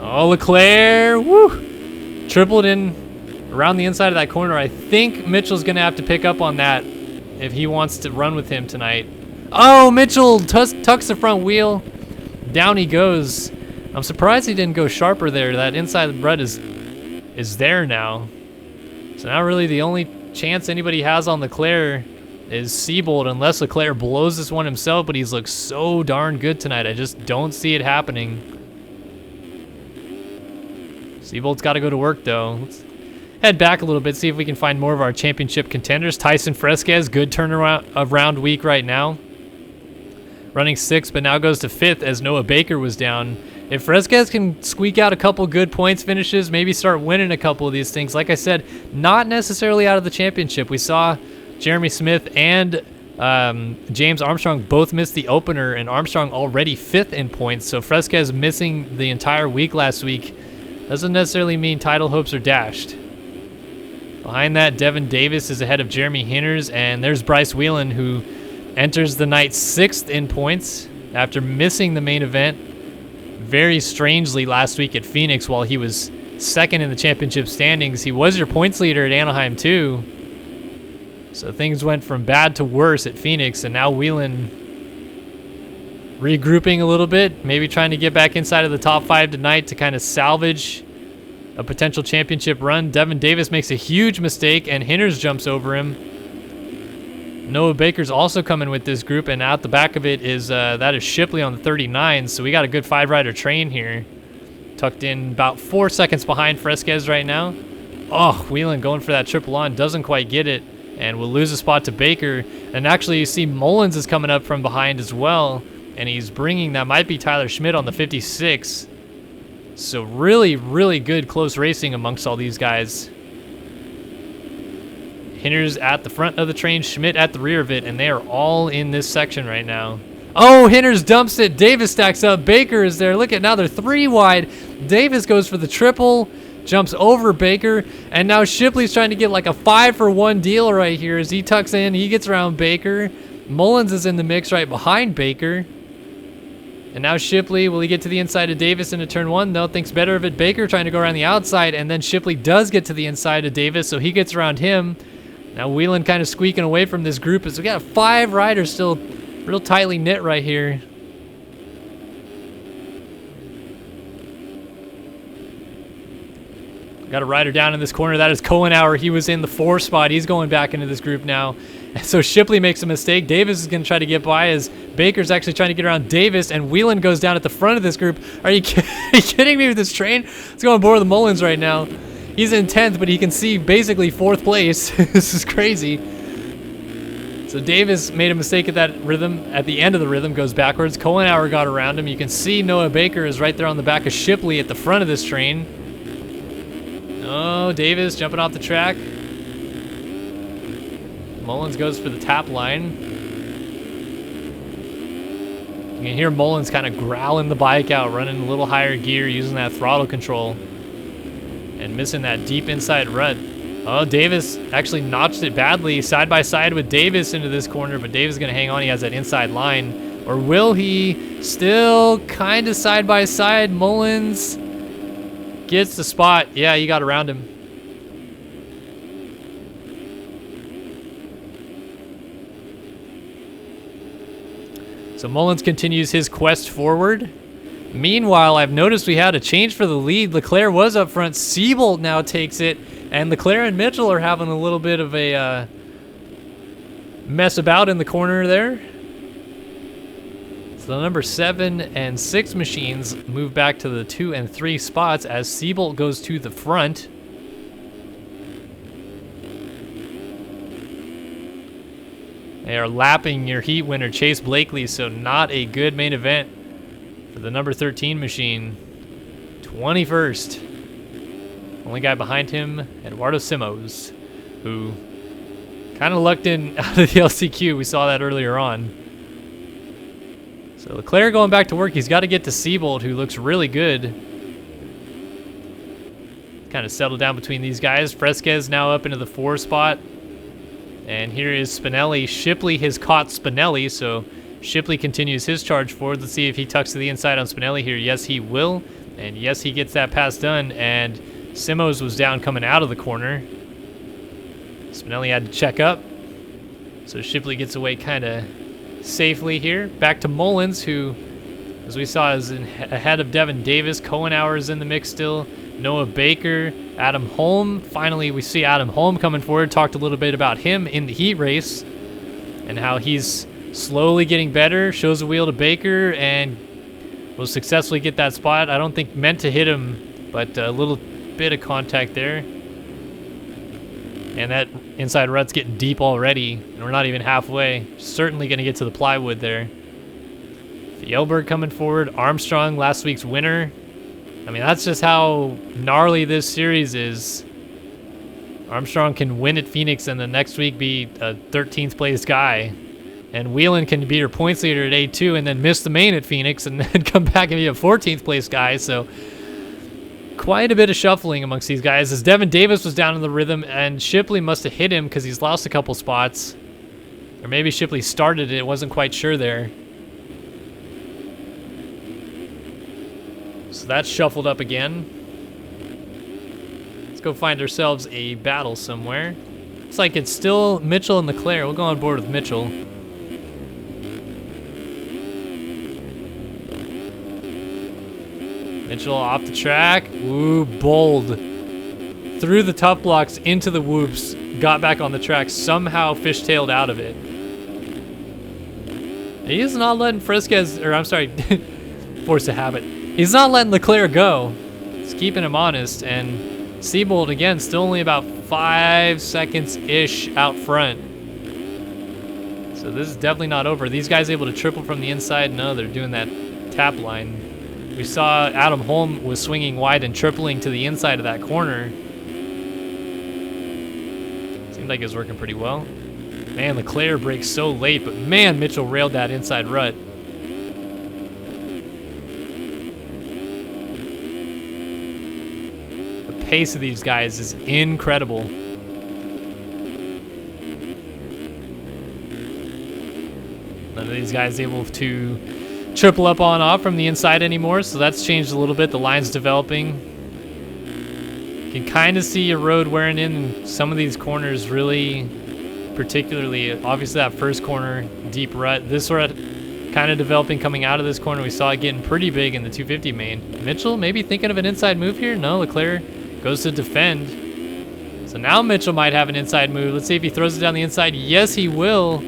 Oh, Leclerc, woo! Tripled in around the inside of that corner. I think Mitchell's going to have to pick up on that if he wants to run with him tonight. Oh, Mitchell tucks the front wheel. Down he goes. I'm surprised he didn't go sharper there. That inside rut is there now. So now really the only chance anybody has on Leclerc is Seabold, unless Leclerc blows this one himself, but he's looked so darn good tonight. I just don't see it happening. Seabold's got to go to work, though. Let's head back a little bit, see if we can find more of our championship contenders. Tyson Fresquez, good turnaround of round week right now. Running 6th, but now goes to 5th as Noah Baker was down. If Fresquez can squeak out a couple good points finishes, maybe start winning a couple of these things. Like I said, not necessarily out of the championship. We saw Jeremy Smith and James Armstrong both missed the opener, and Armstrong already 5th in points. So Fresquez missing the entire week last week doesn't necessarily mean title hopes are dashed. Behind that, Devin Davis is ahead of Jeremy Hinters, and there's Bryce Whelan, who enters the night 6th in points after missing the main event very strangely last week at Phoenix while he was 2nd in the championship standings. He was your points leader at Anaheim too. So things went from bad to worse at Phoenix, and now Whelan regrouping a little bit, maybe trying to get back inside of the top 5 tonight to kind of salvage a potential championship run. Devin Davis makes a huge mistake, and Hinters jumps over him. Noah Baker's also coming with this group, and out the back of it is that is Shipley on the 39. So we got a good 5-rider train here, tucked in about 4 seconds behind Fresquez right now. Oh, Whelan going for that triple on, doesn't quite get it, and will lose a spot to Baker. And actually, you see Mullins is coming up from behind as well, and he's bringing, that might be Tyler Schmitt on the 56. So really, really good close racing amongst all these guys. Hinters at the front of the train, Schmitt at the rear of it, and they are all in this section right now. Oh, Hinters dumps it. Davis stacks up. Baker is there. Look at, now they're 3 wide. Davis goes for the triple, jumps over Baker, and now Shipley's trying to get like a 5-for-1 deal right here as he tucks in. He gets around Baker. Mullins is in the mix right behind Baker. And now Shipley, will he get to the inside of Davis into turn 1? No, thinks better of it. Baker trying to go around the outside, and then Shipley does get to the inside of Davis, so he gets around him. Now Whelan kind of squeaking away from this group as we got 5 riders still real tightly knit right here. Got a rider down in this corner. That is Kohenauer. He was in the 4 spot. He's going back into this group now. So Shipley makes a mistake. Davis is going to try to get by as Baker's actually trying to get around Davis, and Whelan goes down at the front of this group. Are you kidding me with this train? Let's go on board with the Mullins right now. He's in 10th, but he can see basically 4th place. This is crazy. So Davis made a mistake at that rhythm. At the end of the rhythm, goes backwards. Kohenauer got around him. You can see Noah Baker is right there on the back of Shipley at the front of this train. Oh, Davis jumping off the track. Mullins goes for the tap line. You can hear Mullins kind of growling the bike out, running a little higher gear, using that throttle control, and missing that deep inside rut. Oh, Davis actually notched it badly, side by side with Davis into this corner, but Davis is going to hang on. He has that inside line. Or will he? Still kind of side by side. Mullins gets the spot. Yeah, you got around him. So Mullins continues his quest forward. Meanwhile, I've noticed we had a change for the lead. Leclerc was up front. Siebold now takes it. And Leclerc and Mitchell are having a little bit of a mess about in the corner there. So the number 7 and 6 machines move back to the 2 and 3 spots as Siebold goes to the front. They are lapping your heat winner, Chase Blakely, so not a good main event for the number 13 machine. 21st. Only guy behind him, Eduardo Simos, who kind of lucked in out of the LCQ. We saw that earlier on. So Leclerc going back to work. He's got to get to Siebold, who looks really good. Kind of settled down between these guys. Fresquez now up into the 4 spot. And here is Spinelli. Shipley has caught Spinelli, so Shipley continues his charge forward. Let's see if he tucks to the inside on Spinelli here. Yes, he will. And yes, he gets that pass done. And Simos was down coming out of the corner. Spinelli had to check up. So Shipley gets away kind of safely here. Back to Mullins, who, as we saw, is ahead of Devin Davis. Cohenauer is in the mix still. Noah Baker, Adam Holm. Finally, we see Adam Holm coming forward. Talked a little bit about him in the heat race and how he's slowly getting better. Shows a wheel to Baker and will successfully get that spot. I don't think meant to hit him, but a little bit of contact there. And that inside rut's getting deep already, and we're not even halfway. Certainly going to get to the plywood there. Fjellberg coming forward. Armstrong, last week's winner. I mean, that's just how gnarly this series is. Armstrong can win at Phoenix and the next week be a 13th place guy. And Whelan can be your points leader at A2 and then miss the main at Phoenix and then come back and be a 14th place guy. So quite a bit of shuffling amongst these guys as Devin Davis was down in the rhythm and Shipley must have hit him because he's lost a couple spots. Or maybe Shipley started it, wasn't quite sure there. So that's shuffled up again. Let's go find ourselves a battle somewhere. Looks like it's still Mitchell and Leclerc. We'll go on board with Mitchell. Mitchell off the track. Ooh, bold. Through the tough blocks into the whoops. Got back on the track. Somehow fishtailed out of it. He is not letting Fresquez, or I'm sorry, force of habit. He's not letting Leclerc go. He's keeping him honest. And Siebold, again, still only about 5 seconds-ish out front. So this is definitely not over. These guys able to triple from the inside? No, they're doing that tap line. We saw Adam Holm was swinging wide and tripling to the inside of that corner. Seemed like it was working pretty well. Man, Leclerc breaks so late, but man, Mitchell railed that inside rut. The pace of these guys is incredible. None of these guys able to triple up on off from the inside anymore, so that's changed a little bit. The line's developing. You can kind of see a road wearing in some of these corners really, particularly, obviously that first corner, deep rut. This rut kind of developing coming out of this corner. We saw it getting pretty big in the 250 main. Mitchell maybe thinking of an inside move here? No, Leclerc goes to defend. So now Mitchell might have an inside move. Let's see if he throws it down the inside. Yes, he will.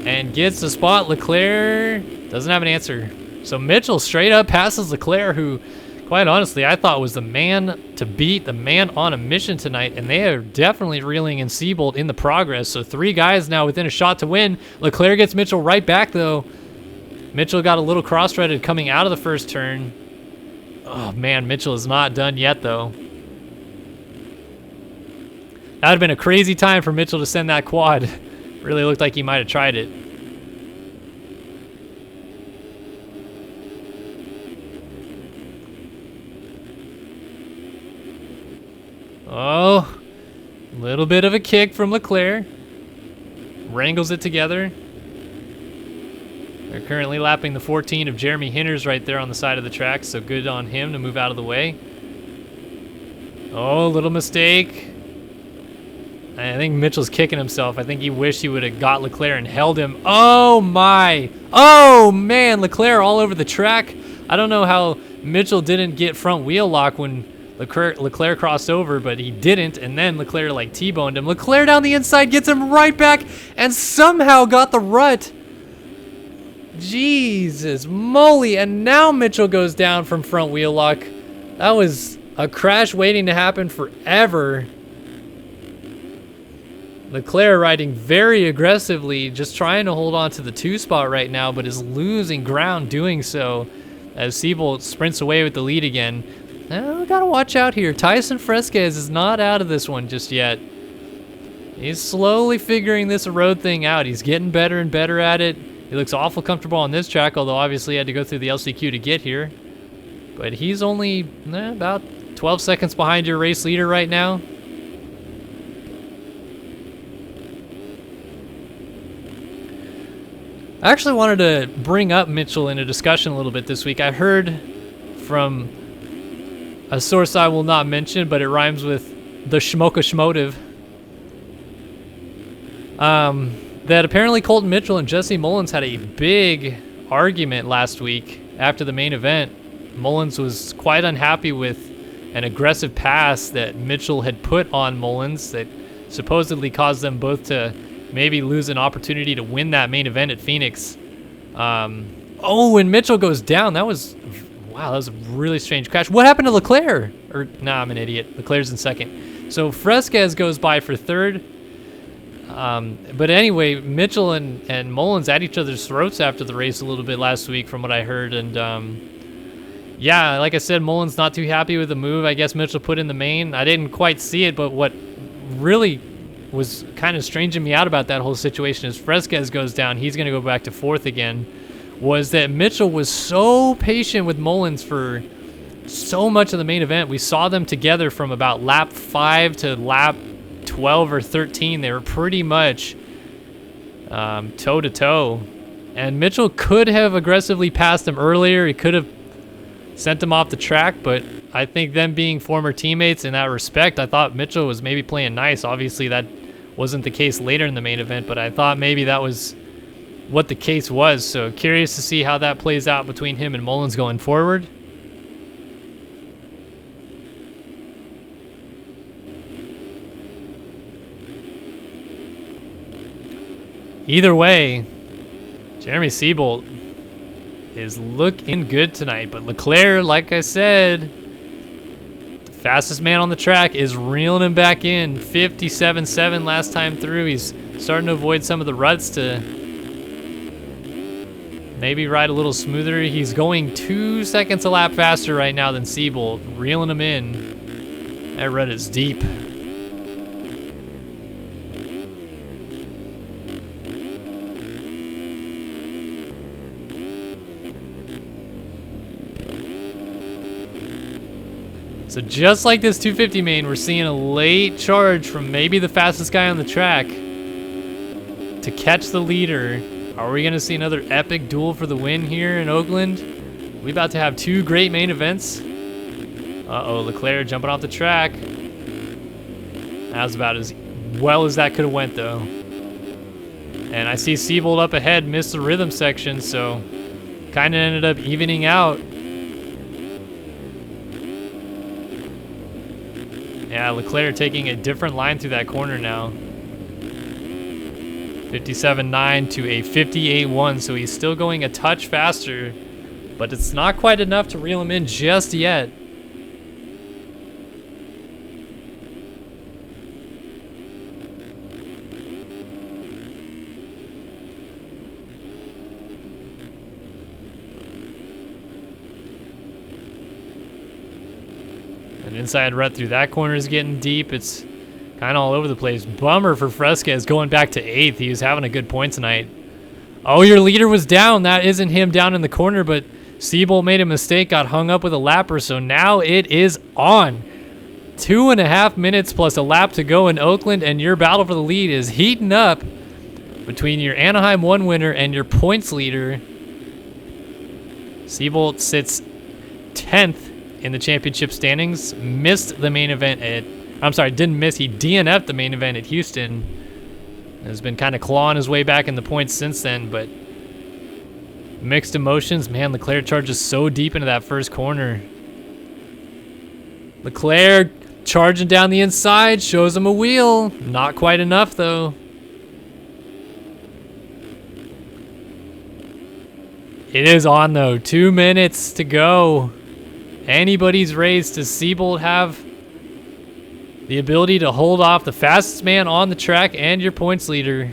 And gets the spot. Leclerc doesn't have an answer. So Mitchell straight up passes Leclerc, who, quite honestly, I thought was the man to beat, the man on a mission tonight. And they are definitely reeling in Siebold in the progress. So 3 guys now within a shot to win. Leclerc gets Mitchell right back, though. Mitchell got a little cross-threaded coming out of the first turn. Oh, man, Mitchell is not done yet, though. That would have been a crazy time for Mitchell to send that quad. Really looked like he might have tried it. Oh, a little bit of a kick from Leclerc. Wrangles it together. They're currently lapping the 14 of Jeremy Hinters right there on the side of the track, so good on him to move out of the way. Oh, little mistake. I think Mitchell's kicking himself. I think he wished he would have got Leclerc and held him. Oh my. Oh man, Leclerc all over the track. I don't know how Mitchell didn't get front wheel lock when Leclerc crossed over, but he didn't, and then Leclerc like T-boned him. Leclerc down the inside gets him right back and somehow got the rut. Jesus moly, and now Mitchell goes down from front wheel lock. That was a crash waiting to happen forever. Leclerc riding very aggressively, just trying to hold on to the 2 spot right now, but is losing ground doing so as Seabolt sprints away with the lead again. Now, gotta watch out here. Tyson Fresquez is not out of this one just yet. He's slowly figuring this road thing out. He's getting better and better at it. He looks awful comfortable on this track, although obviously he had to go through the LCQ to get here. But he's only about 12 seconds behind your race leader right now. I actually wanted to bring up Mitchell in a discussion a little bit this week. I heard from a source I will not mention, but it rhymes with the Schmoka Schmotive, that apparently Colton Mitchell and Jesse Mullins had a big argument last week after the main event. Mullins was quite unhappy with an aggressive pass that Mitchell had put on Mullins that supposedly caused them both to maybe lose an opportunity to win that main event at Phoenix. Oh, when Mitchell goes down, that was a really strange crash. What happened to Leclerc? I'm an idiot. Leclerc's in second. So Fresquez goes by for third. But anyway, Mitchell and Mullins at each other's throats after the race a little bit last week from what I heard. And yeah, like I said, Mullins not too happy with the move I guess Mitchell put in the main. I didn't quite see it, but what really was kind of stranging me out about that whole situation is Fresquez goes down. He's going to go back to fourth again. Was that Mitchell was so patient with Mullins for so much of the main event. We saw them together from about lap 5 to lap 12 or 13. They were pretty much toe-to-toe. And Mitchell could have aggressively passed him earlier. He could have sent him off the track, but I think them being former teammates in that respect, I thought Mitchell was maybe playing nice. Obviously, that wasn't the case later in the main event, but I thought maybe that was what the case was. So curious to see how that plays out between him and Mullins going forward. Either way, Jeremy Seabolt is looking good tonight, but Leclerc, like I said, the fastest man on the track, is reeling him back in. 57.7 last time through. He's starting to avoid some of the ruts to maybe ride a little smoother. He's going 2 seconds a lap faster right now than Seabolt, reeling him in. That rut is deep. So just like this 250 main, we're seeing a late charge from maybe the fastest guy on the track to catch the leader. Are we going to see another epic duel for the win here in Oakland? We about to have 2 great main events. Uh-oh, Leclerc jumping off the track. That was about as well as that could have went, though. And I see Seabolt up ahead missed the rhythm section, so kind of ended up evening out. Yeah, Leclerc taking a different line through that corner now. 57.9 to a 58.1, so he's still going a touch faster, but it's not quite enough to reel him in just yet. An inside rut through that corner is getting deep. It's kind of all over the place. Bummer for Fresquez going back to 8th. He was having a good point tonight. Oh, your leader was down. That isn't him down in the corner, but Seabolt made a mistake, got hung up with a lapper, so now it is on. 2.5 minutes plus a lap to go in Oakland, and your battle for the lead is heating up between your Anaheim 1 winner and your points leader. Seabolt sits 10th in the championship standings, missed the main event at I'm sorry, didn't miss. He DNF'd the main event at Houston. Has been kind of clawing his way back in the points since then, but mixed emotions. Man, Leclerc charges so deep into that first corner. Leclerc charging down the inside, shows him a wheel. Not quite enough, though. It is on, though. 2 minutes to go. Anybody's race. Does Siebold have the ability to hold off the fastest man on the track and your points leader?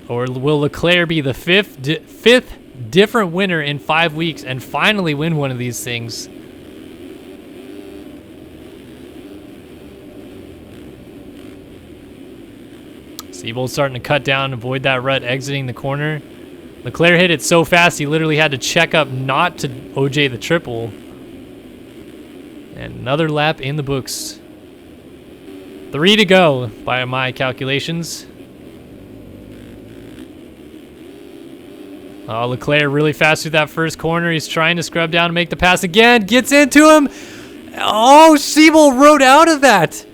Or will Leclerc be the fifth different winner in 5 weeks and finally win one of these things? Siebold starting to cut down, avoid that rut, exiting the corner. Leclerc hit it so fast he literally had to check up not to OJ the triple. And another lap in the books. 3 to go by my calculations. Oh, Leclerc really fast through that first corner. He's trying to scrub down and make the pass again. Gets into him. Oh, Siebold rode out of that.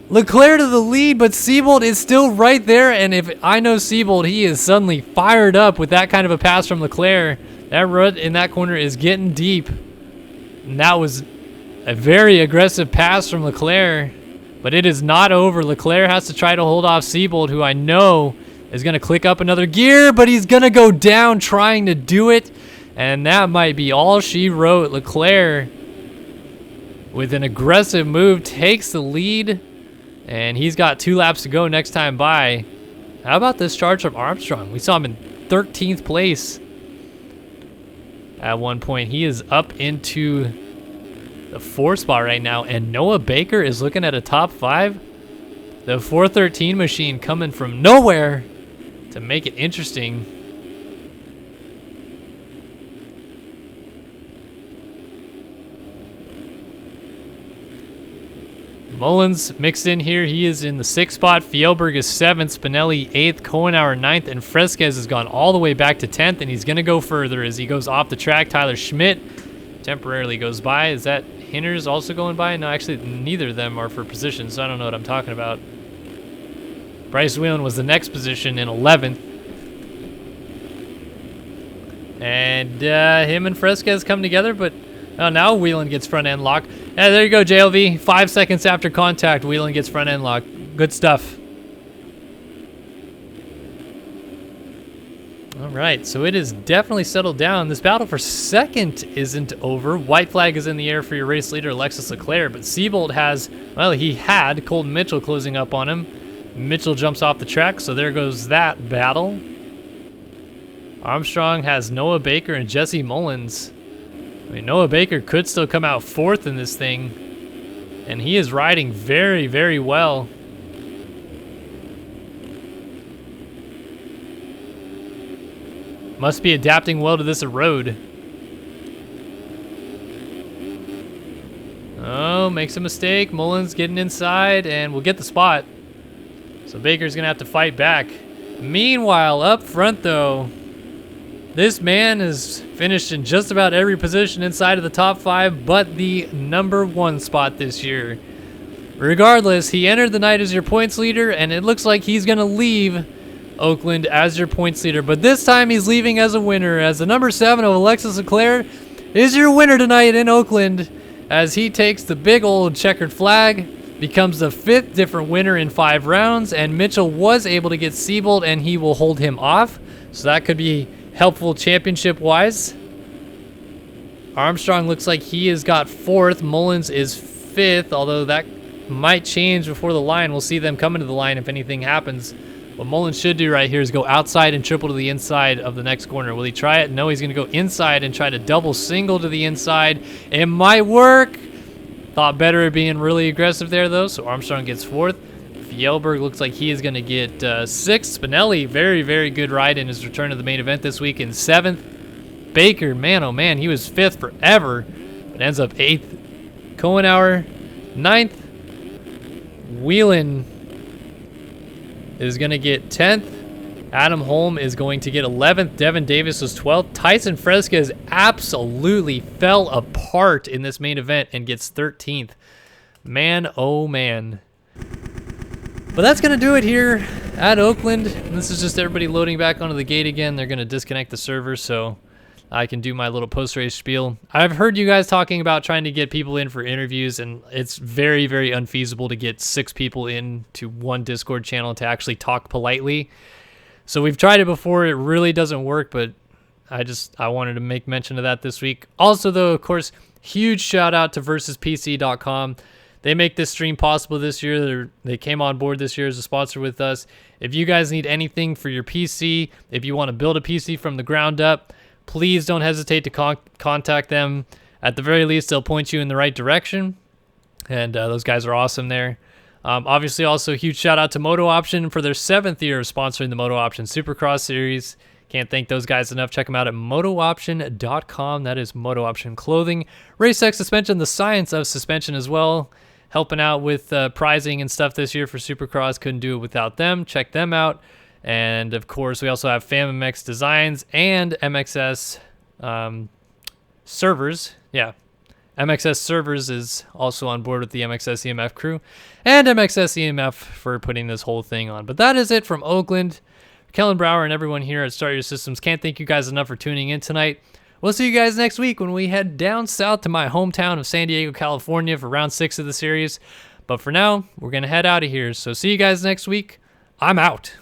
Leclerc to the lead, but Siebold is still right there. And if I know Siebold, he is suddenly fired up with that kind of a pass from Leclerc. That rut in that corner is getting deep. And that was a very aggressive pass from Leclerc. But it is not over. Leclerc has to try to hold off Siebold, who I know is going to click up another gear, but he's going to go down trying to do it. And that might be all she wrote. Leclerc, with an aggressive move, takes the lead. And he's got 2 laps to go next time by. How about this charge from Armstrong? We saw him in 13th place at one point. He is up into the 4th spot right now. And Noah Baker is looking at a top 5. The 413 machine coming from nowhere to make it interesting. Mullins mixed in here. He is in the 6th spot. Fjellberg is 7th. Spinelli 8th. Kohenauer 9th. And Fresquez has gone all the way back to 10th. And he's going to go further as he goes off the track. Tyler Schmitt temporarily goes by. Is that Hinters also going by? No, actually, neither of them are for position, so I don't know what I'm talking about. Bryce Whelan was the next position in 11th. And him and Fresquez come together, but now Whelan gets front end lock. Yeah, there you go, JLV. 5 seconds after contact, Whelan gets front end lock. Good stuff. All right, so it is definitely settled down. This battle for second isn't over. White flag is in the air for your race leader, Alexis Leclerc, but Siebold has, well, he had Colton Mitchell closing up on him. Mitchell jumps off the track, so there goes that battle. Armstrong has Noah Baker and Jesse Mullins. I mean, Noah Baker could still come out 4th in this thing, and he is riding very, very well. Must be adapting well to this road. Oh, makes a mistake. Mullins getting inside, and we'll get the spot. So Baker's going to have to fight back. Meanwhile, up front, though, this man has finished in just about every position inside of the top 5, but the number 1 spot this year. Regardless, he entered the night as your points leader, and it looks like he's going to leave Oakland as your points leader. But this time he's leaving as a winner, as the number 7 of Alexis Leclerc is your winner tonight in Oakland, as he takes the big old checkered flag, becomes the 5th different winner in 5 rounds, and Mitchell was able to get Siebold, and he will hold him off. So that could be helpful championship-wise. Armstrong looks like he has got 4th. Mullins is 5th, although that might change before the line. We'll see them coming to the line if anything happens. What Mullins should do right here is go outside and triple to the inside of the next corner. Will he try it? No, he's going to go inside and try to double single to the inside. It might work. Thought better of being really aggressive there, though, so Armstrong gets 4th. Fjellberg looks like he is going to get 6th. Spinelli, very, very good ride in his return to the main event this week, in 7th. Baker, man, oh man, he was 5th forever, but ends up 8th. Kohenauer, 9th. Whelan is going to get 10th. Adam Holm is going to get 11th. Devin Davis was 12th. Tyson Fresquez absolutely fell apart in this main event and gets 13th. Man, oh man. But that's going to do it here at Oakland. This is just everybody loading back onto the gate again. They're going to disconnect the server so I can do my little post-race spiel. I've heard you guys talking about trying to get people in for interviews, and it's very, very unfeasible to get 6 people into one Discord channel to actually talk politely. So we've tried it before. It really doesn't work, but I wanted to make mention of that this week. Also, though, of course, huge shout out to VersusPC.com. They make this stream possible this year. They came on board this year as a sponsor with us. If you guys need anything for your PC, if you want to build a PC from the ground up, please don't hesitate to contact them. At the very least, they'll point you in the right direction. And those guys are awesome there. Obviously, also a huge shout out to MotoOption for their 7th year of sponsoring the MotoOption Supercross series. Can't thank those guys enough. Check them out at MotoOption.com. That is MotoOption clothing. Racex suspension, the science of suspension as well. Helping out with prizing and stuff this year for Supercross. Couldn't do it without them. Check them out. And, of course, we also have FamMX Designs and MXS servers. Yeah, MXS Servers is also on board with the MXS EMF crew. And MXS EMF for putting this whole thing on. But that is it from Oakland. Kellen Brower and everyone here at Start Your Systems. Can't thank you guys enough for tuning in tonight. We'll see you guys next week when we head down south to my hometown of San Diego, California for round 6 of the series. But for now, we're going to head out of here. So see you guys next week. I'm out.